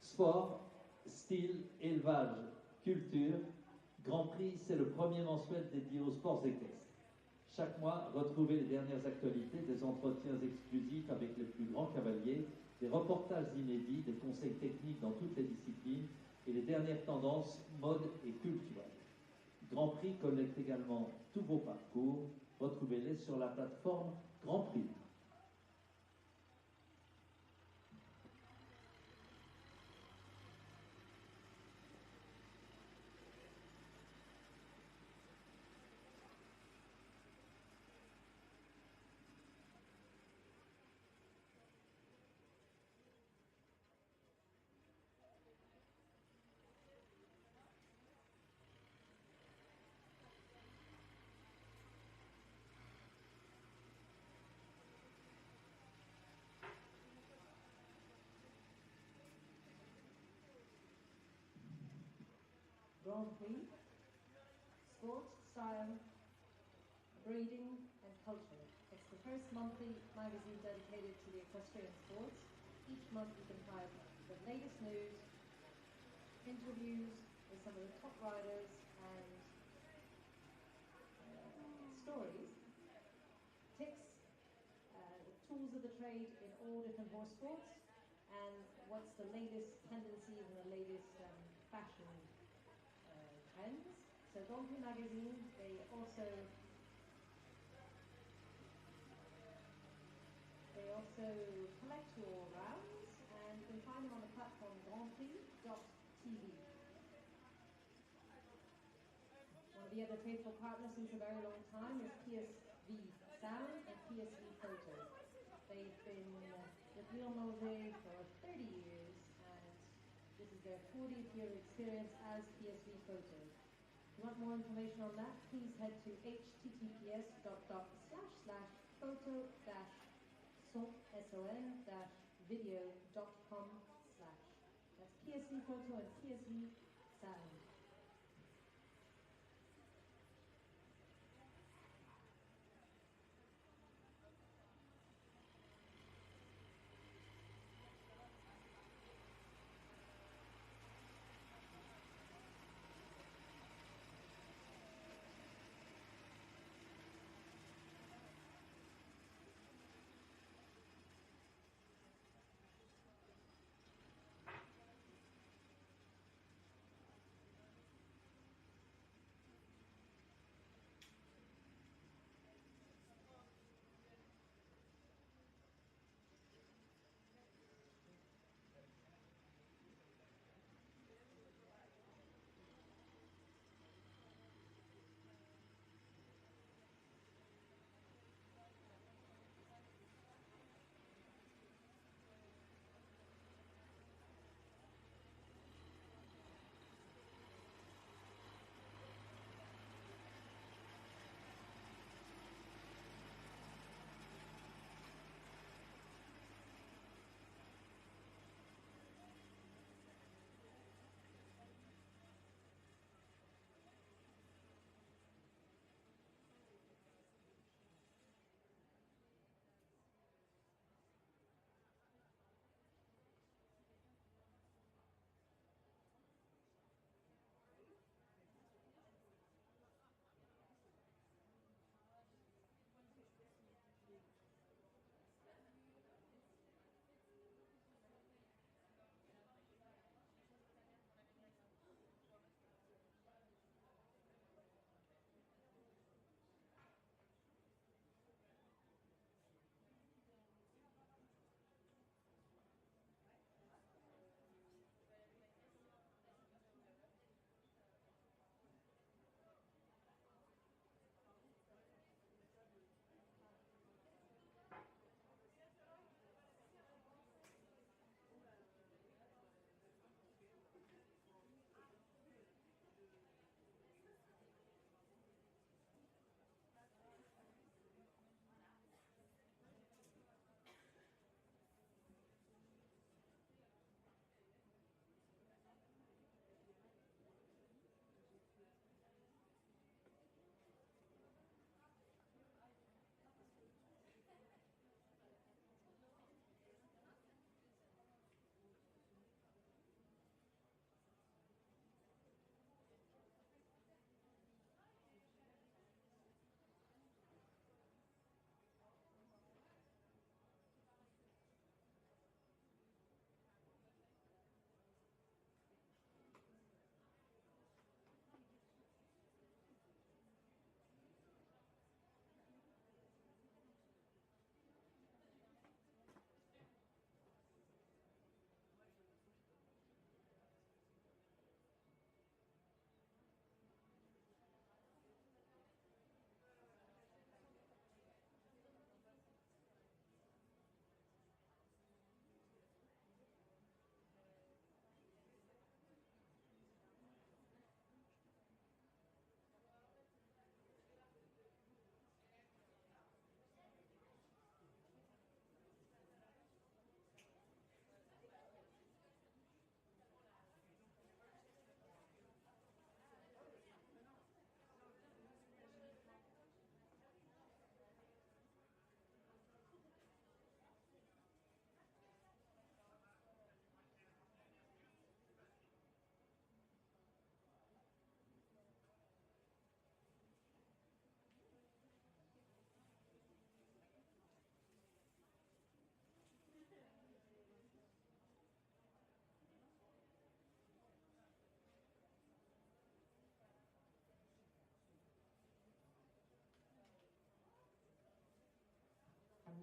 Sport, style, élevage, culture, Grand Prix, c'est le premier mensuel dédié aux sports équestres. Chaque mois, retrouvez les dernières actualités, des entretiens exclusifs avec les plus grands cavaliers, des reportages inédits, des conseils techniques dans toutes les disciplines et les dernières tendances mode et culturelles. Grand Prix collecte également tous vos parcours. Retrouvez-les sur la plateforme Grand Prix. Grand Prix, Sport, Science, Breeding and Culture. It's the first monthly magazine dedicated to the equestrian sports. Each month you can find the latest news, interviews with some of the top riders and stories, tips, tools of the trade in all different horse sports, and what's the latest tendencies and the latest fashion trends. So Grand Prix magazine, they also collect your rounds, and you can find them on the platform grandprix.tv. One of the other faithful partners since a very long time is PSV Sound and PSV Photo. They've been with Lyon Mauvais for 30 years, and this is their 40th year of experience as PSV Photo. If you want more information on that, please head to https://photo-son-video.com/. That's PSV Photo and PSV Sound.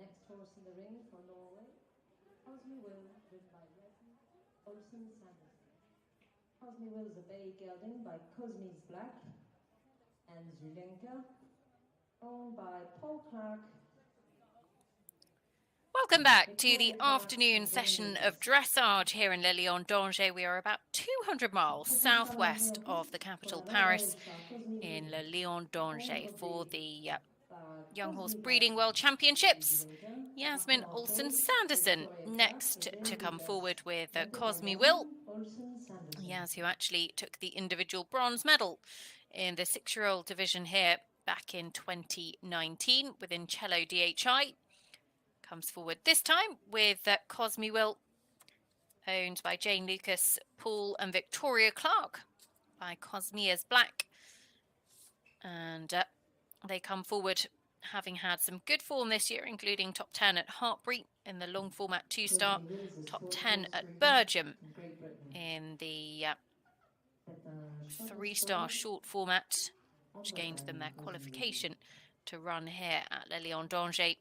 next horse in the ring for Norway, Cosme Will, ridden by Yasmin Olson Sanderson. Cosme Will is a bay gelding by Cosme's Black and Zulenka, owned by Paul Clark. Welcome back to the afternoon session of dressage here in Le Lion d'Angers. We are about 200 miles southwest of the capital, Paris, in Le Lion d'Angers for the Young Horse Breeding World Championships. Yasmin Olson Sanderson next to come forward with Cosme Will. Yas, who actually took the individual bronze medal in the 6-year-old division here back in 2019 within Cello DHI. Comes forward this time with Cosme Will, owned by Jane Lucas, Paul and Victoria Clark, by Cosme's Black. And they come forward having had some good form this year, including top 10 at Hartbury in the long format 2-star, top 10 at Bergam in the 3-star short format, which gained them their qualification to run here at Le Lion d'Angers.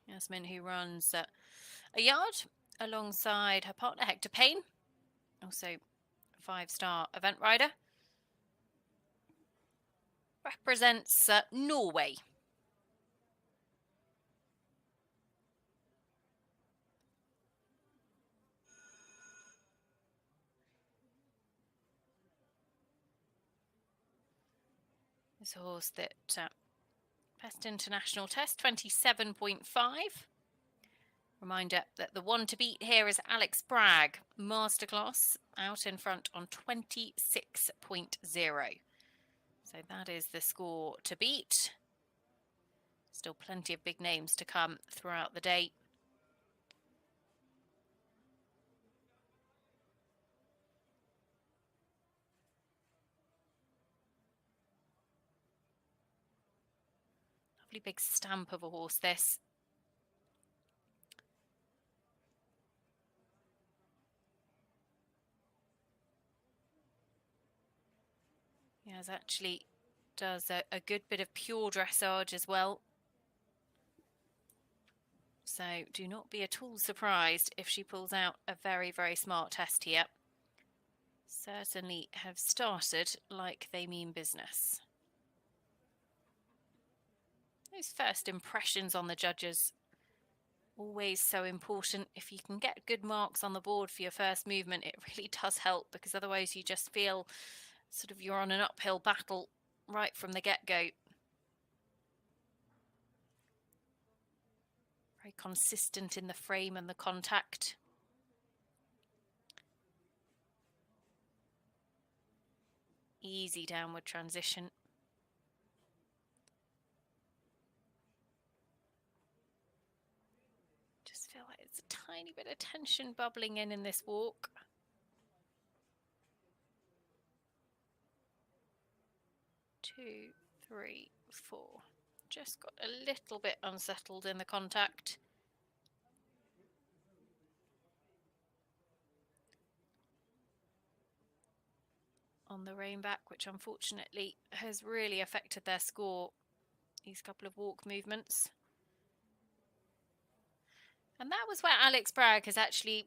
Yasmin, who runs a yard alongside her partner Hector Payne, also a 5-star event rider, represents Norway. This horse that Best International Test, 27.5. Reminder that the one to beat here is Alex Bragg, Masterclass, out in front on 26.0. So that is the score to beat. Still plenty of big names to come throughout the day. Big stamp of a horse, this. Yes, actually does a good bit of pure dressage as well. So do not be at all surprised if she pulls out a very, very smart test here. Certainly have started like they mean business. Those first impressions on the judges, always so important. If you can get good marks on the board for your first movement, it really does help, because otherwise you just feel sort of you're on an uphill battle right from the get-go. Very consistent in the frame and the contact. Easy downward transition. Feel like it's a tiny bit of tension bubbling in this walk. Two, three, four. Just got a little bit unsettled in the contact. On the rein back, which unfortunately has really affected their score, these couple of walk movements. And that was where Alex Bragg has actually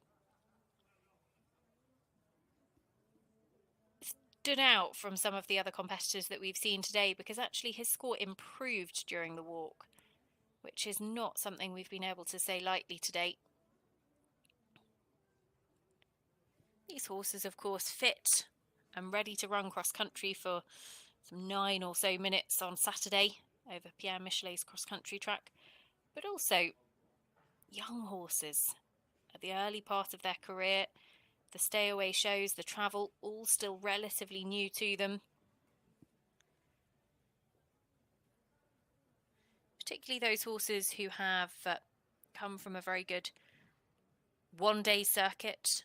stood out from some of the other competitors that we've seen today, because actually his score improved during the walk, which is not something we've been able to say lightly today. These horses, of course, fit and ready to run cross-country for some 9 or so minutes on Saturday over Pierre Michelet's cross-country track, but also young horses at the early part of their career, the stay-away shows, the travel, all still relatively new to them. Particularly those horses who have come from a very good one-day circuit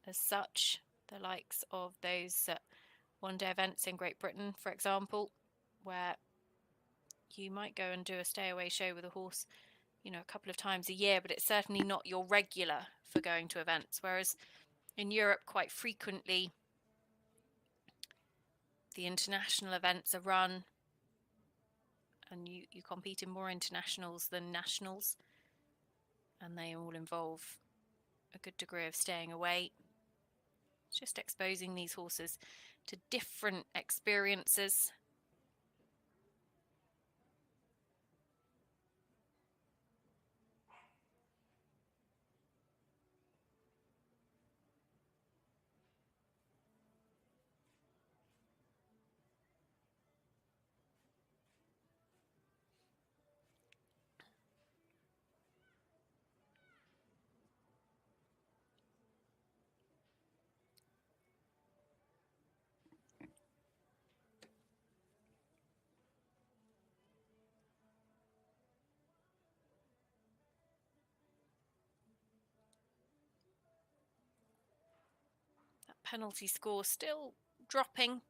as such, the likes of those one-day events in Great Britain, for example, where you might go and do a stay-away show with a horse, you know, a couple of times a year, but it's certainly not your regular for going to events. Whereas in Europe, quite frequently, the international events are run and you compete in more internationals than nationals, and they all involve a good degree of staying away. Just exposing these horses to different experiences. Penalty score still dropping.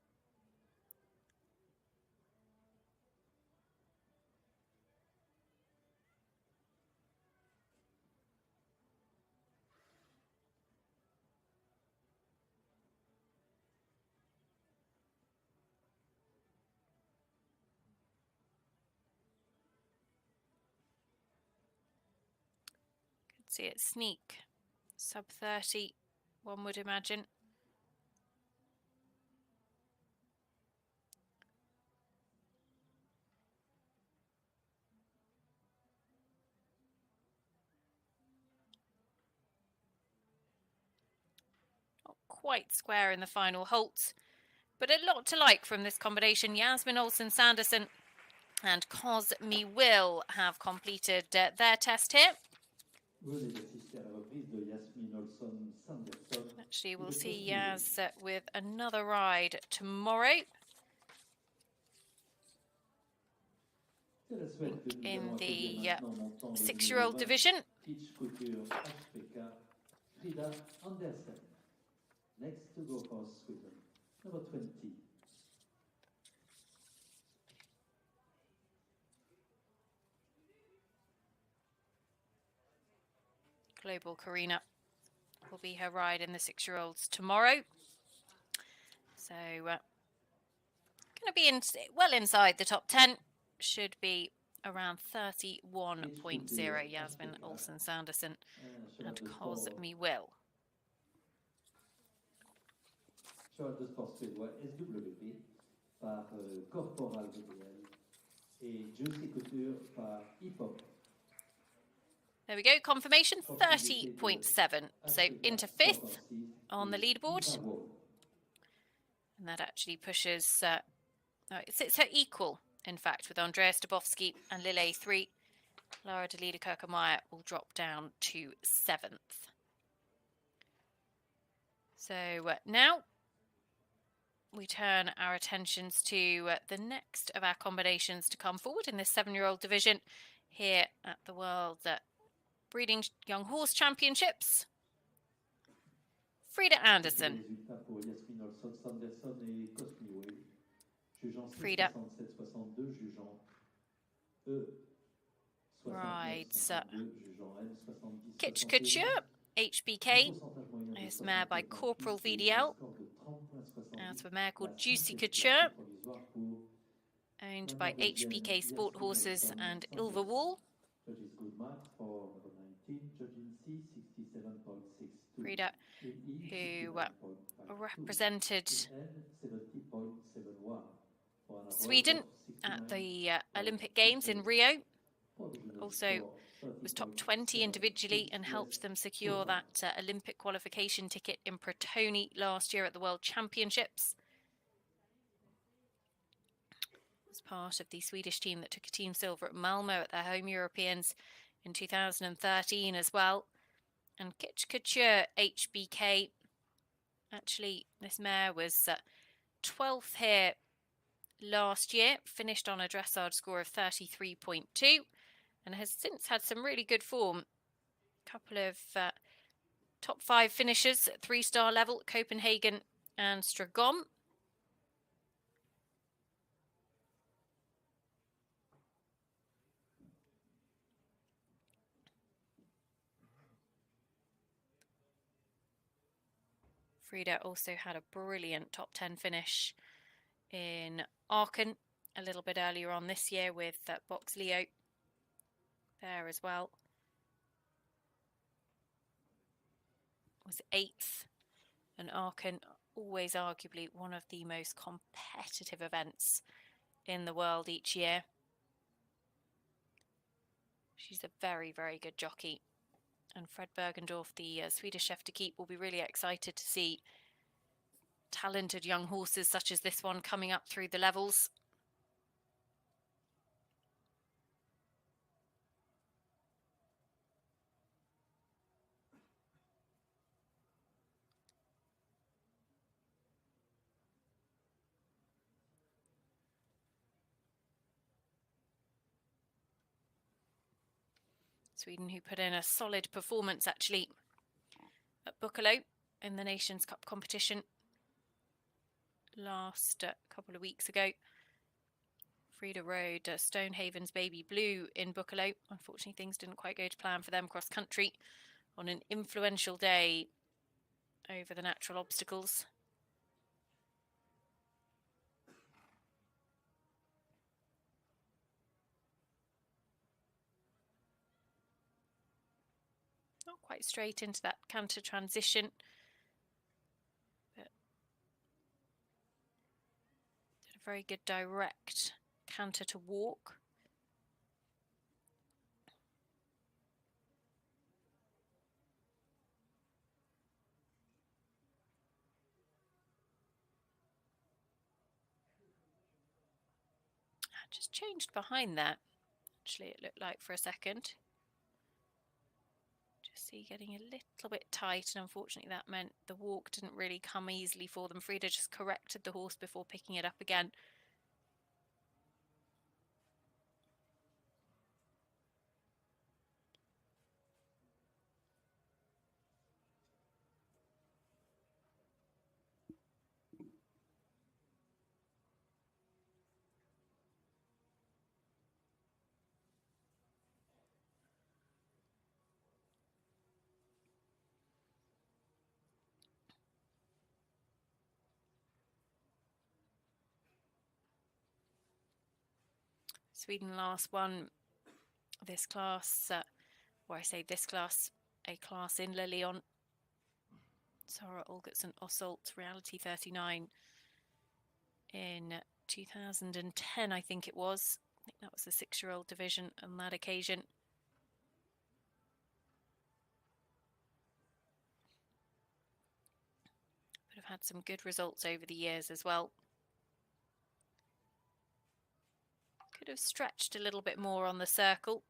Could see it sneak sub 30, one would imagine. Quite square in the final halt, but a lot to like from this combination. Yasmin Olson Sanderson and Cos Me Will have completed their test here. Actually, we'll see Yaz with another ride tomorrow in the 6-year-old division. Freda Anderson. Next to go for Sweden, number 20. Global Karina will be her ride in the 6-year-olds tomorrow. So going to be well inside the top 10. Should be around 31.0. Yasmin Olson Sanderson and Cos Me Will. Cheval de sport suédois SWP par Corporal VDL et Juicy Couture par Hip Hop. There we go, confirmation 30.7. So into 5th on the leaderboard. And that actually pushes, it's her equal, in fact, with Andreas Ostowski and Lille 3. Lara de Lirkire will drop down to 7th. So now we turn our attentions to the next of our combinations to come forward in this 7-year-old division here at the World Breeding Young Horse Championships. Freda Anderson. Freda rides Catchment Ker, HBK. This mare by Corporal VDL. As for a mare called Juicy Couture, owned by HBK Sport Horses and Ilverwall. Freda, who represented Sweden at the Olympic Games in Rio. Also was top 20 individually and helped them secure that Olympic qualification ticket in Protoni last year at the World Championships. Was part of the Swedish team that took a team silver at Malmo at their home Europeans in 2013 as well. And Catchment Ker HBK, actually this mare was 12th here last year, finished on a dressage score of 33.2 and has since had some really good form. A couple of top 5 finishes at 3-star level, Copenhagen and Stragom. Freda also had a brilliant top 10 finish in Aachen a little bit earlier on this year with Box Leo there as well. Was 8th, and Aachen, always arguably one of the most competitive events in the world each year. She's a very, very good jockey. And Fred Bergendorf, the Swedish chef to keep, will be really excited to see talented young horses such as this one coming up through the levels. Sweden, who put in a solid performance actually at Buccolo in the Nations Cup competition last couple of weeks ago. Frida rode Stonehaven's Baby Blue in Buccolo. Unfortunately, things didn't quite go to plan for them cross country on an influential day over the natural obstacles. Not quite straight into that canter transition, but did a very good direct canter to walk. Just changed behind that, actually, it looked like for a second. See, getting a little bit tight, and unfortunately that meant the walk didn't really come easily for them. Frida just corrected the horse before picking it up again. Sweden last won this class, or I say this class, a class in Le Lion. Sarah Olgertson Ossault, Reality 39 in 2010, I think it was. I think that was the 6-year-old division on that occasion. But have had some good results over the years as well. Could have stretched a little bit more on the circle.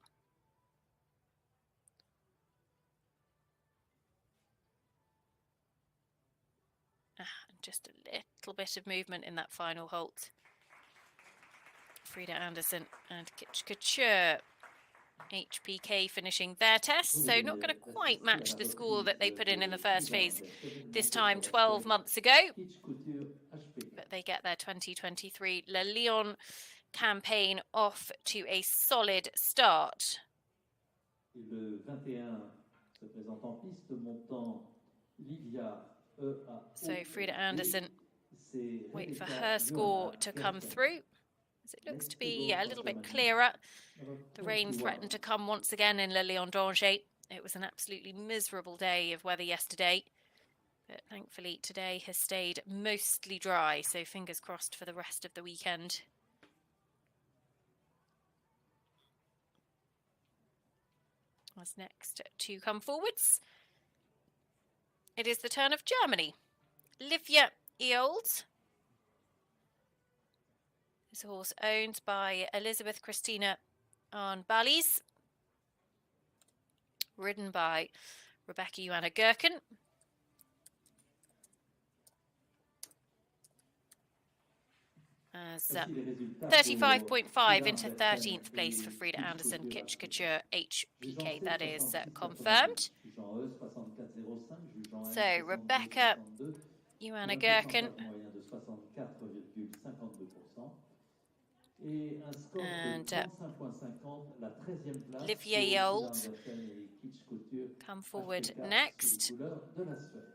And just a little bit of movement in that final halt. Freda Anderson and Catchment Ker, HPK finishing their test, so not going to quite match the score that they put in the first phase this time 12 months ago. But they get their 2023 Le Lion campaign off to a solid start. So Freda Anderson, wait for her score to come through, as it looks to be a little bit clearer. The rain threatened to come once again in Le Lion d'Angers. It was an absolutely miserable day of weather yesterday, but thankfully today has stayed mostly dry, so fingers crossed for the rest of the weekend. As next to come forwards, it is the turn of Germany. Livia Eold. This horse owned by Elisabeth Christina Arnballis, ridden by Rebecca Johanna Gherkin. As 35.5 into 13th place for Freda Anderson, Catchment Ker HPK, that is confirmed. So Rebecca Johanna Gherkin and Livia Eold come forward next.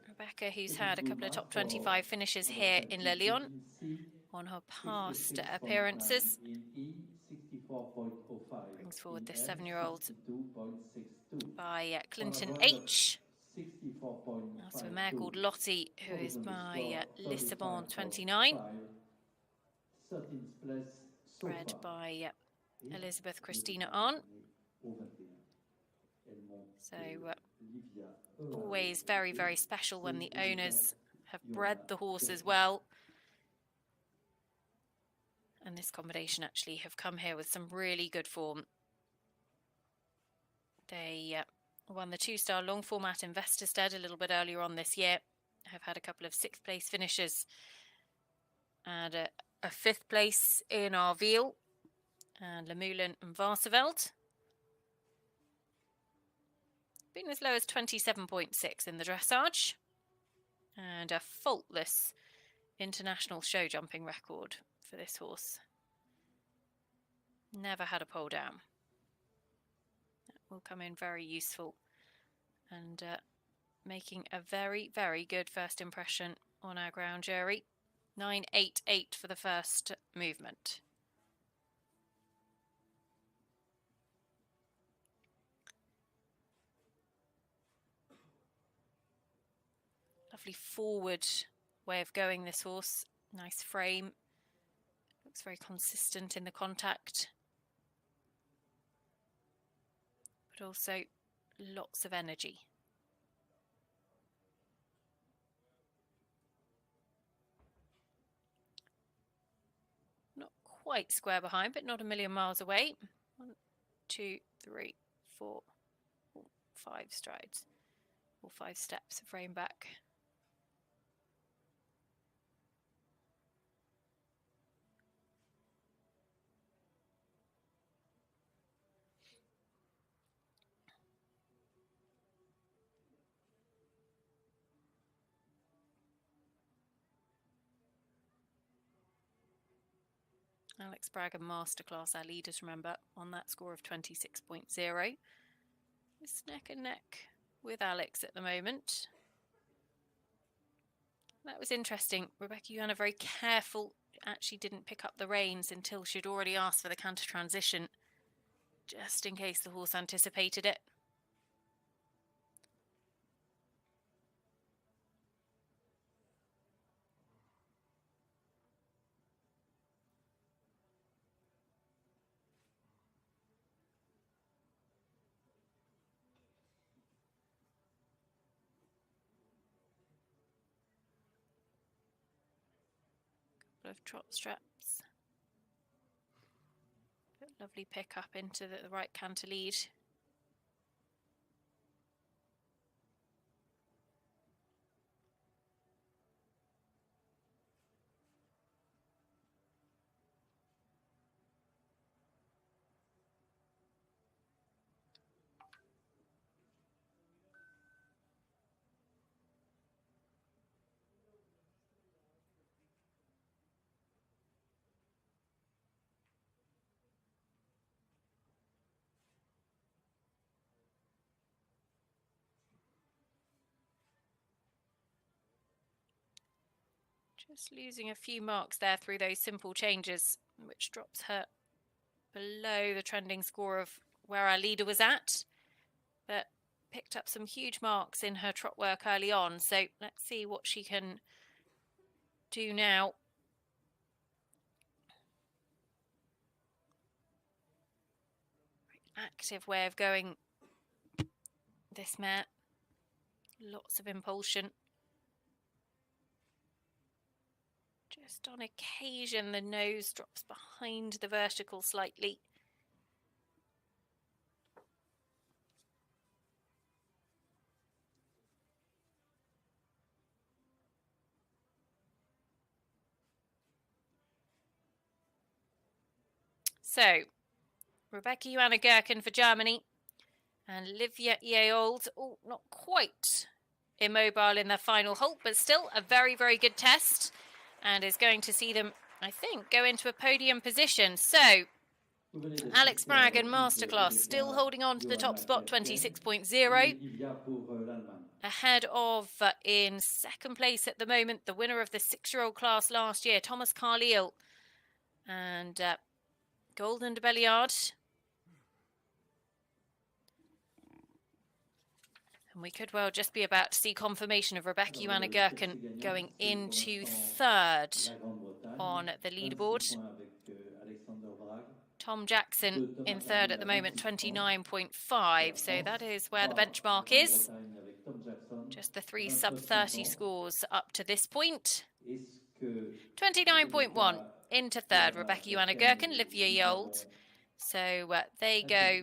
Rebecca, who's had a couple of top 25 finishes here in Le Lion, on her past appearances. In E, 64.05. Brings forward In this F, 7-year-old 62.62. by Clinton On a H. 64.52. That's a mare called Lottie, who is by Lissabon 35.5. 29. 13th place so Bred far. by Et Elizabeth le Christina départ Arn. au 21. Elle monte So Livia always very, very special when the owners have bred the horses Geren. well. And this combination actually have come here with some really good form. They won the 2-star long format in Vesterstedt a little bit earlier on this year. Have had a couple of 6th place finishes and a 5th place in Arveel and Lemoulin and Varseveld. Been as low as 27.6 in the dressage and a faultless international show jumping record for this horse. Never had a pole down. That will come in very useful and making a very, very good first impression on our ground jury. 9.88 for the first movement. Lovely forward way of going, this horse. Nice frame. Looks very consistent in the contact. But also lots of energy. Not quite square behind, but not a million miles away. 1, 2, 3, 4, 5 strides. Or 5 steps of frame back. Alex Bragg and Masterclass, our leaders, remember, on that score of 26.0. It's neck and neck with Alex at the moment. That was interesting. Rebecca Johanna very careful, actually didn't pick up the reins until she'd already asked for the canter transition, just in case the horse anticipated it. Of trot straps. Lovely pick up into the right canter lead. Just losing a few marks there through those simple changes, which drops her below the trending score of where our leader was at, but picked up some huge marks in her trot work early on. So let's see what she can do now. Very active way of going, this mare. Lots of impulsion. Just on occasion, the nose drops behind the vertical slightly. So, Rebecca Johanna Gherkin for Germany and Livia Yeold, oh, not quite immobile in their final halt, but still a very, very good test. And is going to see them, I think, go into a podium position. So, Alex Bragg and Masterclass still holding on to the top spot, 26.0. ahead of, in second place at the moment, the winner of the 6-year-old class last year, Thomas Carlyle. And Golden de Belliard. And we could well just be about to see confirmation of Rebecca Yanna Geren going into third on the leaderboard. Tom Jackson in third at the moment, 29.5. So that is where the benchmark is. Just the 3 sub-30 scores up to this point. 29.1 into third, Rebecca Yanna Geren, live year old. So they go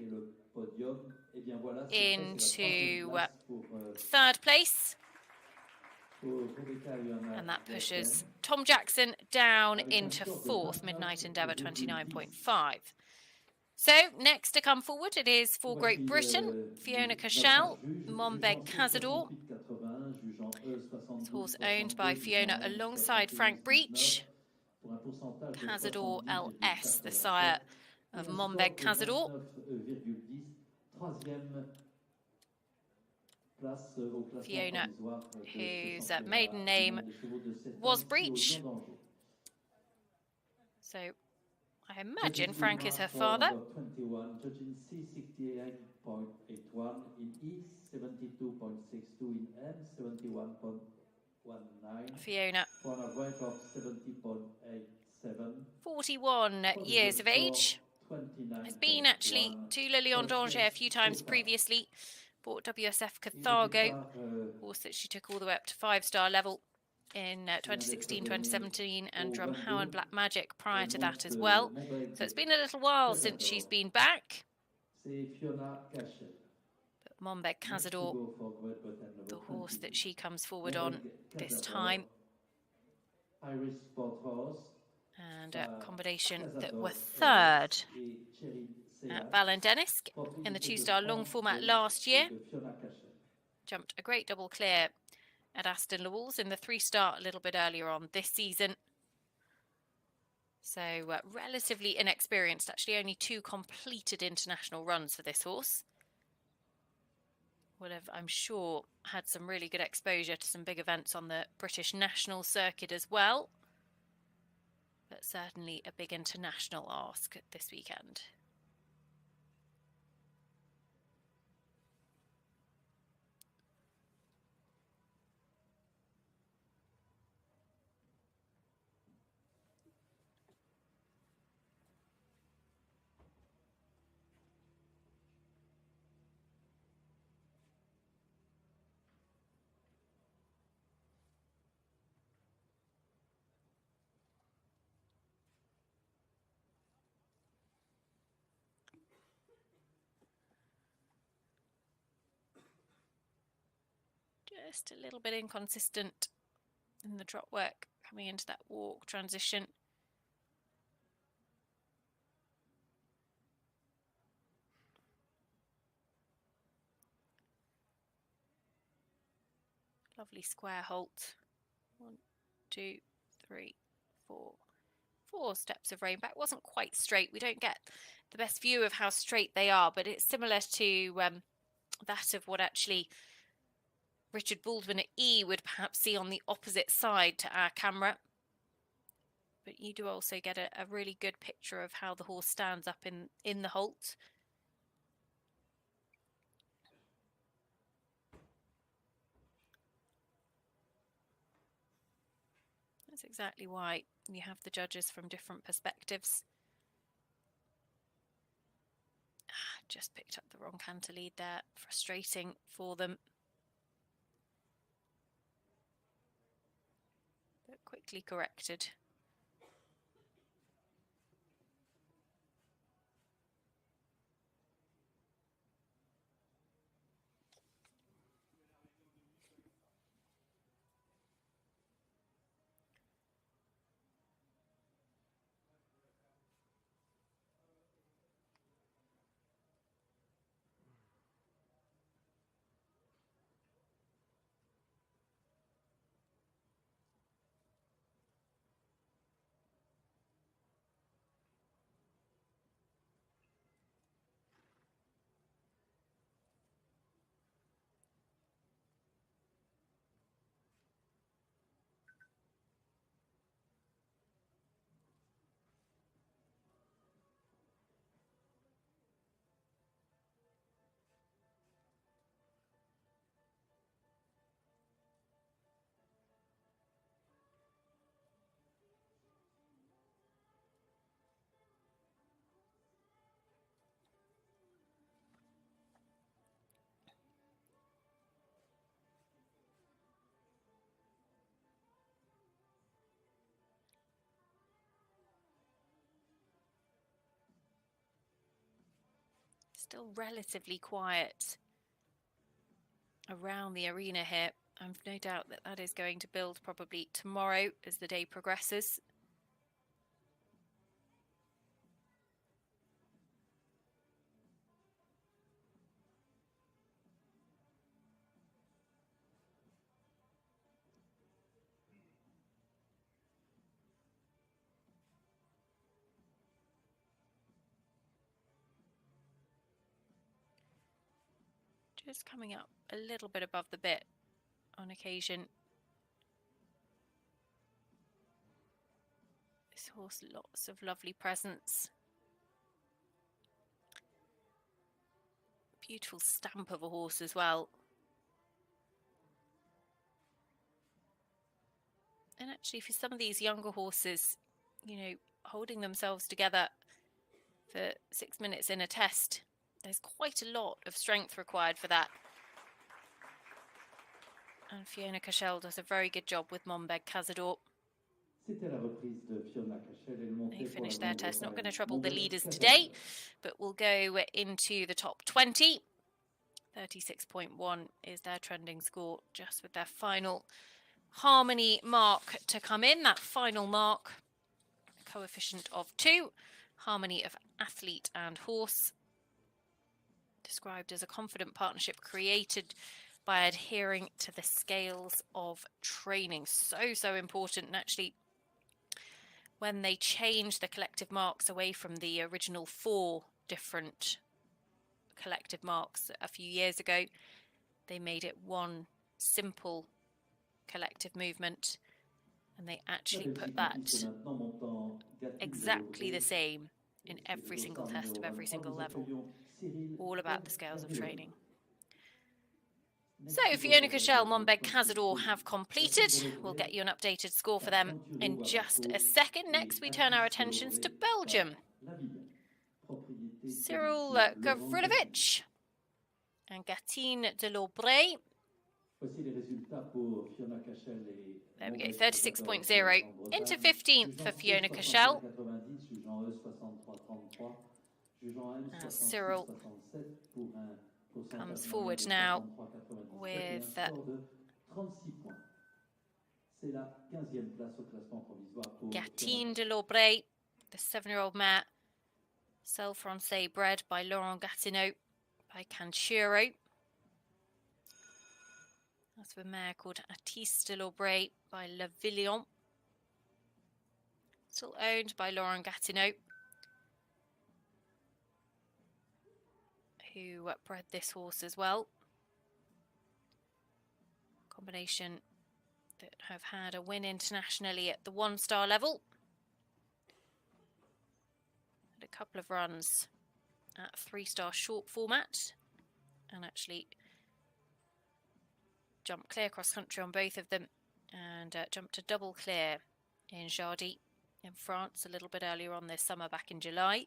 into third place. And that pushes Tom Jackson down into fourth, Midnight Endeavour, 29.5. So next to come forward, it is for Great Britain, Fiona Casell, Mombeg Cazador. This horse owned by Fiona alongside Frank Breach. Cazador LS, the sire of Mombeg Cazador. Fiona, whose maiden name was Breach. So I imagine Frank is her father. Fiona, 41 years of age, has been actually to Le Lion d'Angers a few times previously. Bought WSF Carthago, horse that she took all the way up to 5-star level in 2016, 2017, and Drumhowen Black Magic prior to that as well. So it's been a little while since she's been back. But Mombeg Cazador, the horse that she comes forward on this time. And a combination that were third at Valendenisk in the 2-star long format last year. Jumped a great double clear at Aston Lewells in the 3-star a little bit earlier on this season. So relatively inexperienced, actually only 2 completed international runs for this horse. Would have, I'm sure, had some really good exposure to some big events on the British national circuit as well. But certainly a big international ask this weekend. Just a little bit inconsistent in the drop work coming into that walk transition. Lovely square halt. 1, 2, 3, 4. 4 steps of rein back. Wasn't quite straight. We don't get the best view of how straight they are, but it's similar to that of what actually Richard Baldwin at E would perhaps see on the opposite side to our camera. But you do also get a really good picture of how the horse stands up in the halt. That's exactly why you have the judges from different perspectives. Just picked up the wrong canter lead there. Frustrating for them. But quickly corrected. Still relatively quiet around the arena here. I've no doubt that that is going to build probably tomorrow as the day progresses. Just coming up a little bit above the bit on occasion. This horse, lots of lovely presence. Beautiful stamp of a horse as well. And actually for some of these younger horses, you know, holding themselves together for 6 minutes in a test, there's quite a lot of strength required for that. And Fiona Casell does a very good job with Mombeg Cazador. They finished their test. Not going to trouble the leaders today, but we'll go into the top 20. 36.1 is their trending score, just with their final harmony mark to come in. That final mark, a coefficient of 2, harmony of athlete and horse. Described as a confident partnership created by adhering to the scales of training. So important. And actually, when they changed the collective marks away from the original 4 different collective marks a few years ago, they made it one simple collective movement, and they actually put that exactly the same in every single test of every single level. All about the scales of training. So Fiona Casell, Mombeg Cazador have completed. We'll get you an updated score for them in just a second. Next, we turn our attentions to Belgium. Cyril Gilovich and Gatine de Laubray. There we go, 36.0 into 15th for Fiona Casell. As Cyril comes forward now with Gatine de Laubray, the 7-year-old mare, Celle Francais, bred by Laurent Gatineau by Canchuro. That's a mare called Atis de Laubray by Le Villion, still owned by Laurent Gatineau, who bred this horse as well. Combination that have had a win internationally at the 1-star level. Had a couple of runs at 3-star short format, and actually jumped clear cross country on both of them, and jumped to double clear in Jardy in France a little bit earlier on this summer, back in July.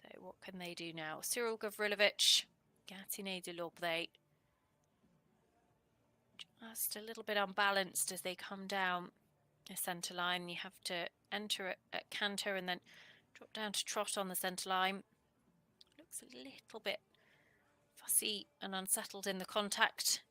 So what can they do now? Cyril Gilovich, Gatine de Laubray, just a little bit unbalanced as they come down the centre line. You have to enter at canter and then drop down to trot on the centre line. Looks a little bit fussy and unsettled in the contact.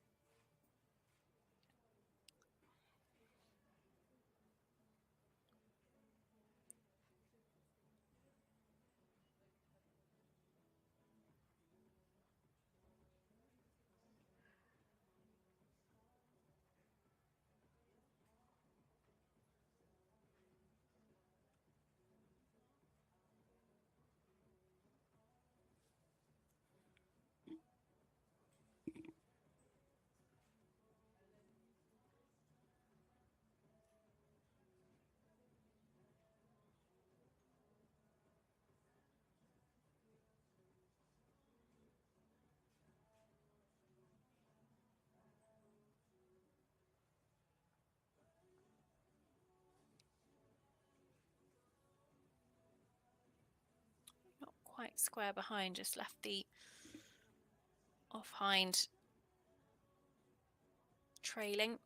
Quite square behind, just left the off hind trailing.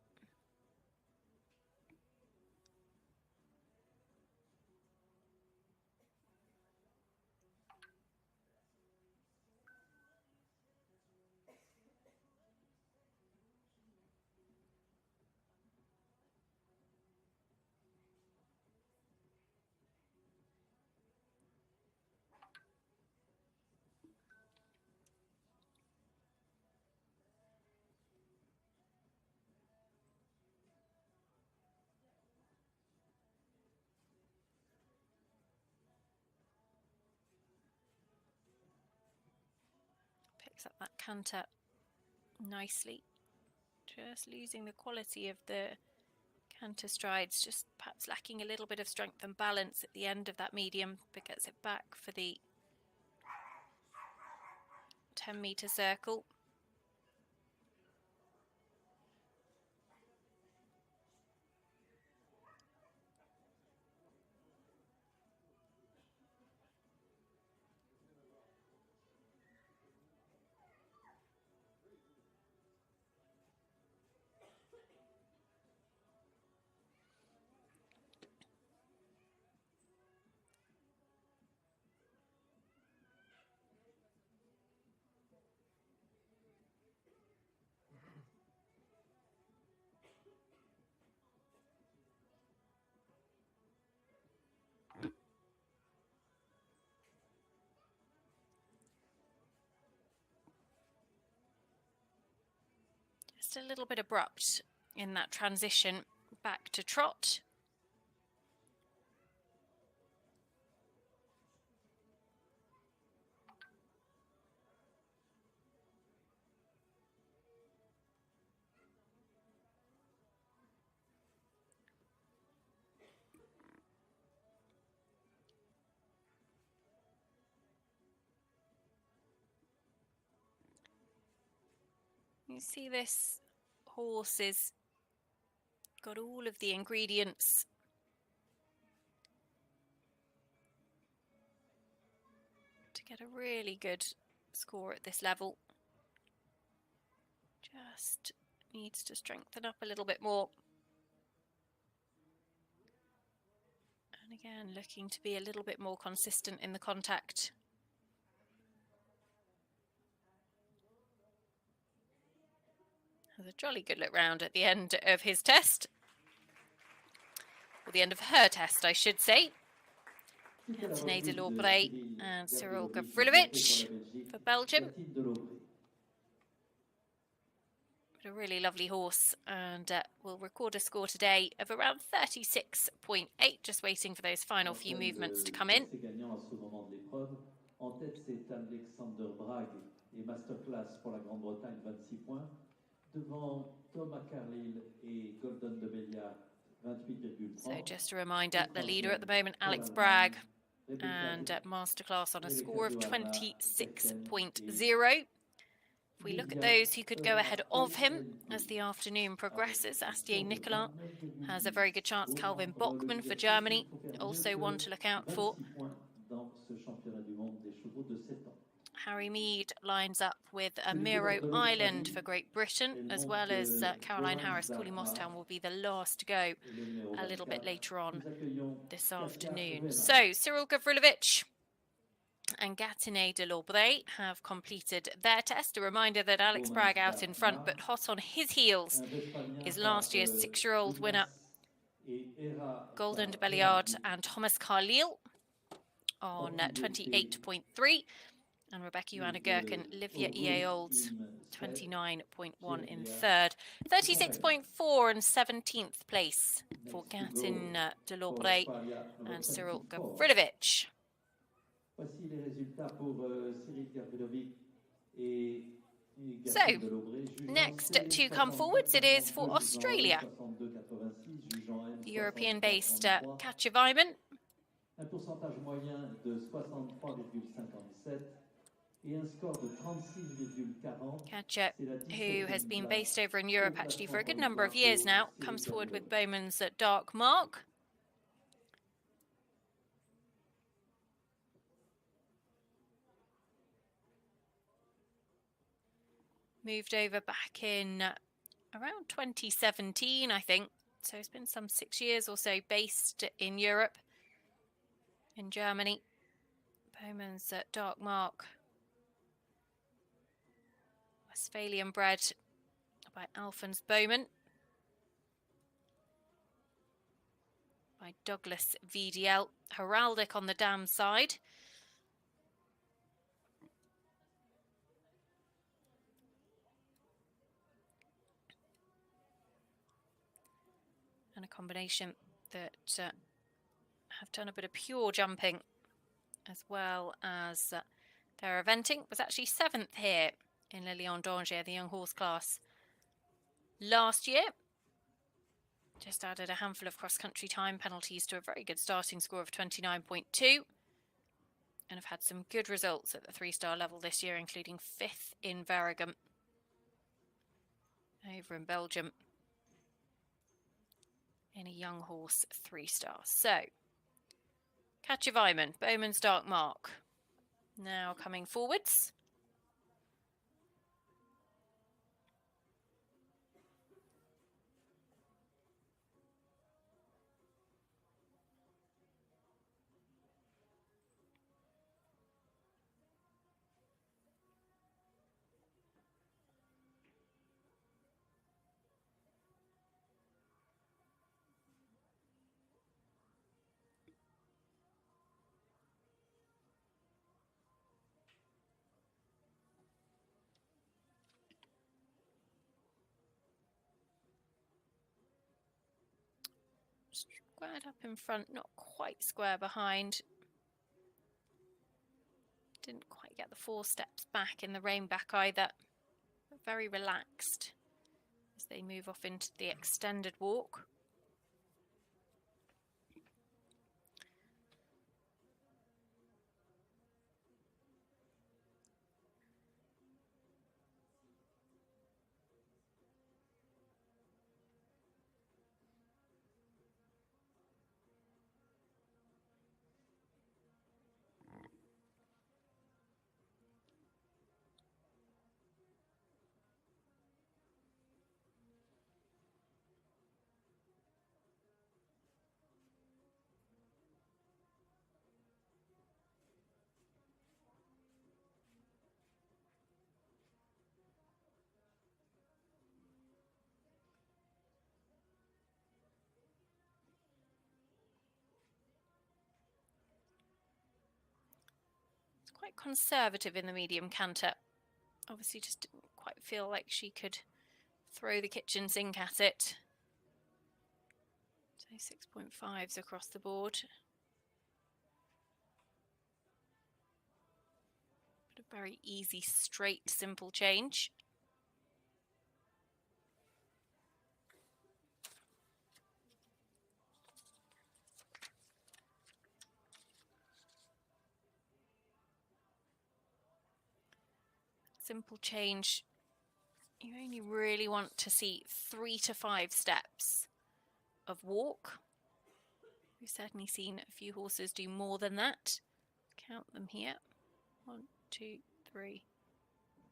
Picks up that canter nicely. Just losing the quality of the canter strides, just perhaps lacking a little bit of strength and balance at the end of that medium, but gets it back for the 10-meter circle. Just a little bit abrupt in that transition back to trot. You see this horse has got all of the ingredients to get a really good score at this level. Just needs to strengthen up a little bit more. And again, looking to be a little bit more consistent in the contact. Has a jolly good look round at the end of his test. Or the end of her test, I should say. Nadine de Lirkire and Cyril Gilovich for Belgium. But a really lovely horse, and we'll record a score today of around 36.8, just waiting for those final few movements to come in. En tête, c'est Alexander Bragg et Masterclass pour la Grande-Bretagne, 26 points. Devant Thomas Carlyle et Golden de Belliard, 28,30. So just a reminder, the leader at the moment, Alex Bragg, and Masterclass on a score of 26.0. If we look at those who could go ahead of him as the afternoon progresses, Asier Nicola has a very good chance. Calvin Bachman for Germany, also one to look out for. Harry Mead lines up with Miro Island for Great Britain, as well as Caroline Harris. Cooley Mostown will be the last to go a little bit later on this afternoon. So Cyril Gilovich and Nadine de Lirkire have completed their test. A reminder that Alex Bragg out in front, but hot on his heels is last year's 6-year-old winner Golden de Belliard and Thomas Carlyle on 28.3. And Rebecca Yanna Geren, Livia E.A. Olds, 29.1 in third. 36.4 and 17th place for Nadine de Lirkire and Cyril Gilovich. So, next to come forwards, it is for Australia. The European-based Catchment Un pourcentage moyen de 63,57 et un score de 36,40. Catcher, who has been based over in Europe actually for a good number of years now, comes forward with Bowman's Dark Mark. Moved over back in around 2017, I think. So it's been some 6 years or so based in Europe, in Germany. Bowman's Dark Mark. Westphalian bred by Alphonse Bowman. By Douglas VDL. Heraldic on the dam side. And a combination that have done a bit of pure jumping as well as their eventing. Was actually 7th here in Le Lion d'Angers, the young horse class last year. Just added a handful of cross-country time penalties to a very good starting score of 29.2. And have had some good results at the 3-star level this year, including 5th in Waregem over in Belgium in a young horse 3-star. So, Catchment, Bowman's Dark Mark, now coming forwards. Squared up in front, not quite square behind. Didn't quite get the 4 steps back in the rein back either. But very relaxed as they move off into the extended walk. Quite conservative in the medium canter. Obviously just didn't quite feel like she could throw the kitchen sink at it. So 6.5s across the board. But a very easy, straight, simple change. Simple change. You only really want to see 3 to 5 steps of walk. We've certainly seen a few horses do more than that. Count them here. 1, 2, 3.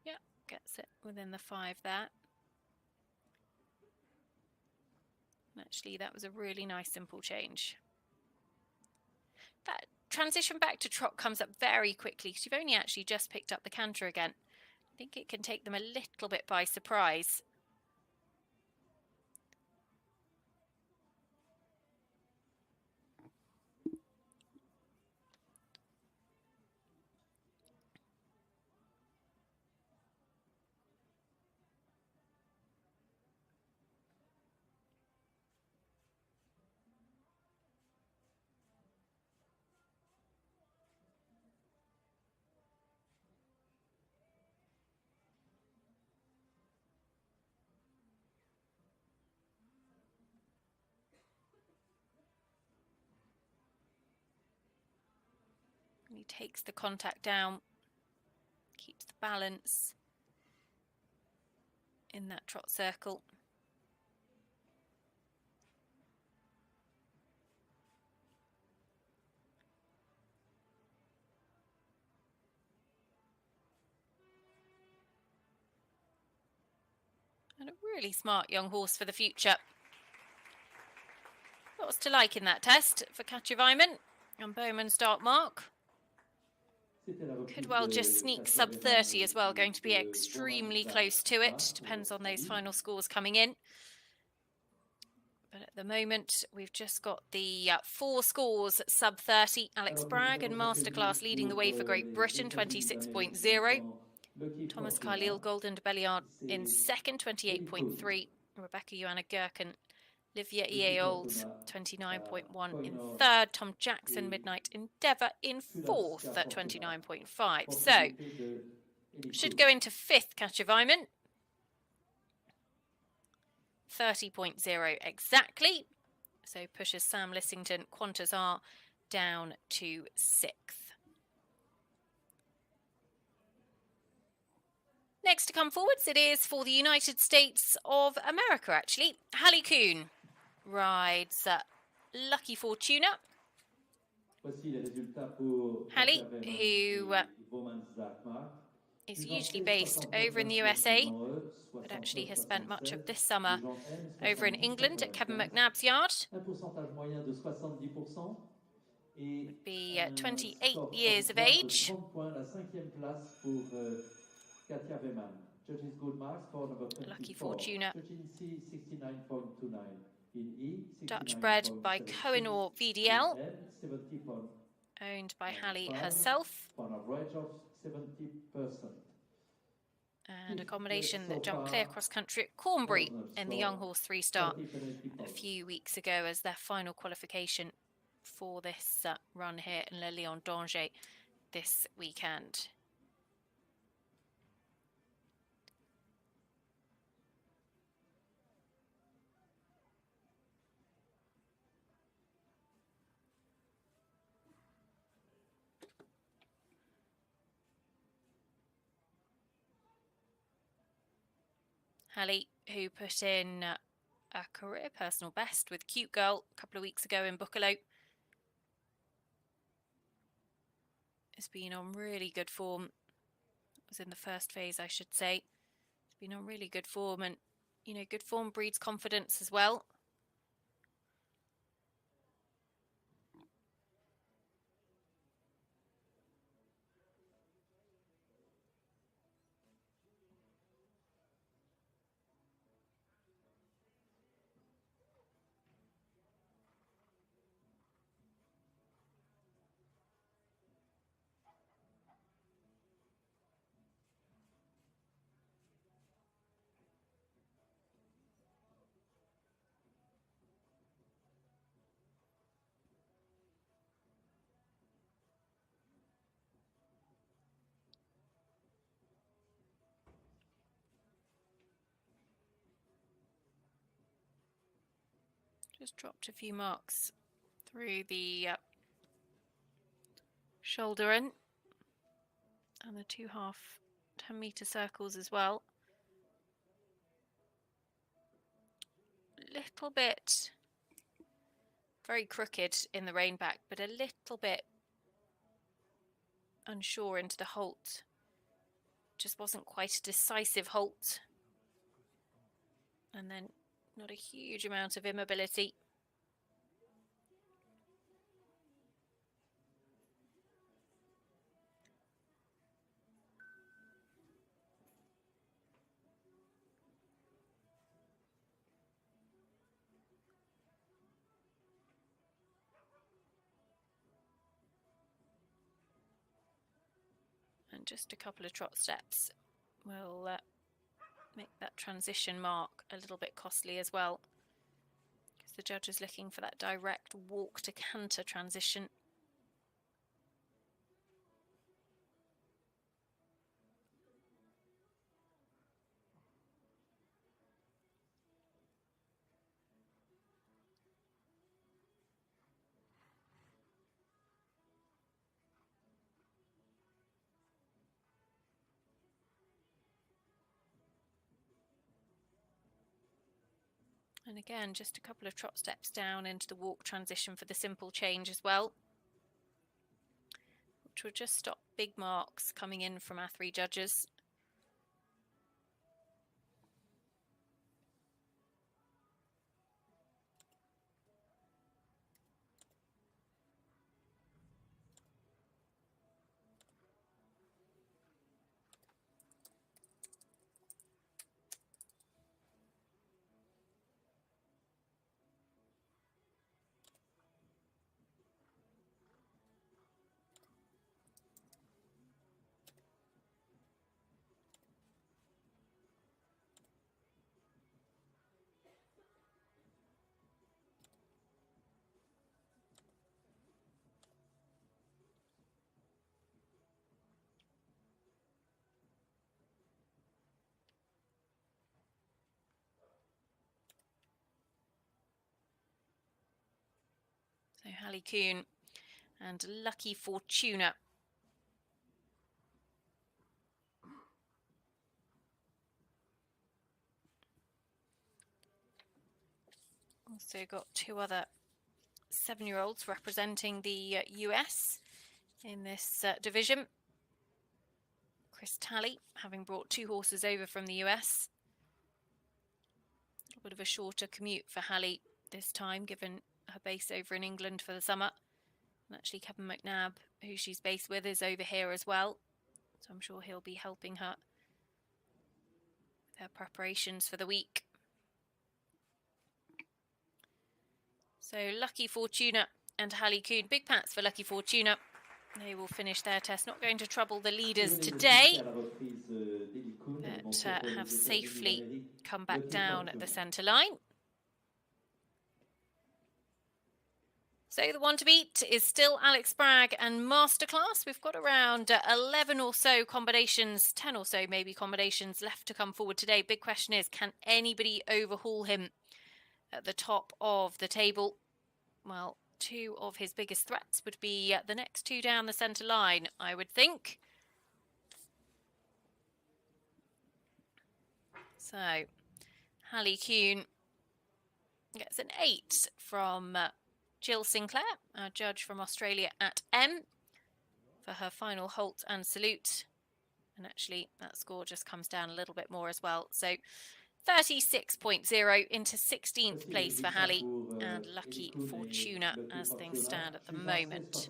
Yeah, gets it within the 5 there. And actually, that was a really nice simple change. That transition back to trot comes up very quickly because you've only actually just picked up the canter again. I think it can take them a little bit by surprise. He takes the contact down, keeps the balance in that trot circle. And a really smart young horse for the future. Lots to like in that test for Catchment and Bowman's Dark Mark. Could well just sneak sub 30 as well, going to be extremely close to it. Depends on those final scores coming in. But at the moment, we've just got the 4 scores sub 30. Alex Bragg and Masterclass leading the way for Great Britain, 26.0. Thomas Khalil Golden de Belliard in second, 28.3. Rebecca Johanna Gherkin, Livia E.A. Olds, 29.1 in third. Tom Jackson, Midnight Endeavour in fourth at 29.5. So, Should go into 5th catch of Iman. 30.0 exactly. So pushes Sam Lissington, Quantasar, down to 6th. Next to come forwards, it is for the United States of America, actually. Halon Coon rides Lucky Fortuna. Hallie, who is usually based over in the USA, but actually has spent much of this summer over in England at Kevin McNab's yard. Would be 28 years of age. Lucky Fortuna. Dutch bred by Kohinoor VDL. Owned by Hallie herself. And a combination that jumped clear cross country at Cornbury in the Young Horse 3-star a few weeks ago as their final qualification for this run here in Le Lion d'Angers this weekend. Hallie, who put in a career personal best with Cute Girl a couple of weeks ago in Buccalo, has been on really good form. It was in the first phase, I should say. It's been on really good form, and you know, good form breeds confidence as well. Just dropped a few marks through the shoulder in and the 2 half 10-meter circles as well. Little bit very crooked in the rein back, but a little bit unsure into the halt. Just wasn't quite a decisive halt. And then not a huge amount of immobility. And just a couple of trot steps will make that transition mark a little bit costly as well, because the judge is looking for that direct walk to canter transition. And again, just a couple of trot steps down into the walk transition for the simple change as well, which will just stop big marks coming in from our 3 judges. Halon Coon and Lucky Fortuna. Also got two other 7-year-olds representing the US in this division. Chris Talley, having brought 2 horses over from the US. A little bit of a shorter commute for Hallie this time, given her base over in England for the summer. And actually Kevin McNab, who she's based with, is over here as well. So I'm sure he'll be helping her with her preparations for the week. So Lucky Fortuna and Halon Coon. Big pats for Lucky Fortuna. They will finish their test. Not going to trouble the leaders today, but have safely come back down at the centre line. So the one to beat is still Alex Bragg and Masterclass. We've got around 11 or so combinations, 10 or so maybe combinations left to come forward today. Big question is, can anybody overhaul him at the top of the table? Well, 2 of his biggest threats would be the next 2 down the centre line, I would think. So, Halon Coon gets an 8 from Jill Sinclair, our judge from Australia at M, for her final halt and salute. And actually, that score just comes down a little bit more as well. So, 36.0 into 16th place for Hallie and Lucky Fortuna as things stand at the moment.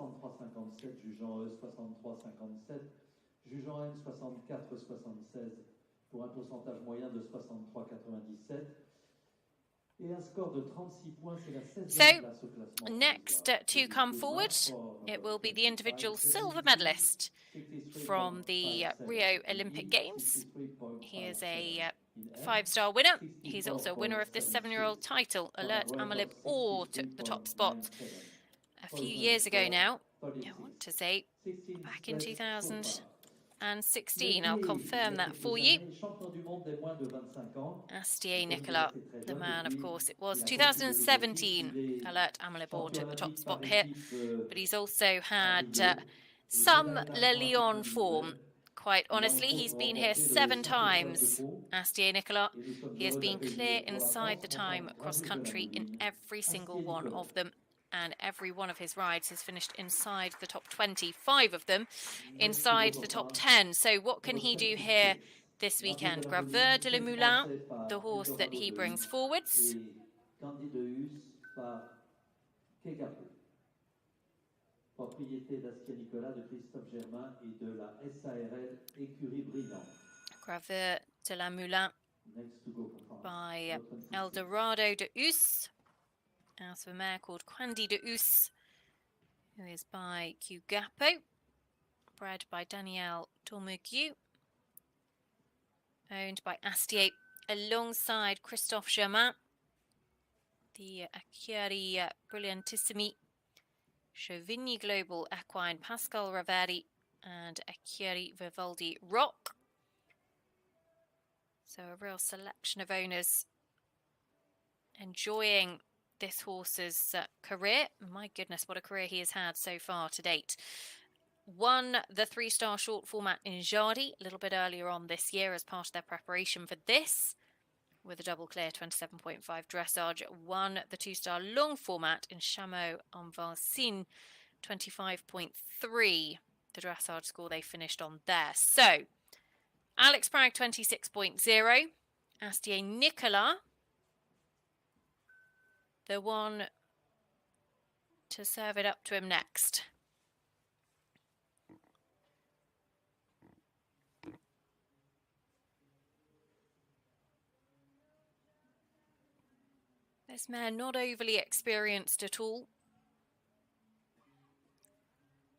So, next to come forward, it will be the individual silver medalist from the Rio Olympic Games. He is a 5-star winner. He's also a winner of this 7-year-old title. Alert Amalib Orr took the top spot a few years ago now. I want to say back in 2016. I'll confirm that for you. Asier Nicola, the man, of course, it was 2017. Alert Amalib Orr took the top spot here. But he's also had some Le Lion form. Quite honestly, he's been here 7 times, Asier Nicola. He has been clear inside the time cross-country in every single one of them. And every one of his rides has finished inside the top 20, 5 of them inside the top 10. So what can he do here this weekend? Graveur de la Moulin, the horse that he brings forwards. Propriété d'Asier Nicola, de Christophe Germain et de la SARL Écurie Brillant. Graveur de la Moulin by Eldorado de Us. As for a mare called Quandi de Us, who is by Cugapo, bred by Danielle Tourmeugue, owned by Astier, alongside Christophe Germain, the Acciari Brillantissimi, Chauvigny Global Equine Pascal Raveri, and Acciari Vivaldi Rock. So a real selection of owners enjoying this horse's career. My goodness, what a career he has had so far to date. Won the 3-star short format in Jardy a little bit earlier on this year as part of their preparation for this, with a double clear 27.5 dressage. Won the 2-star long format in Chameau en Valsine, 25.3, the dressage score they finished on there. So, Alex Bragg 26.0, Asier Nicola, the one to serve it up to him next. This man not overly experienced at all.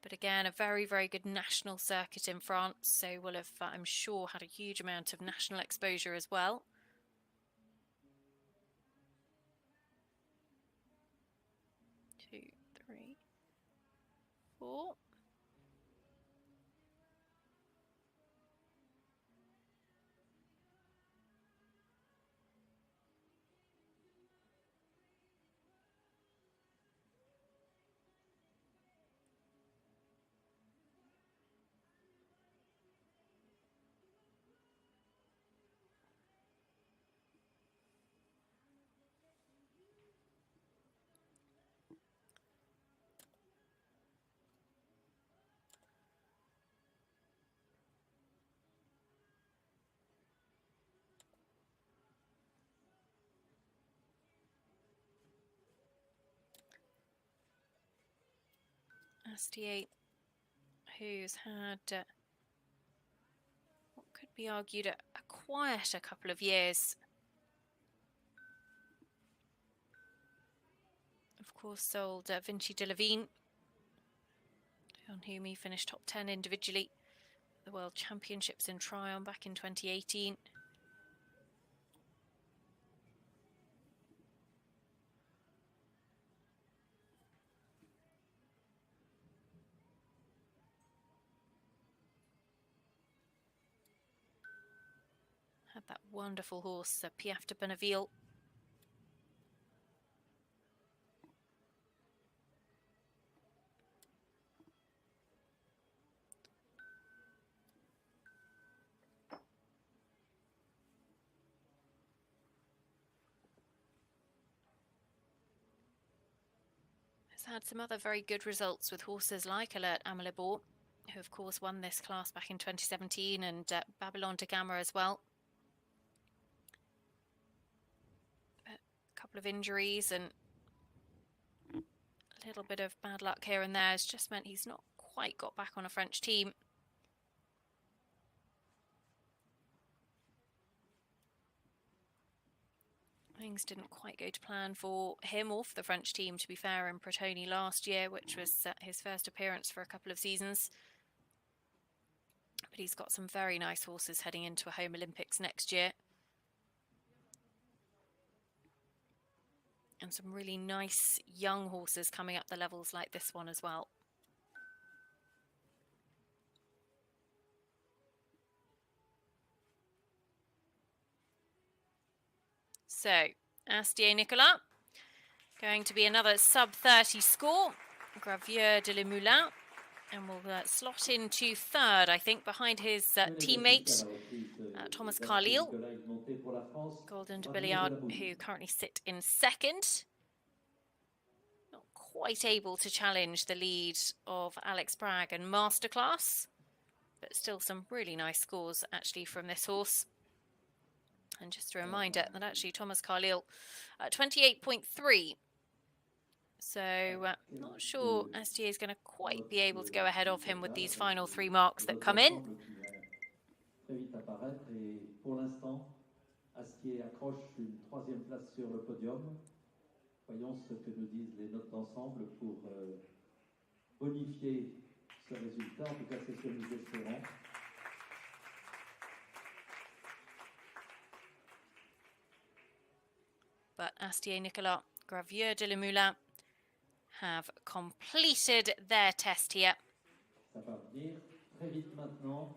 But again, a very, very good national circuit in France. So will have, I'm sure, had a huge amount of national exposure as well. Two, three, four. Astier, who's had what could be argued a quieter couple of years. Of course, sold Vinci de Levine, on whom he finished top 10 individually at the World Championships in Tryon back in 2018. Had that wonderful horse, Piaf de Bonneville. Has had some other very good results with horses like Alert Amalibor, who of course won this class back in 2017, and Babylon de Gamma as well. A couple of injuries and a little bit of bad luck here and there has just meant he's not quite got back on a French team. Things didn't quite go to plan for him or for the French team, to be fair, in Pratoni last year, which was his first appearance for a couple of seasons. But he's got some very nice horses heading into a home Olympics next year. And some really nice young horses coming up the levels like this one as well. So, Asier Nicola, going to be another sub-30 score. Graveur de le Moulin, and will slot into third, I think, behind his teammate, Thomas Carlyle. Golden de Billiard, who currently sit in second. Not quite able to challenge the lead of Alex Bragg and Masterclass, but still some really nice scores, actually, from this horse. And just a reminder that actually Thomas Carlyle, 28.3. So not sure Astier is going to quite be able to go ahead of him with these final three marks that come in. Pour l'instant, Astier accroche une troisième place sur le podium. Voyons ce que nous disent les notes d'ensemble pour bonifier ce résultat. En tout cas, c'est ce que nous espérons. But Asier Nicola, Graveur de le Moulin have completed their test here. Ça va venir très vite maintenant.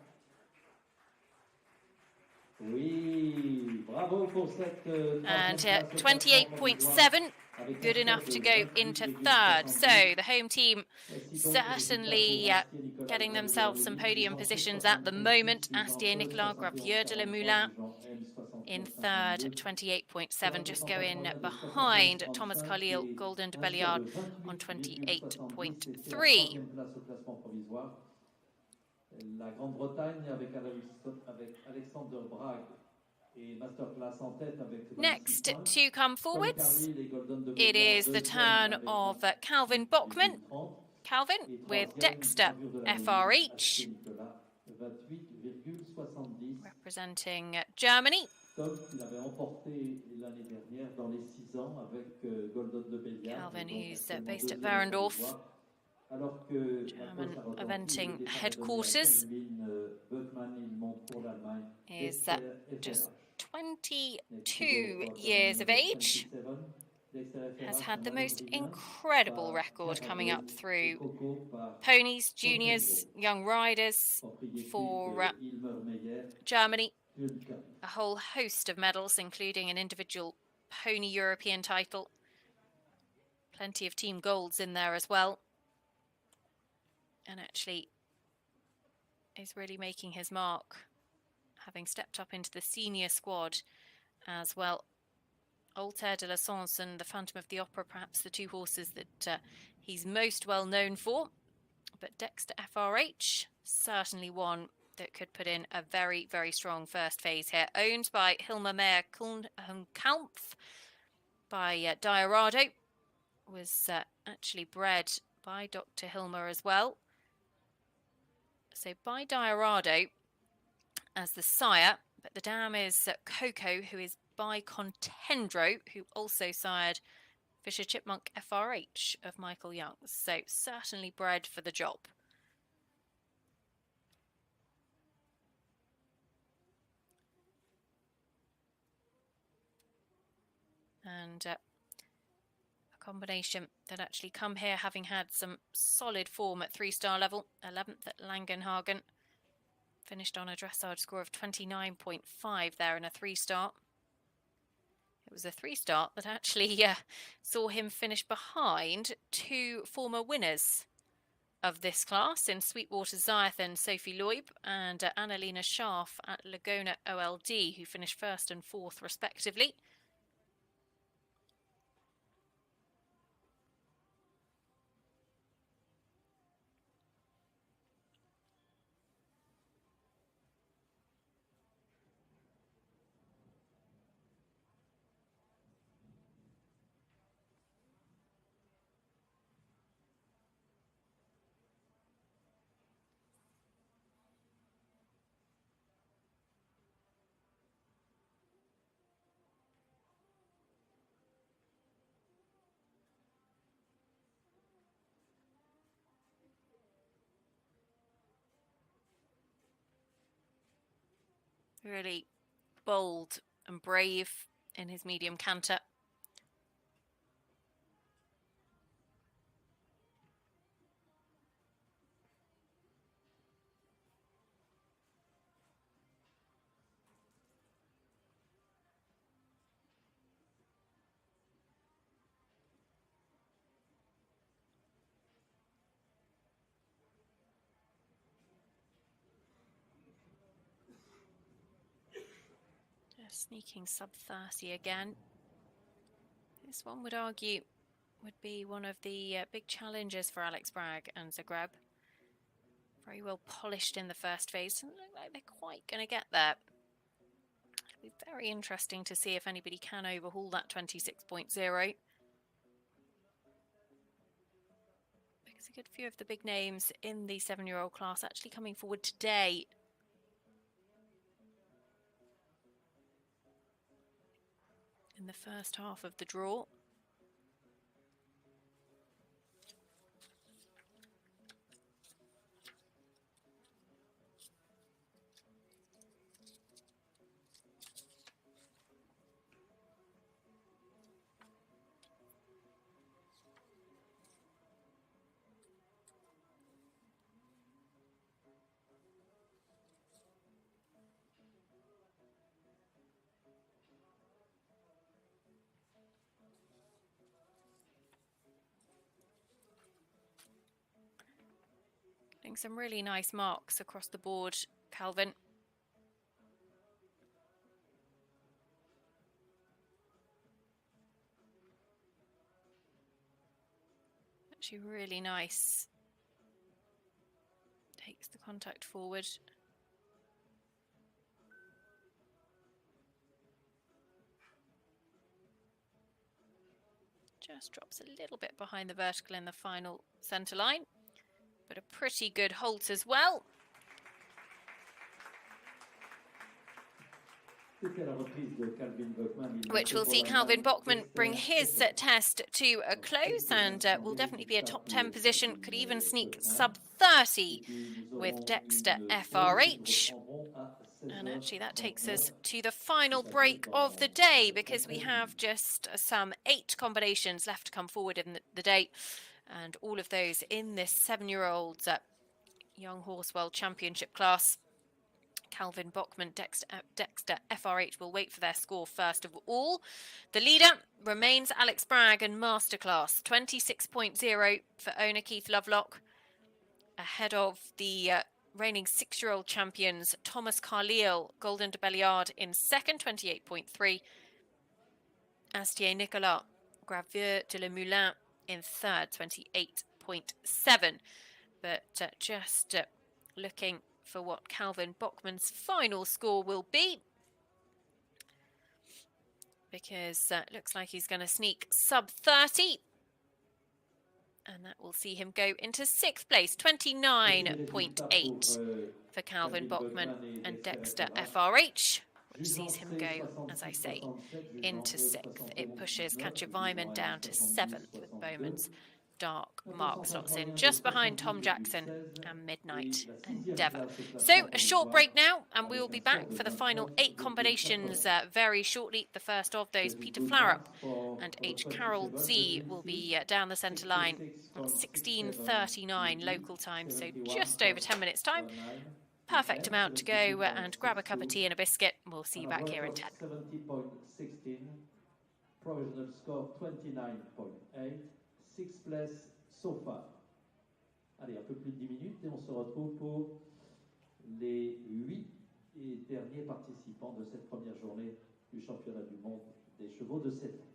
Oui, bravo pour cette and 28.7, good enough to go into third. So the home team certainly getting themselves some podium positions at the moment. Asier Nicola, Graveur de le Moulin in third, 28.7, just going behind Thomas Carlyle, Golden de Belliard on 28.3. La Grande-Bretagne avec Alexander Bragg et Masterclass en tête avec... Next to come forwards, it is the turn of Calvin Bachman. Calvin with Dexter FRH, representing Germany. Calvin, who's based at Warendorf, German eventing headquarters, is just 22 years of age, has had the most incredible record coming up through ponies, juniors, young riders for Germany. A whole host of medals, including an individual pony European title. Plenty of team golds in there as well. And actually is really making his mark, having stepped up into the senior squad as well. Altair de la Sens and the Phantom of the Opera, perhaps the two horses that he's most well known for. But Dexter FRH, certainly one that could put in a very, very strong first phase here. Owned by Hilma Meyer-Kampf, by Diorado. Was actually bred by Dr. Hilmer as well. So by Diorado as the sire, but the dam is Coco, who is by Contendro, who also sired Fisher Chipmunk FRH of Michael Young's. So certainly bred for the job. And a combination that actually come here having had some solid form at 3-star level. 11th at Langenhagen. Finished on a dressage score of 29.5 there in a 3-star. It was a 3-star that actually saw him finish behind 2 former winners of this class in Sweetwater Zayeth and Sophie Loib, and Annalena Scharf at Laguna OLD, who finished 1st and 4th respectively. Really bold and brave in his medium canter. Sneaking sub 30 again. This one would argue would be one of the big challenges for Alex Bragg and Zagreb. Very well polished in the first phase. Doesn't look like they're quite going to get there. It'll be very interesting to see if anybody can overhaul that 26.0. Because a good few of the big names in the 7-year-old class actually coming forward today. In the first half of the draw. Some really nice marks across the board, Calvin. Actually really nice. Takes the contact forward. Just drops a little bit behind the vertical in the final centre line. But a pretty good halt as well. Which will see Calvin Bachman bring his test to a close, and will definitely be a top 10 position. Could even sneak sub 30 with Dexter FRH. And actually that takes us to the final break of the day, because we have just some 8 combinations left to come forward in the day. And all of those in this 7-year-old Young Horse World Championship class. Calvin Bachman, Dexter FRH will wait for their score first of all. The leader remains Alex Bragg and Masterclass, 26.0 for owner Keith Lovelock, ahead of the reigning 6-year-old champions Thomas Carlyle, Golden de Belliard in second, 28.3. Asier Nicola, Graveur de la Moulin in third, 28.7. But just looking for what Calvin Bachman's final score will be, because it looks like he's going to sneak sub 30. And that will see him go into 6th place, 29.8 for Calvin Bachman and Dexter FRH, which sees him go, as I say, into 6th. It pushes Katja Weimann down to 7th with Bowman's Dark Mark slots in just behind Tom Jackson and Midnight Endeavour. So a short break now, and we will be back for the final 8 combinations very shortly. The first of those, Peter Flarup and H. Carol Z, will be down the centre line at 16:39 local time, so just over 10 minutes time. Perfect amount to go and grab a cup of tea and a biscuit. We'll see you back here in 10. 70.16, provisional score 29.8, 6th place so far. Allez, un peu plus de 10 minutes et on se retrouve pour les 8 et derniers participants de cette première journée du championnat du monde des chevaux de 7 ans.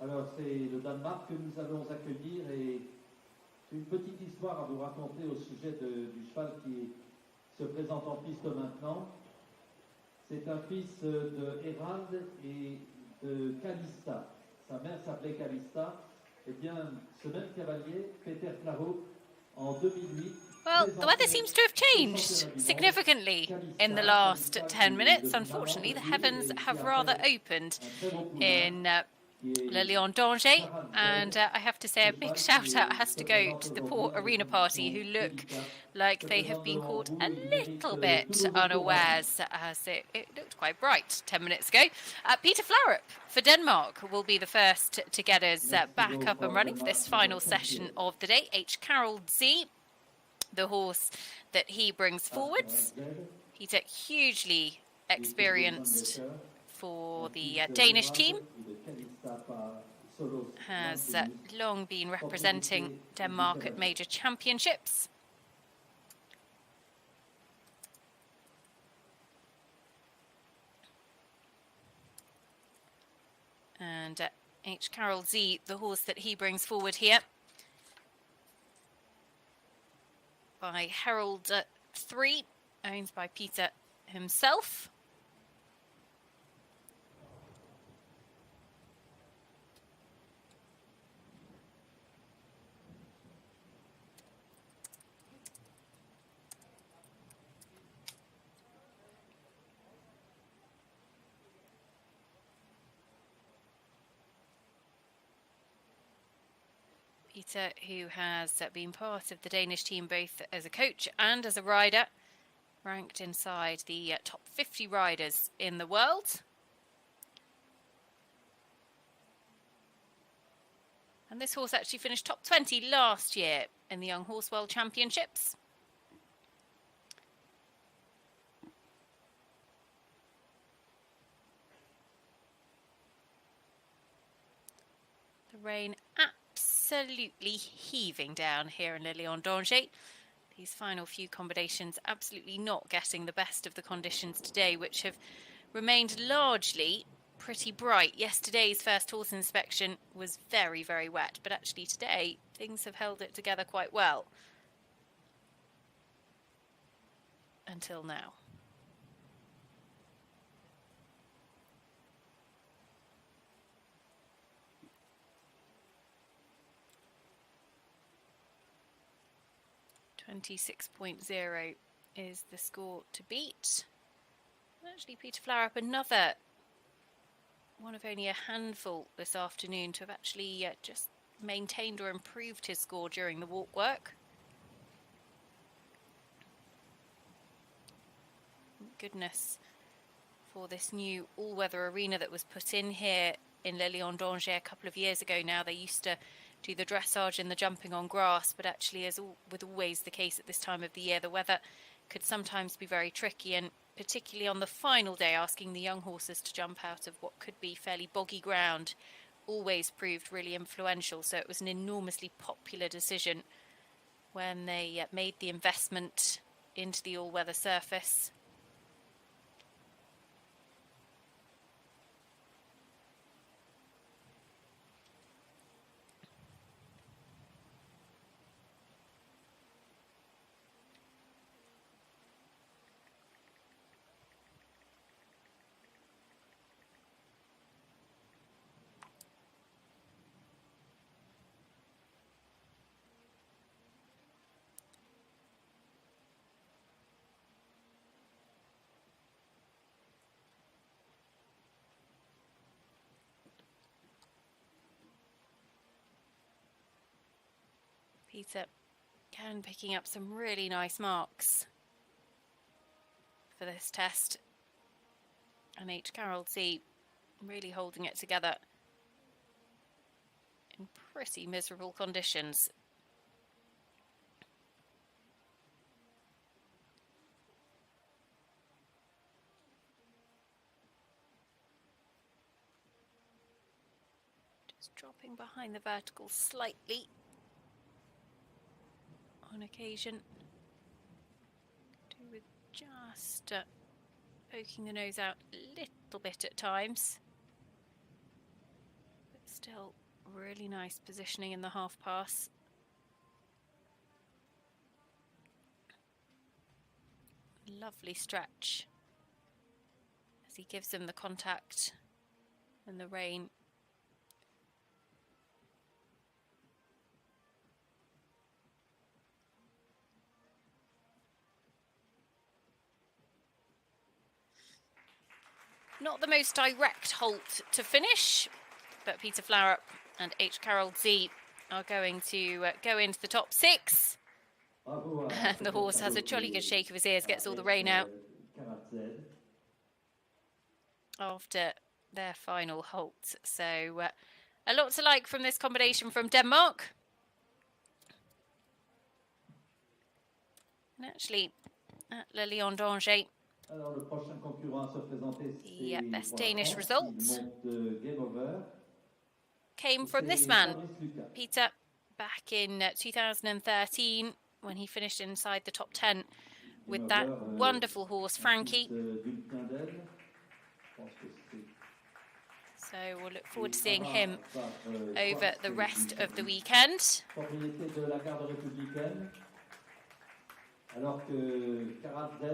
Alors, c'est le Danemark que nous allons accueillir et j'ai une petite histoire à vous raconter au sujet du cheval qui se présente en piste maintenant. C'est un fils de Herald et de Calista. Sa mère s'appelait Calista. Eh bien, ce même cavalier, Peter Flahaut, en 2008. Well, the weather seems to have changed significantly in the last 10 minutes. Unfortunately, the heavens have rather opened in Le Lion d'Angers, and I have to say a big shout out has to go to the poor arena party who look like they have been caught a little bit unawares, as it looked quite bright 10 minutes ago. Peter Flarup for Denmark will be the first to get us back up and running for this final session of the day. H. Carol Z, the horse that he brings forwards. He's a hugely experienced for the Danish team, has long been representing Denmark at major championships. And H. Carol Z, the horse that he brings forward here, by Herald 3, owned by Peter himself. Peter, who has been part of the Danish team both as a coach and as a rider, ranked inside the top 50 riders in the world. And this horse actually finished top 20 last year in the Young Horse World Championships. The rain absolutely heaving down here in Le Lion d'Angers. These final few combinations absolutely not getting the best of the conditions today, which have remained largely pretty bright. Yesterday's first horse inspection was very, very wet, but actually today things have held it together quite well until now. .6.0 is the score to beat. Actually, Peter Flarup, another one of only a handful this afternoon to have actually just maintained or improved his score during the walk work. Thank goodness for this new all-weather arena that was put in here in Le Lion d'Angers a couple of years ago now. They used to do the dressage and the jumping on grass, but actually, as with always the case at this time of the year, the weather could sometimes be very tricky, and particularly on the final day, asking the young horses to jump out of what could be fairly boggy ground always proved really influential. So it was an enormously popular decision when they made the investment into the all-weather surface. Peter again picking up some really nice marks for this test, and H. Carol Z really holding it together in pretty miserable conditions. Just dropping behind the vertical slightly on occasion, with just poking the nose out a little bit at times, but Still really nice positioning in the half pass. Lovely stretch as he gives them the contact and the rein. Not the most direct halt to finish, but Peter Flaurup and H. Carol Z are going to go into the top 6. And the horse has a jolly good shake of his ears, gets all the rain out after their final halt. So a lot to like from this combination from Denmark. And actually, at Le Lion d'Angers, the best Danish result came from this man, Peter, back in 2013, when he finished inside the top 10 with that wonderful horse, Frankie. So we'll look forward to seeing him over the rest of the weekend. Alors que Karat Z,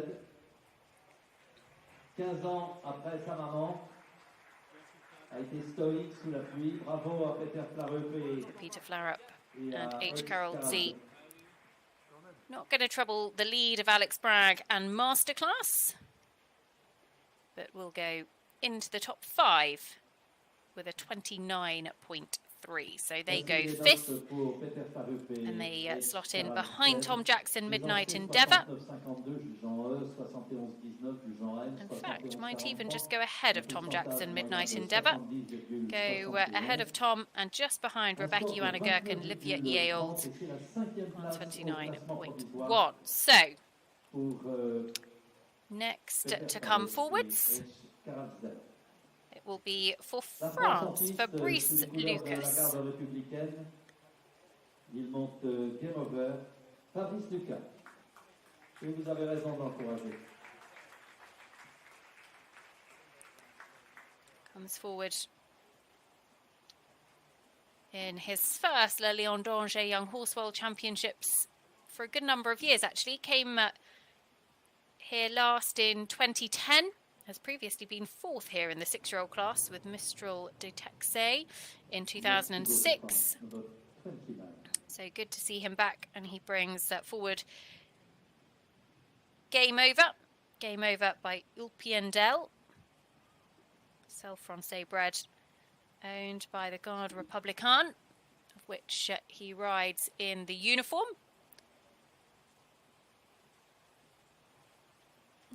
15 ans après sa maman, a été stoïque sous la pluie. Bravo à Peter Flaurup and H. Carol Z. Not going to trouble the lead of Alex Bragg and Masterclass, but will go into the top 5 with a 29.3. So they go 5th, and they slot in behind Tom Jackson, Midnight Endeavour. In fact, might even just go ahead of Tom Jackson, Midnight Endeavour. Go ahead of Tom and just behind Rebecca Joanna Gherkin, Livia Yeold on 29.1. So, next to come forwards, it will be for France, Fabrice Lucas. Il monte Game Over, Fabrice Lucas. Et vous avez raison d'encourager. Comes forward in his first Le Lion d'Angers Young Horse World Championships for a good number of years, actually. Came here last in 2010. Has previously been 4th here in the 6-year-old class with Mistral de Texay in 2006. So good to see him back, and he brings forward Game Over by Ulpiendel, Cell Francais bred, owned by the Garde Républicaine, of which he rides in the uniform.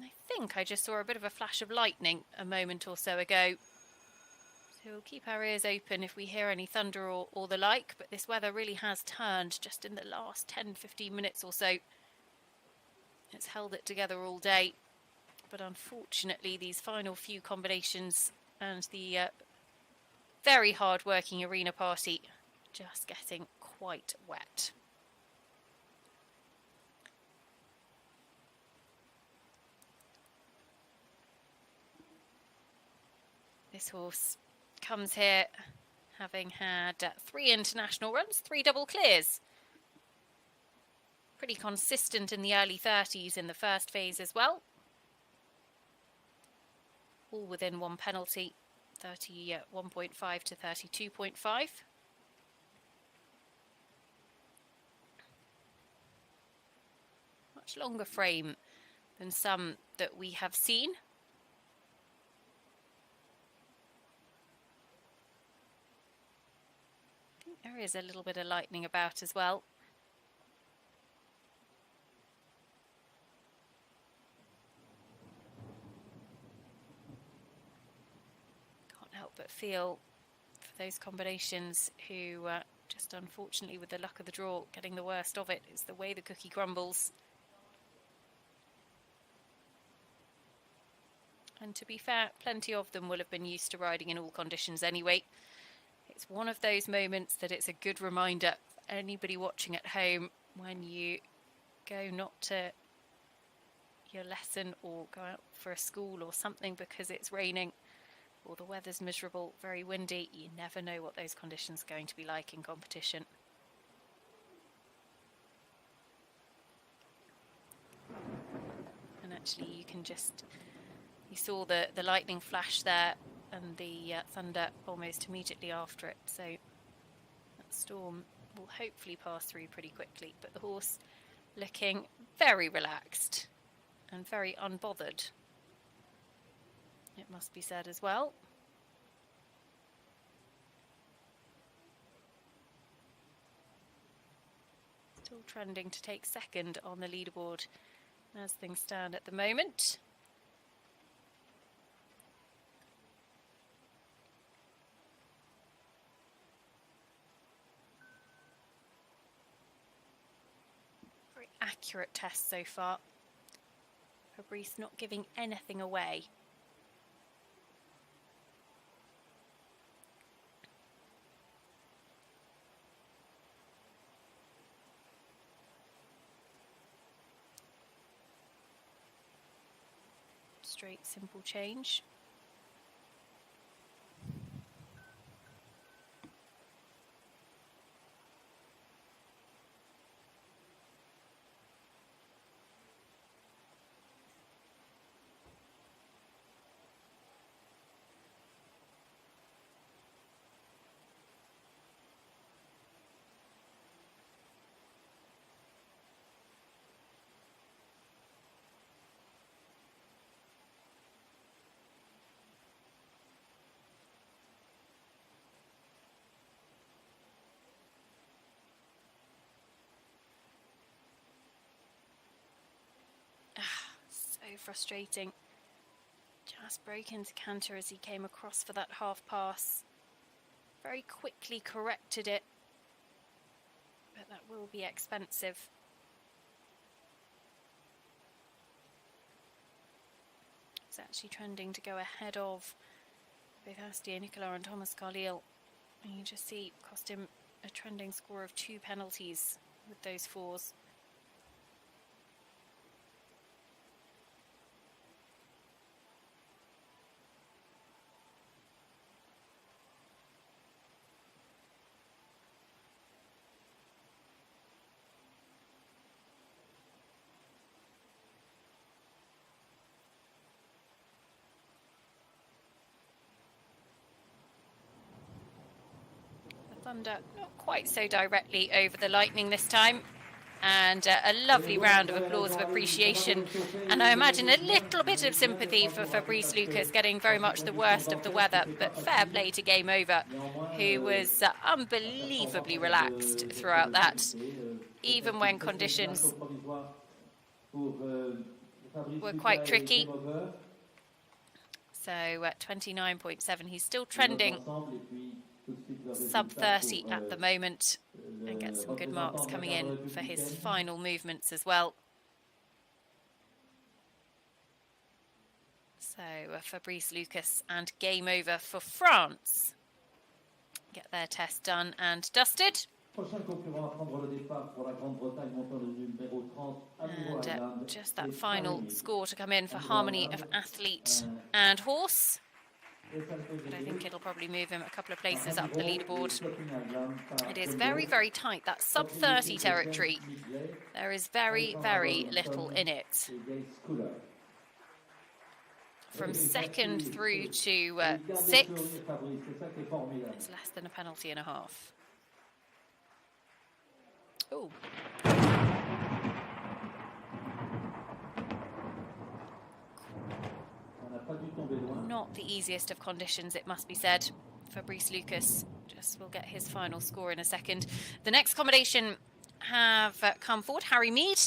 I think I just saw a bit of a flash of lightning a moment or so ago. So we'll keep our ears open if we hear any thunder or the like, but this weather really has turned just in the last 10-15 minutes or so. It's held it together all day, but unfortunately these final few combinations and the very hard-working arena party just getting quite wet. This horse comes here having had 3 international runs, 3 double clears. Pretty consistent in the early 30s in the first phase as well. All within 1 penalty, 31.5 to 32.5. Much longer frame than some that we have seen. There is a little bit of lightning about as well. Can't help but feel for those combinations who just unfortunately with the luck of the draw getting the worst of it. It's the way the cookie crumbles. And to be fair, plenty of them will have been used to riding in all conditions anyway. It's one of those moments that it's a good reminder for anybody watching at home when you go not to your lesson or go out for a school or something because it's raining, or the weather's miserable, very windy. You never know what those conditions are going to be like in competition. And actually you can just, you saw the lightning flash there and the thunder almost immediately after it. So that storm will hopefully pass through pretty quickly. But the horse looking very relaxed and very unbothered, it must be said as well. Still trending to take second on the leaderboard as things stand at the moment. Very accurate test so far. Fabrice not giving anything away. Straight, simple change. So frustrating. Just broke into canter as he came across for that half pass. Very quickly corrected it, but that will be expensive. It's actually trending to go ahead of both Asier Nicola and Thomas Carlyle. And you just see cost him a trending score of 2 penalties with those fours. Thunder not quite so directly over the lightning this time, and a lovely round of applause of appreciation, and I imagine a little bit of sympathy for Fabrice Lucas getting very much the worst of the weather, but fair play to Game Over, who was unbelievably relaxed throughout that, even when conditions were quite tricky. So at 29.7, he's still trending sub 30 at the moment, and gets some good marks coming in for his final movements as well. So Fabrice Lucas and Game Over for France get their test done and dusted. And just that final score to come in for harmony of athlete and horse. But I think it'll probably move him a couple of places up the leaderboard. It is very, very tight. That sub 30 territory, there is very, very little in it. From second through to 6th, it's less than a penalty and a half. Oh. Not the easiest of conditions, it must be said. Fabrice Lucas just will get his final score in a second. The next combination have come forward. Harry Mead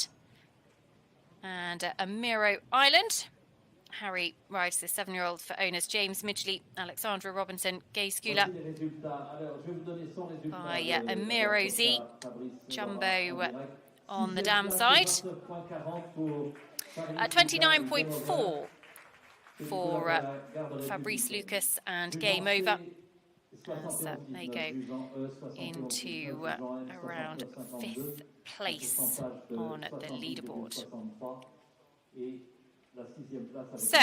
and Amiro Island. Harry rides the 7-year-old for owners James Midgley, Alexandra Robinson, Gay Skula by Amiro Z, Jumbo on the dam side. 29.4 for Fabrice Lucas and Game Over, as they go into around 5th place on the leaderboard. So,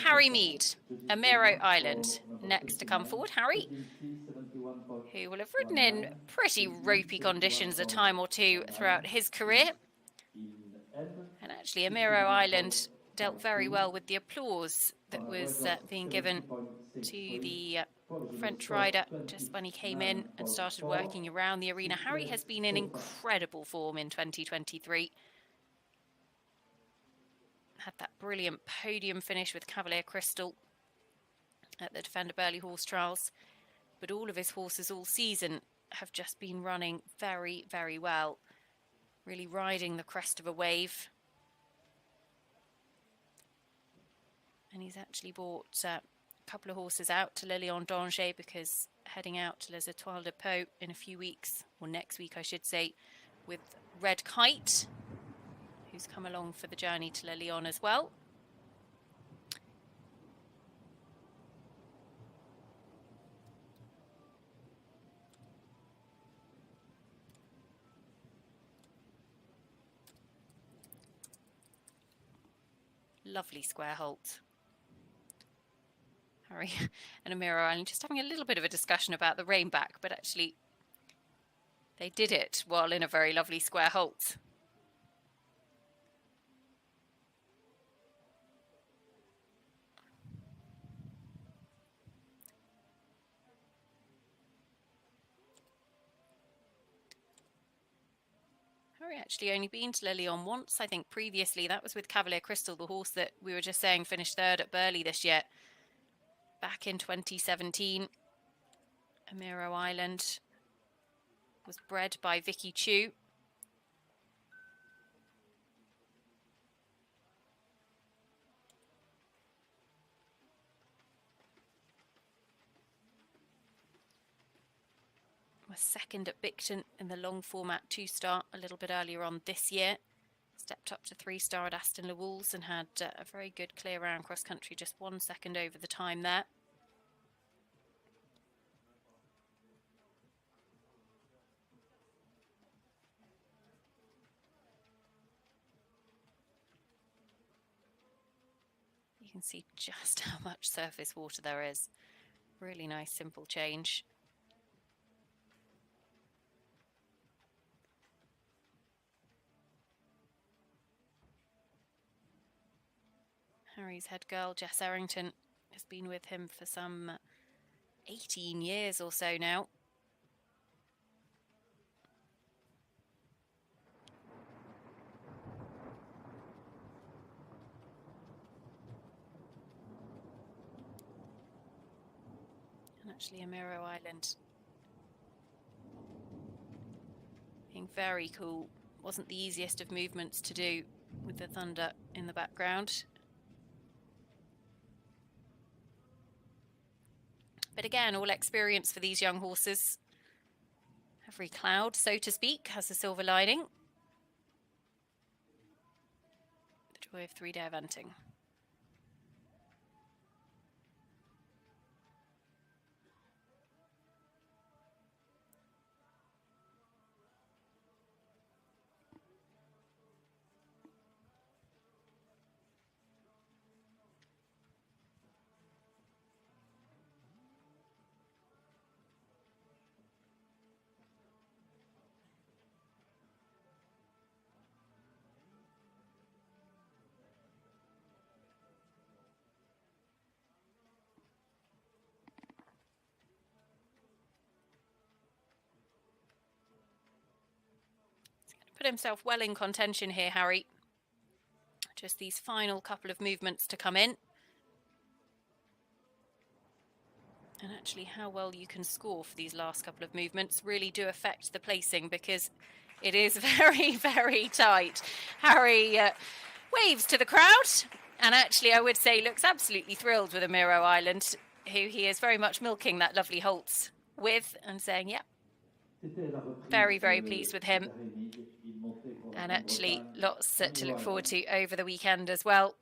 Harry Mead, Amero Island, next to come forward. Harry, who will have ridden in pretty ropey conditions a time or two throughout his career. And actually, Amero Island dealt very well with the applause that was being given to the French rider just when he came in and started working around the arena. Harry has been in incredible form in 2023. Had that brilliant podium finish with Cavalier Crystal at the Defender Burghley Horse Trials. But all of his horses all season have just been running very, very well. Really riding the crest of a wave. And he's actually bought a couple of horses out to Le Lion d'Angers because heading out to Les Etoiles de Pau in a few weeks, or next week I should say, with Red Kite, who's come along for the journey to Le Lion as well. Lovely square halt. Harry and Amero Island just having a little bit of a discussion about the rainback, but actually they did it while in a very lovely square halt. Harry actually only been to Le Lion once, I think previously. That was with Cavalier Crystal, the horse that we were just saying finished third at Burghley this year. Back in 2017, Amero Island was bred by Vicky Chu. Was second at Bicton in the long format 2-star a little bit earlier on this year. Stepped up to 3-star at Aston Le Wolves and had a very good clear round cross country, just 1 second over the time there. You can see just how much surface water there is. Really nice, simple change. Harry's head girl, Jess Errington, has been with him for some 18 years or so now. And actually Amero Island being very cool. Wasn't the easiest of movements to do with the thunder in the background. But again, all experience for these young horses. Every cloud, so to speak, has a silver lining. The joy of 3-day eventing. Put himself well in contention here, Harry. Just these final couple of movements to come in. And actually how well you can score for these last couple of movements really do affect the placing, because it is very, very tight. Harry waves to the crowd and actually I would say looks absolutely thrilled with Amero Island, who he is very much milking that lovely halt with and saying, yeah, very, very pleased with him. And actually lots to look forward to over the weekend as well.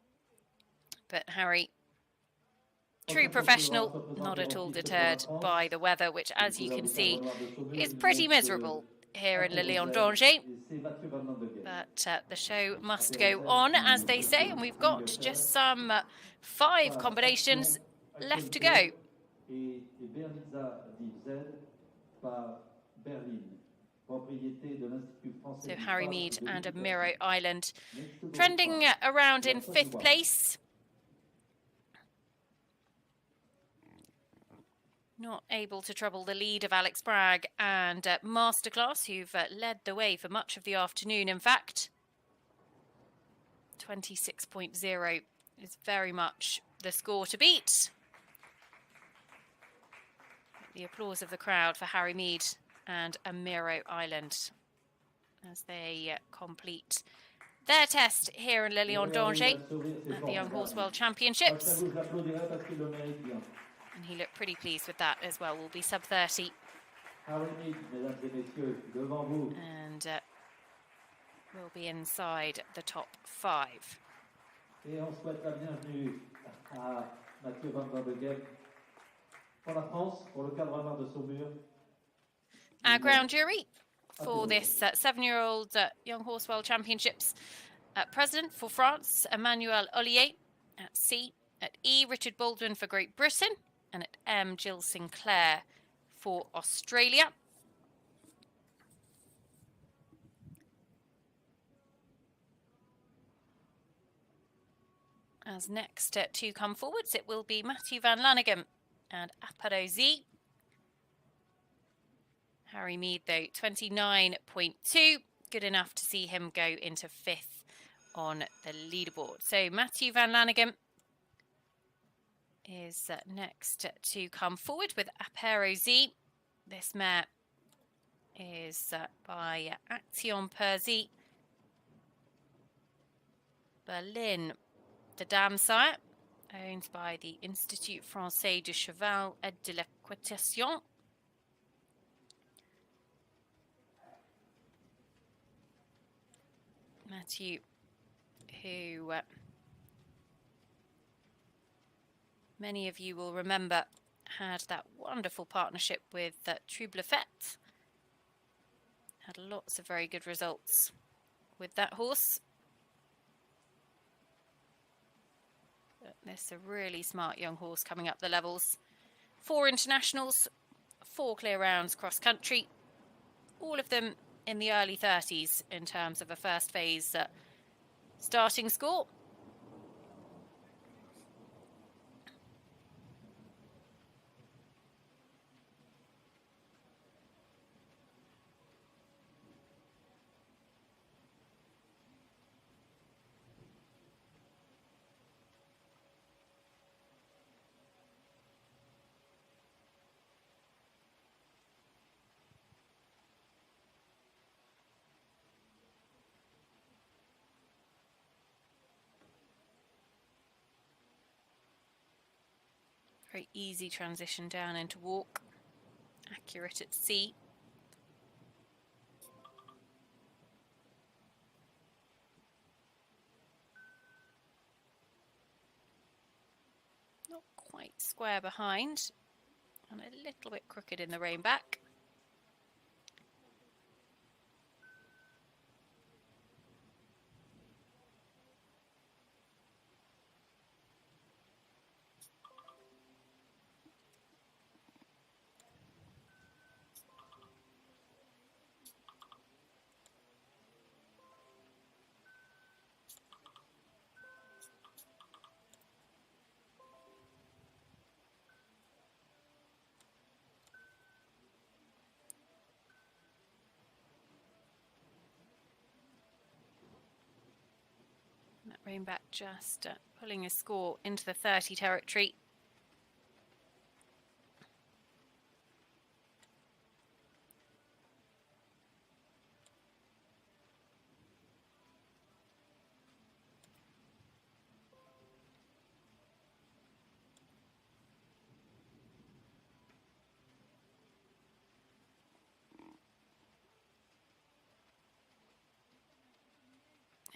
But Harry, true professional, not at all deterred by the weather, which as you can see is pretty miserable here in Le Lion d'Angers. But the show must go on, as they say, and we've got just some 5 combinations left to go. So Harry Mead and Miro Island trending around in 5th place. Not able to trouble the lead of Alex Bragg and Masterclass, who've led the way for much of the afternoon, in fact. 26.0 is very much the score to beat. The applause of the crowd for Harry Mead and Miro Island as they complete their test here in Le Lion d'Angers at the Young Horse World Championships. And he looked pretty pleased with that as well. Will be sub 30. And will be inside the top 5. Our ground jury for this 7-year-old Young Horse World Championships president for France, Emmanuel Ollier at C. At E, Richard Baldwin for Great Britain. And at M, Jill Sinclair for Australia. As next to come forwards, it will be Matthew van Lanigan and Aparo Z. Harry Mead, though, 29.2. Good enough to see him go into 5th on the leaderboard. So Matthew van Lanigan is next to come forward with Apero Z. This mare is by Action Perzy. Berlin, the Dame Sire, owned by the Institut Français du Cheval et de l'Équitation. Matthew, who many of you will remember had that wonderful partnership with Trouble Fête. Had lots of very good results with that horse. But this is a really smart young horse coming up the levels. 4 internationals, 4 clear rounds cross country. All of them in the early 30s in terms of a first phase starting score. Very easy transition down into walk. Accurate at C. Not quite square behind. And a little bit crooked in the rein back. Rein back just pulling a score into the 30 territory.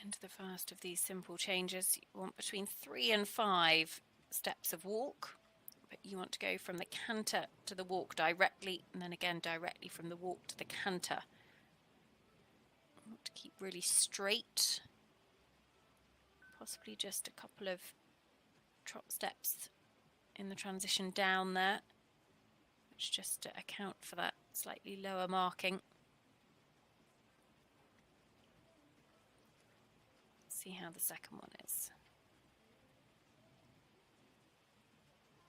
Into the first of these simple changes, you want between 3 and 5 steps of walk, but you want to go from the canter to the walk directly, and then again directly from the walk to the canter. Want to keep really straight. Possibly just a couple of trot steps in the transition down there, which just to account for that slightly lower marking. See how the second one is.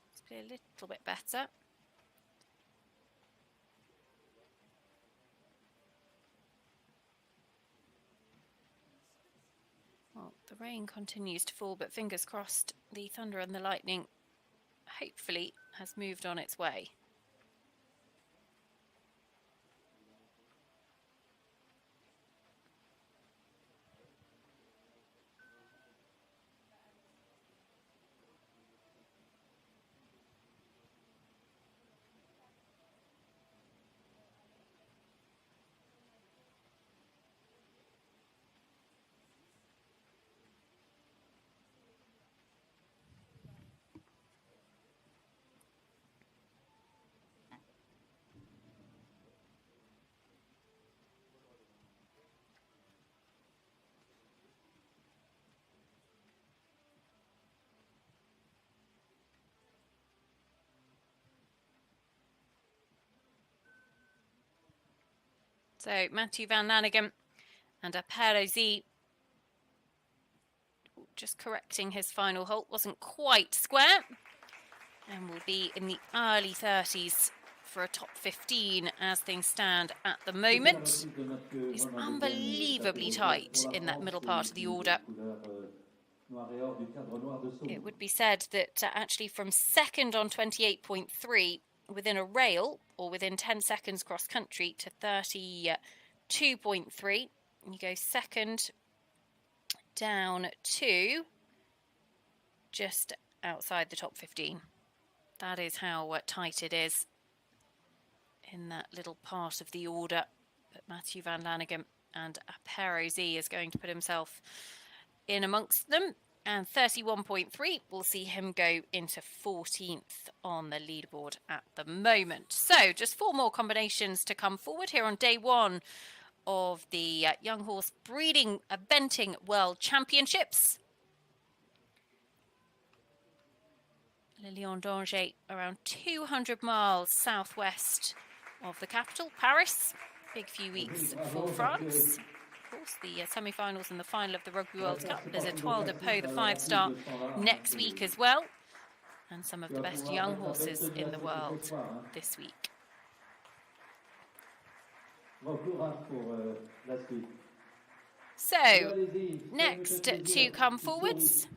Let's be a little bit better. Well, the rain continues to fall, but fingers crossed the thunder and the lightning hopefully has moved on its way. So Matthew van Lanigan and Perez just correcting his final halt, wasn't quite square, and will be in the early 30s for a top 15 as things stand at the moment. He's unbelievably tight in that middle part of the order. It would be said that actually from second on 28.3 within a rail or within 10 seconds cross country to 32.3, you go second down to just outside the top 15. That is how tight it is in that little part of the order. But Matthew van Lanigan and Perez is going to put himself in amongst them. And 31.3 will see him go into 14th on the leaderboard at the moment. So just 4 more combinations to come forward here on day 1 of the Young Horse Breeding Eventing World Championships. Le Lion d'Angers, around 200 miles southwest of the capital, Paris. Big few weeks for France. Of course, the semi-finals and the final of the Rugby World Cup. There's a Étoile de Pau, the 5-star, next week as well. And some of the best young horses in the world this week. So, next to come forwards,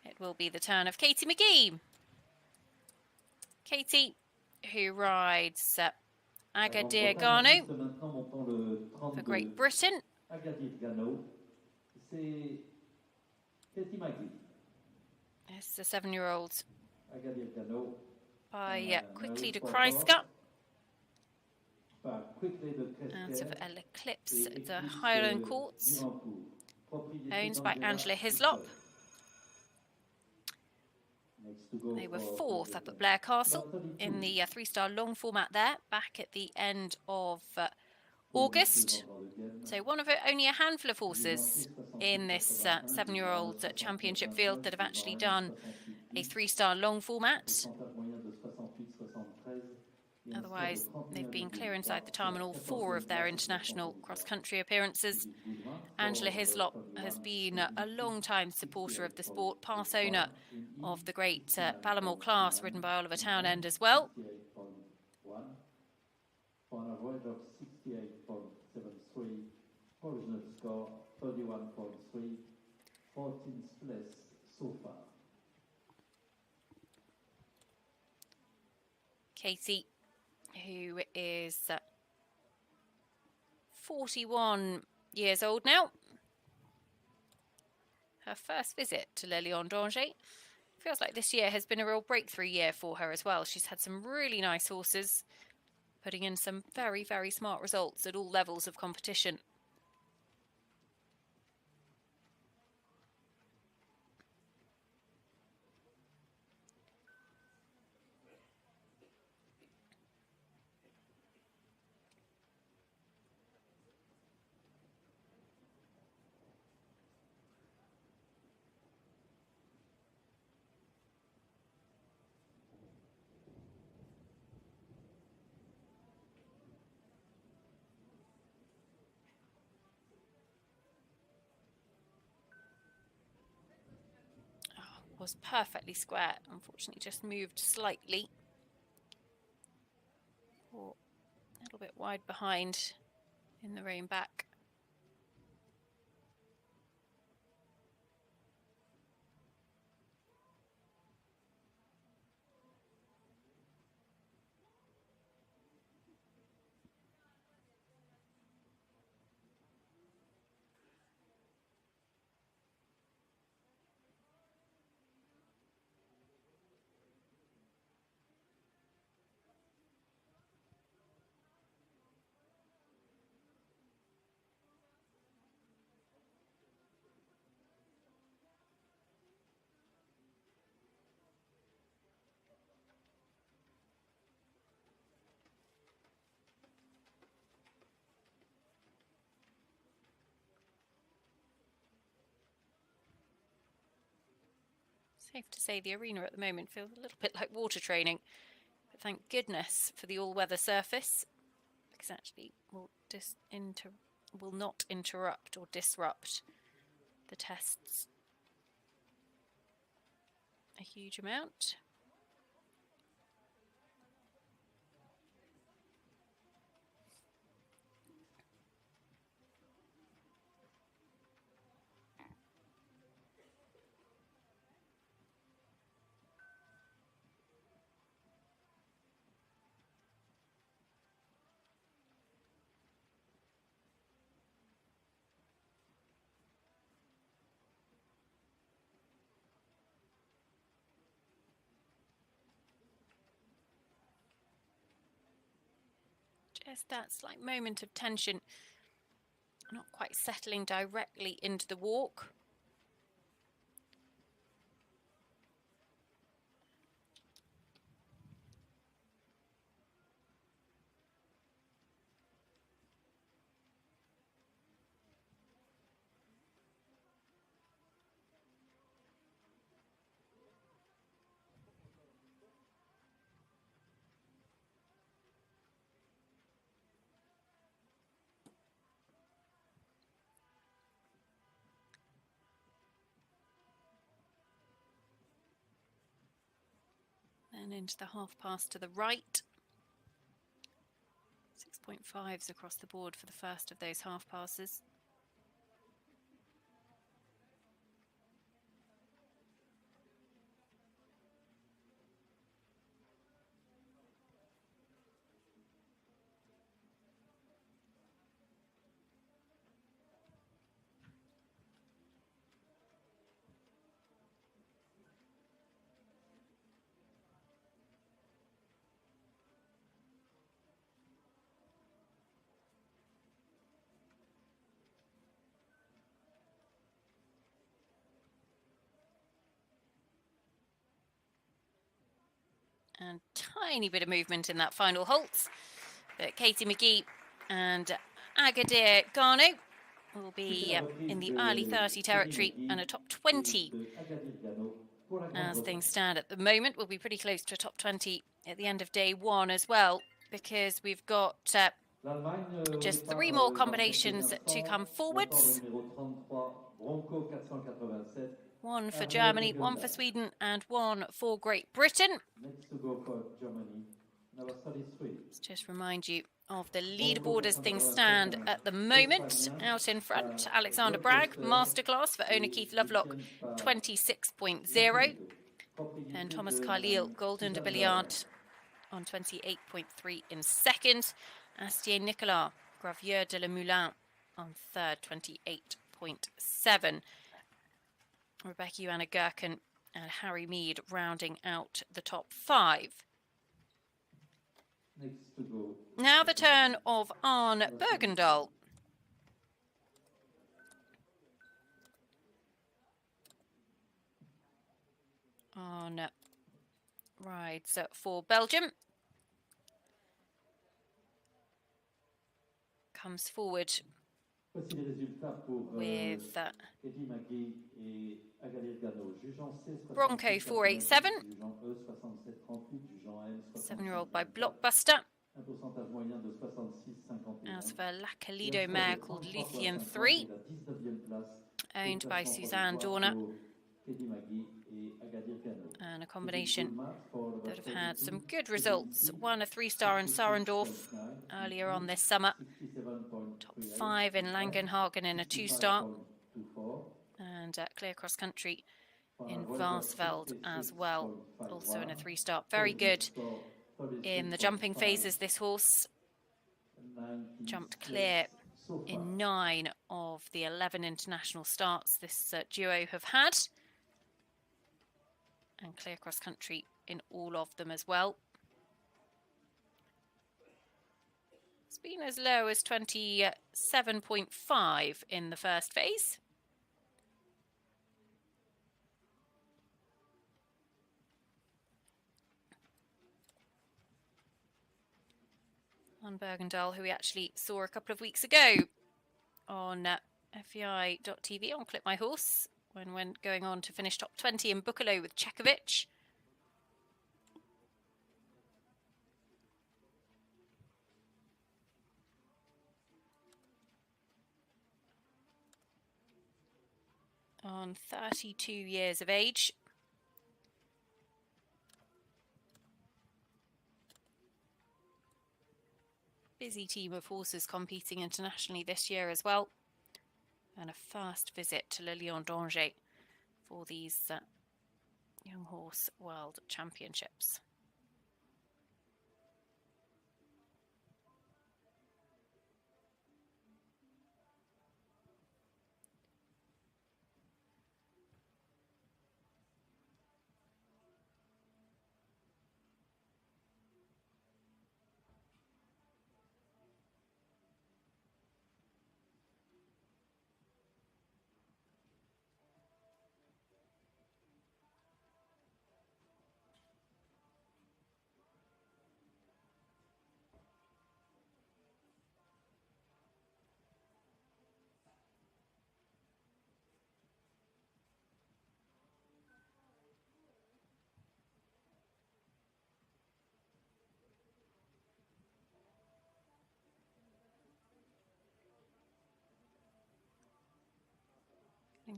it will be the turn of Katy McGee. Katy, who rides Agadir Gano for Great Britain. It's a 7-year-old by Quickly de Kreiska out of Eclipse, the Halon Courts, owned by Angela Hislop. They were 4th up at Blair Castle in the 3-star long format there, back at the end of August. So one of only a handful of horses in this 7-year-old championship field that have actually done a 3-star long format. Otherwise, they've been clear inside the time in all 4 of their international cross-country appearances. Angela Hislop has been a long-time supporter of the sport, past owner of the great Ballamore class ridden by Oliver Townend as well. For an average of 68.73, original score 31.3, 14th place so far. Katy, who is 41 years old now. Her first visit to Le Lion d'Angers. Feels like this year has been a real breakthrough year for her as well. She's had some really nice horses, putting in some very, very smart results at all levels of competition. was perfectly square. Unfortunately, just moved slightly. Or a little bit wide behind in the rein back. Safe to say the arena at the moment feels a little bit like water training, but thank goodness for the all-weather surface, because actually will not interrupt or disrupt the tests a huge amount. Just that slight moment of tension, not quite settling directly into the walk. Then into the half pass to the right. 6.5s across the board for the first of those half passes. And tiny bit of movement in that final halt. But Katy McGee and Agadir Garno will be in the early 30 territory and a top 20 as things stand at the moment. We'll be pretty close to a top 20 at the end of day one as well, because we've got just 3 more combinations to come forwards. 1 for Germany, 1 for Sweden, and 1 for Great Britain. Next to go for Germany, number 33. Let's just remind you of the leaderboard as things stand at the moment. Out in front, Alexander Bragg, masterclass for owner Keith Lovelock, 26.0. And Thomas Carlyle, Golden de Billiard on 28.3 in second. Asier Nicola, Gravier de la Moulin on third, 28.7. Rebecca Joanna Gherkin and Harry Mead rounding out the top 5. Next to go. Now the turn of Arne Bergendahl. Arne rides for Belgium. Comes forward with Bronco 487, 7-year-old by Blockbuster. As for La Calido mare called Luthien 3, owned by Suzanne Dorner. and a combination that have had some good results. Won a 3-star in Sarendorf earlier on this summer. Top 5 in Langenhagen in a 2-star. And clear cross country in Varsveld as well, also in a 3-star. Very good in the jumping phases, this horse. Jumped clear in 9 of the 11 international starts this duo have had. And clear cross country in all of them as well. It's been as low as 27.5 in the first phase. On Bergendahl, who we actually saw a couple of weeks ago on FEI.tv on Clip My Horse, when going on to finish top 20 in Buccolo with Čekovič. On 32 years of age. Busy team of horses competing internationally this year as well. And a first visit to Le Lion d'Angers for these Young Horse World Championships.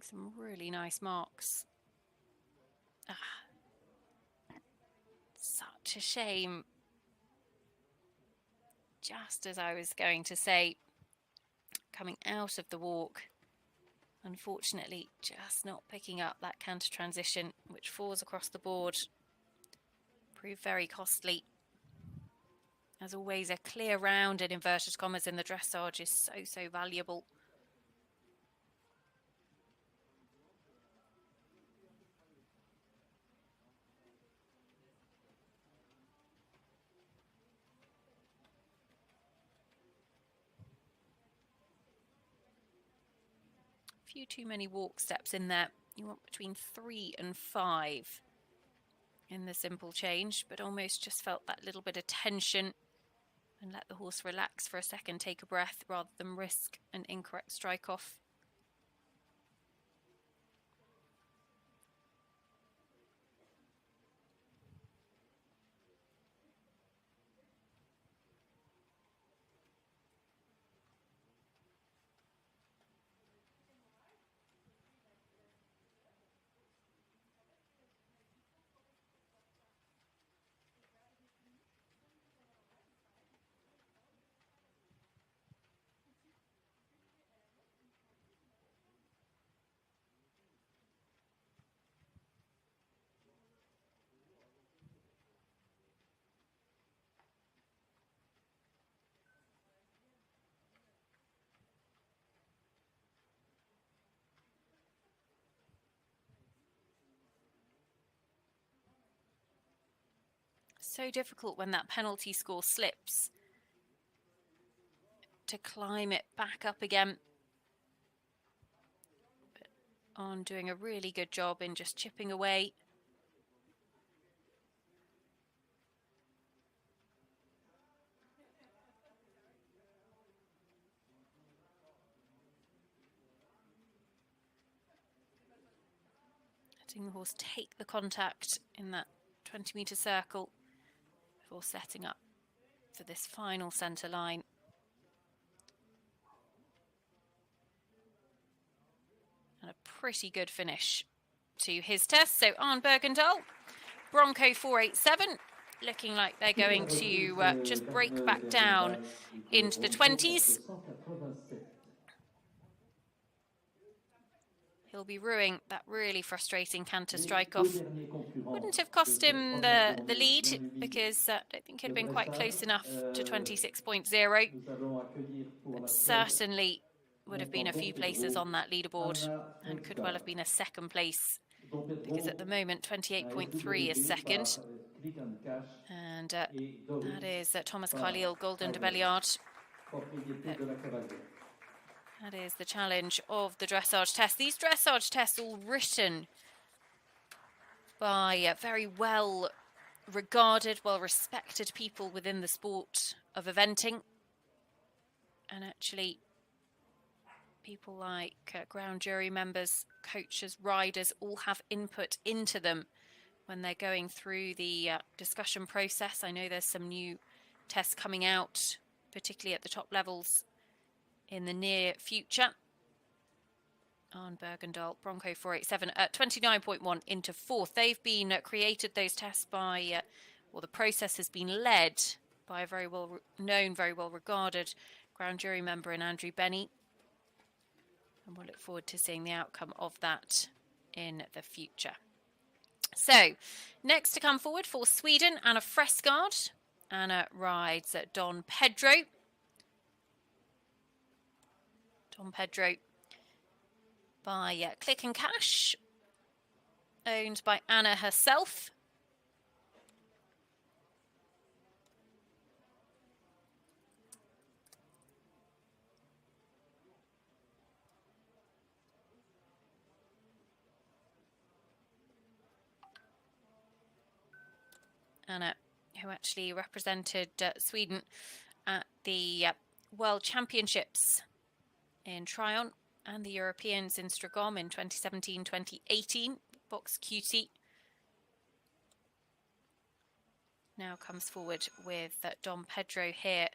Some really nice marks. Such a shame. Just as I was going to say, coming out of the walk, unfortunately just not picking up that canter transition, which falls across the board. Proved very costly. As always, a clear round in inverted commas in the dressage is so valuable. Few too many walk steps in there. You want between 3 and 5 in the simple change, but almost just felt that little bit of tension and let the horse relax for a second, take a breath rather than risk an incorrect strike off. So difficult when that penalty score slips to climb it back up again. But on doing a really good job in just chipping away. Letting the horse take the contact in that 20-metre circle before setting up for this final centre line. And a pretty good finish to his test. So Arne Bergendahl Bronco 487 looking like they're going to just break back down into the 20s. He'll be ruining that really frustrating canter strike-off. Wouldn't have cost him the lead because I don't think it would have been quite close enough to 26.0. But certainly would have been a few places on that leaderboard and could well have been a second place, because at the moment 28.3 is second. And that is Thomas Khalil Golden de Belliard. That is the challenge of the dressage test. These dressage tests all written by very well regarded, well respected people within the sport of eventing. And actually people like ground jury members, coaches, riders all have input into them when they're going through the discussion process. I know there's some new tests coming out, particularly at the top levels in the near future. On Bergendahl, Bronco 487 at 29.1 into fourth. They've been created, those tests, by, well, the process has been led by a very well known, very well regarded ground jury member in Andrew Benny. And we'll look forward to seeing the outcome of that in the future. So, next to come forward for Sweden, Anna Fresard. Anna rides at Don Pedro. Don Pedro by Click and Cash, owned by Anna herself. Anna, who actually represented Sweden at the World Championships in Tryon and the Europeans in Stragom in 2017-2018, Box QT. Now comes forward with Don Pedro here.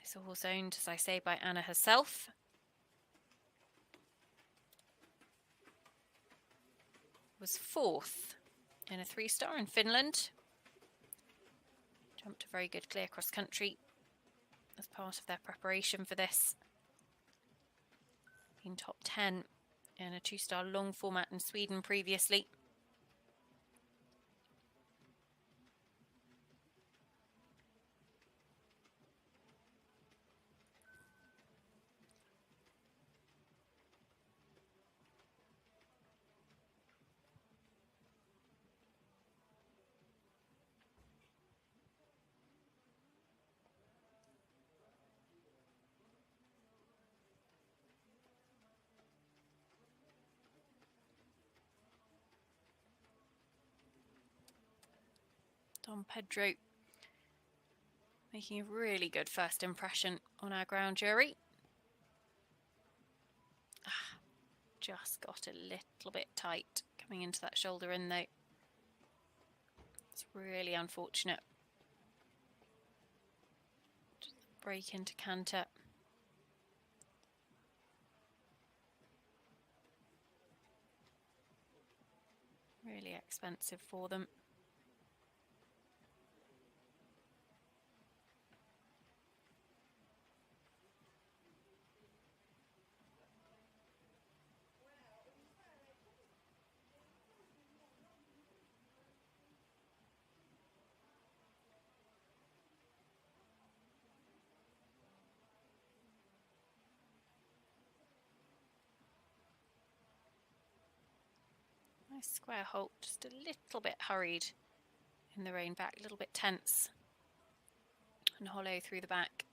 This horse owned, as I say, by Anna herself. Was fourth in a 3-star in Finland. Jumped a very good clear cross country as part of their preparation for this. Been top 10 in a 2-star long format in Sweden previously. Don Pedro making a really good first impression on our ground jury. Just got a little bit tight coming into that shoulder in though. It's really unfortunate. Just break into canter. Really expensive for them. Nice square halt, just a little bit hurried in the rein back, a little bit tense and hollow through the back.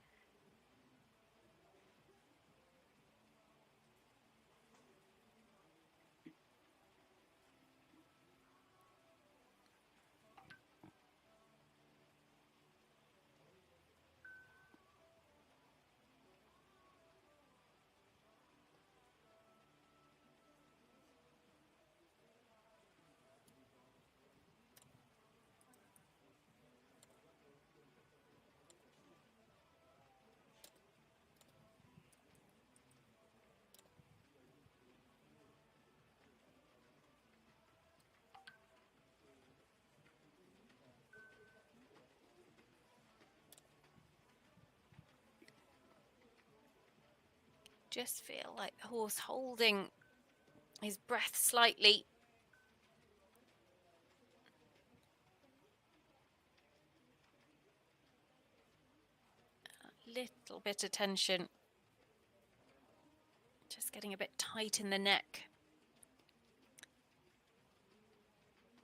Just feel like the horse holding his breath slightly. A little bit of tension. Just getting a bit tight in the neck.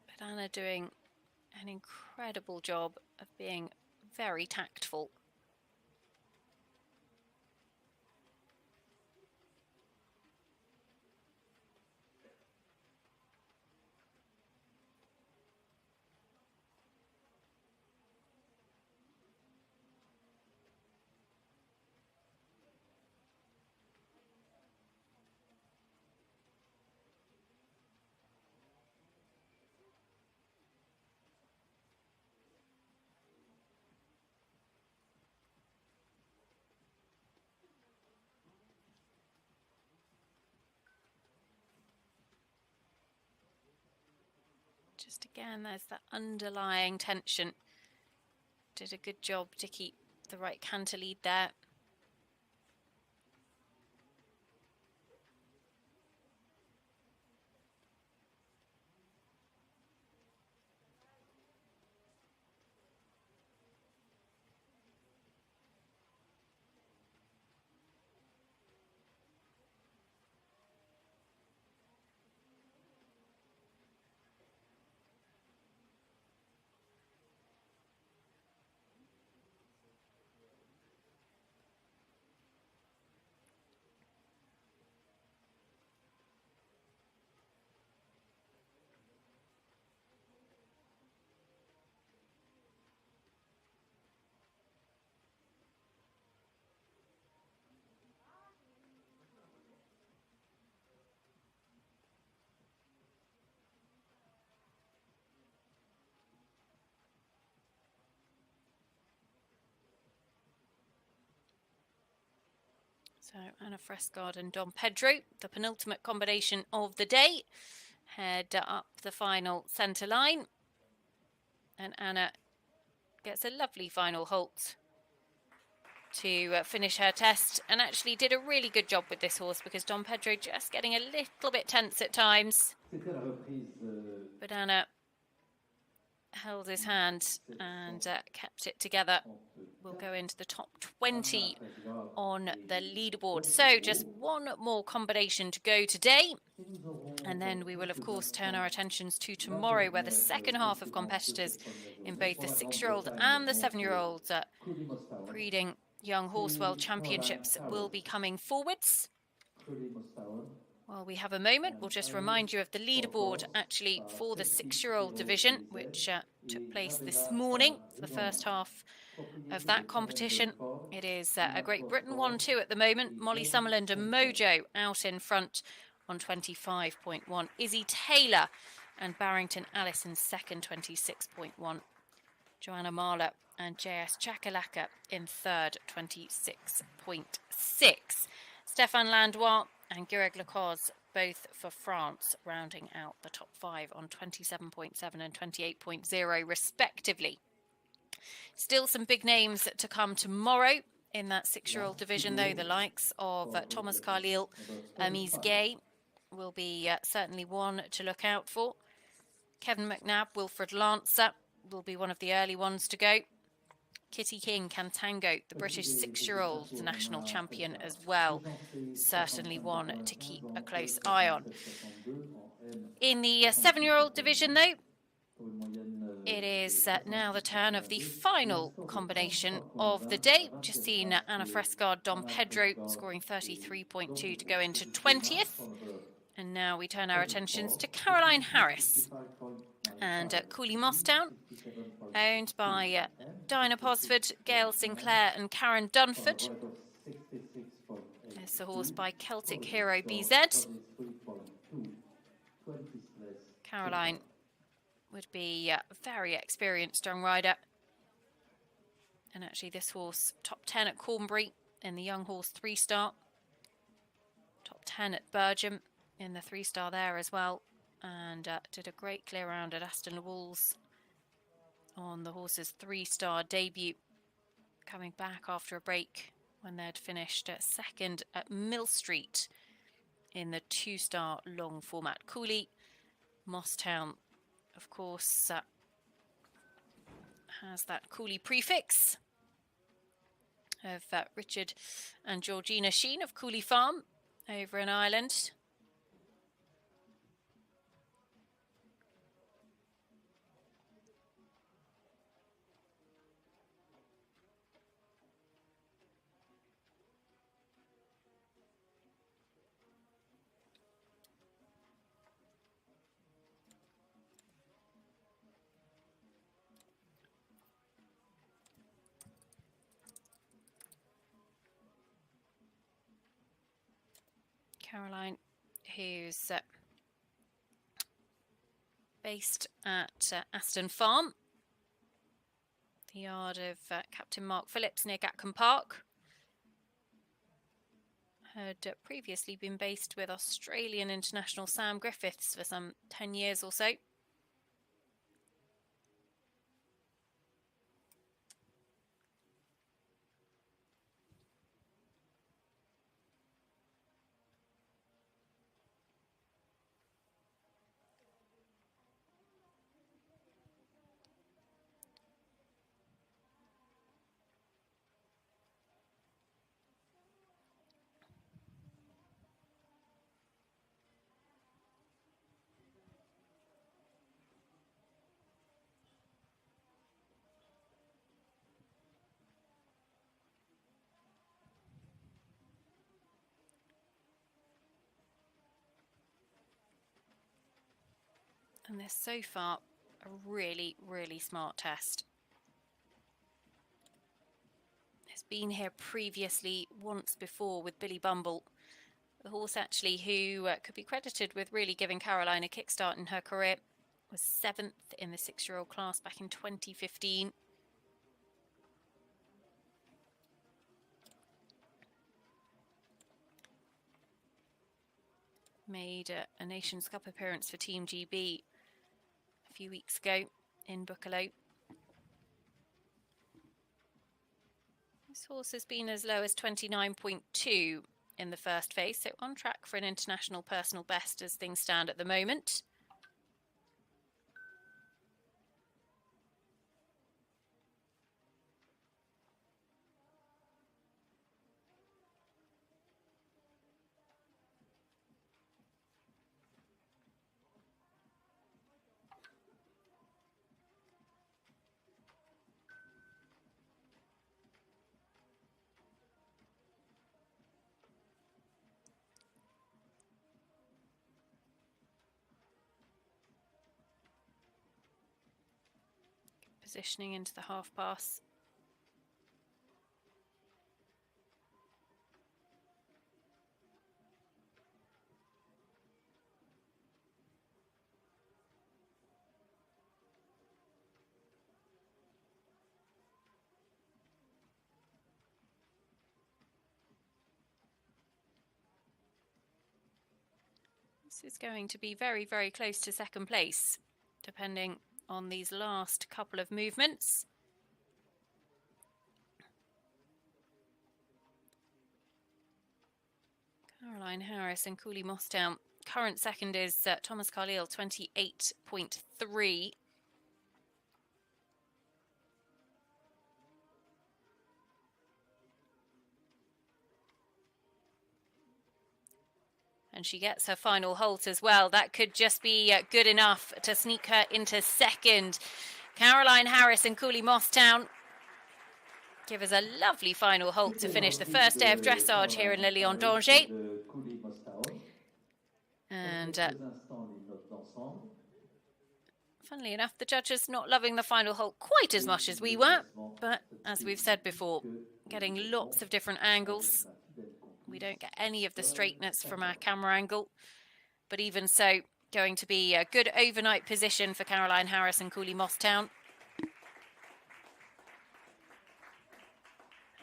But Anna doing an incredible job of being very tactful. Just again, there's that underlying tension. Did a good job to keep the right canter lead there. So Anna Fresard and Dom Pedro, the penultimate combination of the day, head up the final centre line. And Anna gets a lovely final halt to finish her test, and actually did a really good job with this horse, because Dom Pedro just getting a little bit tense at times. But Anna held his hand and kept it together. Will go into the top 20 on the leaderboard. So just one more combination to go today. And then we will, of course, turn our attentions to tomorrow, where the second half of competitors in both the 6-year-old and the 7-year-old breeding Young Horse World Championships will be coming forwards. While we have a moment, we'll just remind you of the leaderboard actually for the 6-year-old division, which took place this morning for the first half of that competition. It is a Great Britain 1-2 at the moment. Molly Summerland and Mojo out in front on 25.1. Izzy Taylor and Barrington Alice in second, 26.1. Joanna Marler and JS Chakalaka in third, 26.6. Stéphane Landois and Gureg Lacoz, both for France, rounding out the top 5 on 27.7 and 28.0 respectively. Still some big names to come tomorrow in that 6-year-old division, though. The likes of Thomas Carlyle, Amise Gay will be certainly one to look out for. Kevin McNab, Wilfred Lancer will be one of the early ones to go. Kitty King, Cantango, the British 6-year-old national champion as well. Certainly one to keep a close eye on. In the 7-year-old division, though, it is now the turn of the final combination of the day. Just seen Anna Fresard, Dom Pedro scoring 33.2 to go into 20th. And now we turn our attentions to Caroline Harris and Cooley Mostown, owned by Dinah Posford, Gail Sinclair and Karen Dunford. There's the horse by Celtic Hero BZ. Caroline would be a very experienced young rider. And actually this horse, top 10 at Cornbury in the young horse 3-star. Top 10 at Bergam in the 3-star there as well. And did a great clear round at Aston Walls on the horse's 3-star debut. Coming back after a break when they'd finished second at Mill Street in the 2-star long format. Cooley, Mosstown, of course, has that Cooley prefix of Richard and Georgina Sheen of Cooley Farm over in Ireland. Caroline, who's based at Aston Farm, the yard of Captain Mark Phillips near Gatcombe Park. Had previously been based with Australian international Sam Griffiths for some 10 years or so. And this so far a really, really smart test. It's been here previously once before with Billy Bumble, the horse actually who could be credited with really giving Caroline a kickstart in her career. Was 7th in the 6-year-old class back in 2015. Made a Nations Cup appearance for Team GB a few weeks ago in Buccleuch. This horse has been as low as 29.2 in the first phase, so on track for an international personal best as things stand at the moment. Positioning into the half pass. This is going to be very, very close to second place, depending on these last couple of movements. Caroline Harris and Cooley Mosstown. Current second is Thomas Carlyle, 28.3. And she gets her final halt as well. That could just be good enough to sneak her into second. Caroline Harris and Cooley Mosstown give us a lovely final halt to finish the first day of dressage here in Le Lion d'Angers. And funnily enough, the judges not loving the final halt quite as much as we were. But as we've said before, getting lots of different angles. We don't get any of the straightness from our camera angle. But even so, going to be a good overnight position for Caroline Harris and Cooley Mosstown.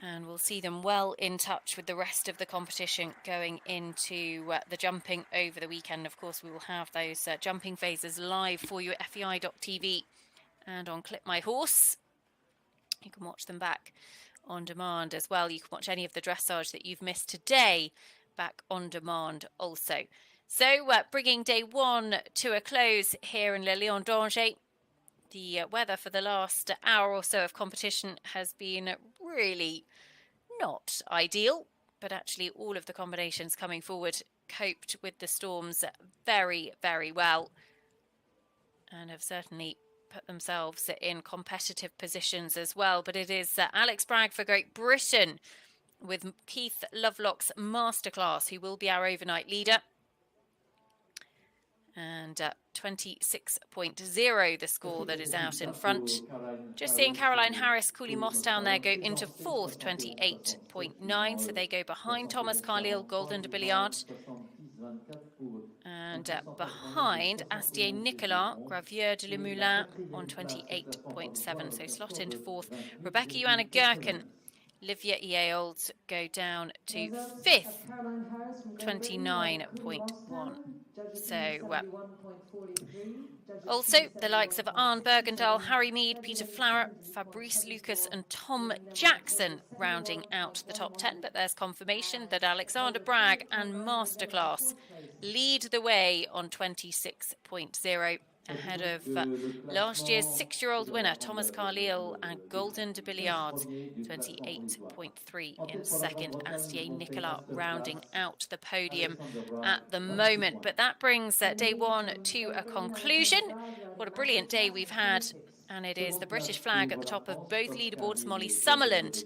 And we'll see them well in touch with the rest of the competition going into the jumping over the weekend. Of course, we will have those jumping phases live for you at FEI.tv and on Clip My Horse. You can watch them back on demand as well. You can watch any of the dressage that you've missed today back on demand also. So bringing day one to a close here in Le Lion d'Angers. The weather for the last hour or so of competition has been really not ideal, but actually all of the combinations coming forward coped with the storms very, very well and have certainly put themselves in competitive positions as well. But it is Alex Bragg for Great Britain with Keith Lovelock's masterclass, who will be our overnight leader. And 26.0 the score that is out in front. Just seeing Caroline Harris, Cooley Moss down there go into fourth, 28.9. So they go behind Thomas Carlyle, Golden de Billiard. And behind Asier Nicola, Gravier de Lemoulin on 28.7. So slot into fourth. Rebecca Johanna Gherkin, Livia Eaolds go down to fifth, 29.1. So also the likes of Arne Bergendahl, Harry Mead, Peter Flower, Fabrice Lucas and Tom Jackson rounding out the top 10. But there's confirmation that Alexander Bragg and Masterclass lead the way on 26.0 ahead of last year's 6-year-old winner Thomas Carlyle and Golden de Billiard, 28.3 in second. Asier Nicola rounding out the podium at the moment. But that brings day one to a conclusion. What a brilliant day we've had. And it is the British flag at the top of both leaderboards. Molly Summerland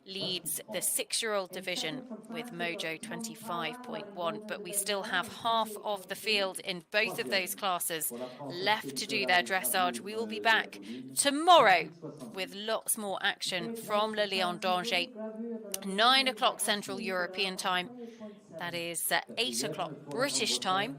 leads the 6-year-old division with Mojo 25.1. But we still have half of the field in both of those classes left to do their dressage. We will be back tomorrow with lots more action from Le Lion d'Angers. 9 o'clock Central European time. That is 8 o'clock British time.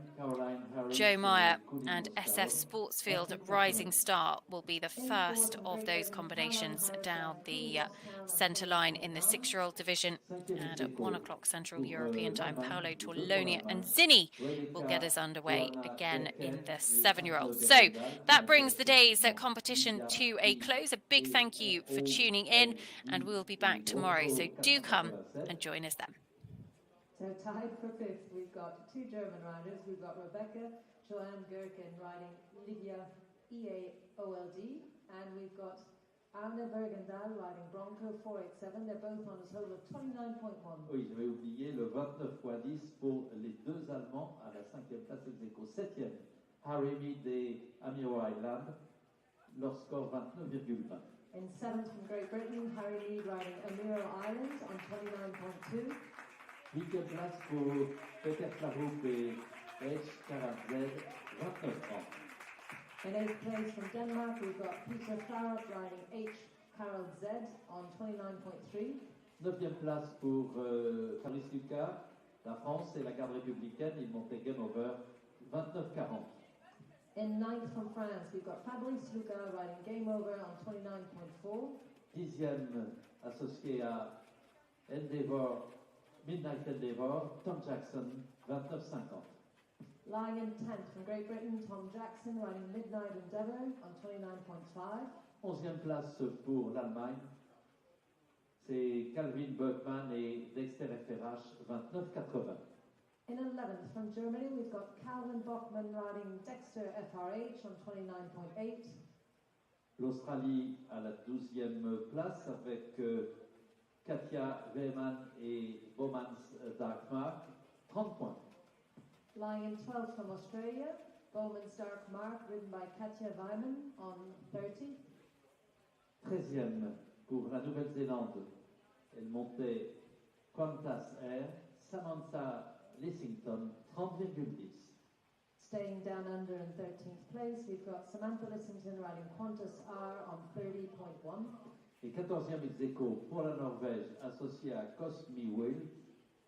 Joe Meyer and SF Sportsfield Rising Star will be the first of those combinations down the centre line in the 6-year-old division. And at 1 o'clock Central European time, Paolo Torlonia and Zinni will get us underway again in the 7-year-olds. So that brings the day's competition to a close. A big thank you for tuning in, and we'll be back tomorrow. So do come and join us then. So tied for fifth, we've got two German riders. We've got Rebecca Johanna Gherkin riding Livia Eaold, and we've got Arne Bergendahl riding Bronco 487. They're both on a total of 29.1. Oui, j'avais oublié le 29x10 pour les deux Allemands à la 5e place ex aequo. 7e, Harry Mead et Amiro Island, leur score 29,20. In 7th from Great Britain, Harry Mead riding Amiro Island on 29.2. 8e place pour Peter Flaroup et H40Z, 29,30. In 8th place from Denmark, we've got Peter Flower riding H. Carol Z on 29.3. 9e place pour Fabrice Lucas, la France et la garde républicaine, ils montaient Game Over, 29,40. In 9th from France, we've got Fabrice Lucas riding Game Over on 29.4. 10e associé à Endeavour, Midnight Endeavour, Tom Jackson, 29,50. Lying in 10th from Great Britain, Tom Jackson riding Midnight Endeavour on 29.5. 11e place pour l'Allemagne, c'est Calvin Bachman et Dexter FRH, 29,80. In 11th from Germany, we've got Calvin Bachman riding Dexter FRH on 29.8. L'Australie à la 12e place avec Katia Wehman et Bowman's Dark Mark, 30 points. Lying in 12th from Australia, Bowman's Dark Mark ridden by Katia Wehman on 30. 13e pour la Nouvelle-Zélande, elle montait Qantas Air, Samantha Lissington, 30,10. Staying down under in 13th place, we've got Samantha Lissington riding Qantas R on 30.1. Et 14e ex aequo pour la Norvège, associée à Cosmi Will,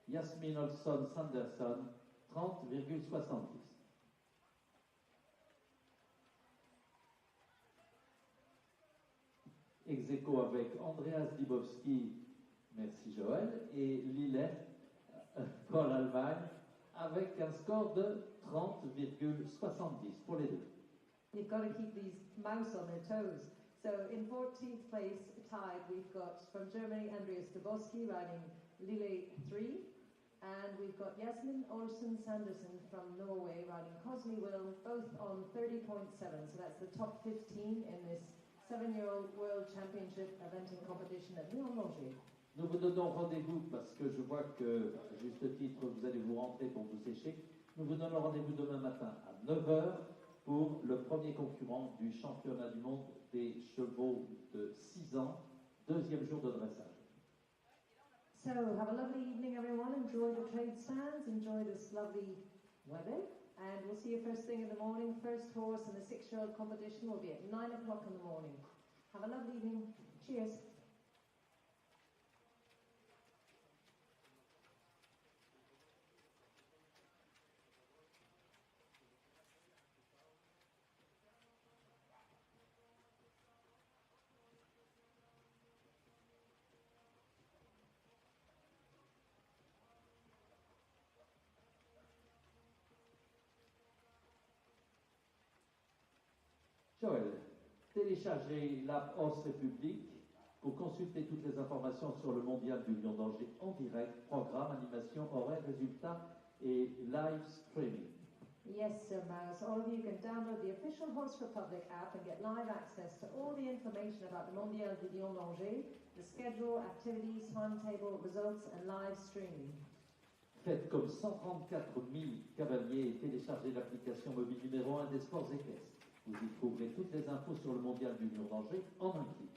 Yasmin Olson Sanderson, 30,70. Ex aequo avec Andreas Dibowski, merci Joël, et Lillet pour l'Allemagne, avec un score de 30,70 pour les deux. You've got to keep these mouse on their toes. So in 14th place tied, we've got from Germany Andreas Ostowski riding Lille 3, and we've got Yasmin Olson Sanderson from Norway riding Cosme Will, both on 30.7. So that's the top 15 in this 7-year-old World Championship eventing competition at Lyon-Langer. Nous vous donnons rendez-vous parce que je vois que, à juste titre, vous allez vous rentrer pour vous sécher. Nous vous donnons rendez-vous demain matin à 9h pour le premier concurrent du championnat du monde des chevaux de 6 ans, deuxième jour de dressage. So have a lovely evening, everyone. Enjoy the trade stands, enjoy this lovely weather, and we'll see you first thing in the morning. First horse in the 6-year-old competition will be at 9 o'clock in the morning. Have a lovely evening. Cheers. Joël, téléchargez l'app Horse République pour consulter toutes les informations sur le mondial du Lyon-Danger en direct, programme, animation, horaire, résultats et live streaming. Yes, Sir Mouse. All of you can download the official Horse Republic app and get live access to all the information about the Mondial de Lyon-Danger, the schedule, activities, timetable, results, and live streaming. Faites comme 134 000 cavaliers et téléchargez l'application mobile numéro 1 des sports équestres. Vous y trouverez toutes les infos sur le mondial du Lyon-Danger en un clic.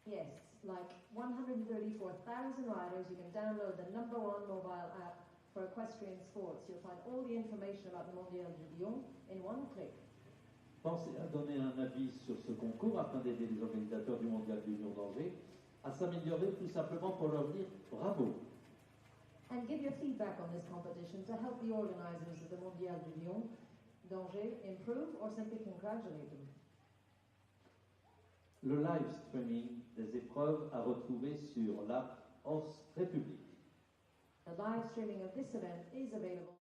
Yes, like 134,000 riders, you can download the #1 mobile app for equestrian sports. You'll find all the information about the Mondial de Lyon in one click. Pensez à donner un avis sur ce concours afin d'aider les organisateurs du mondial du Lyon-Danger à s'améliorer, tout simplement pour leur dire bravo. And give your feedback on this competition to help the organisers of the Mondial de Lyon-Danger improve or simply congratulate them. Le live streaming des épreuves à retrouver sur l'app Horse République. The live streaming of this event is available.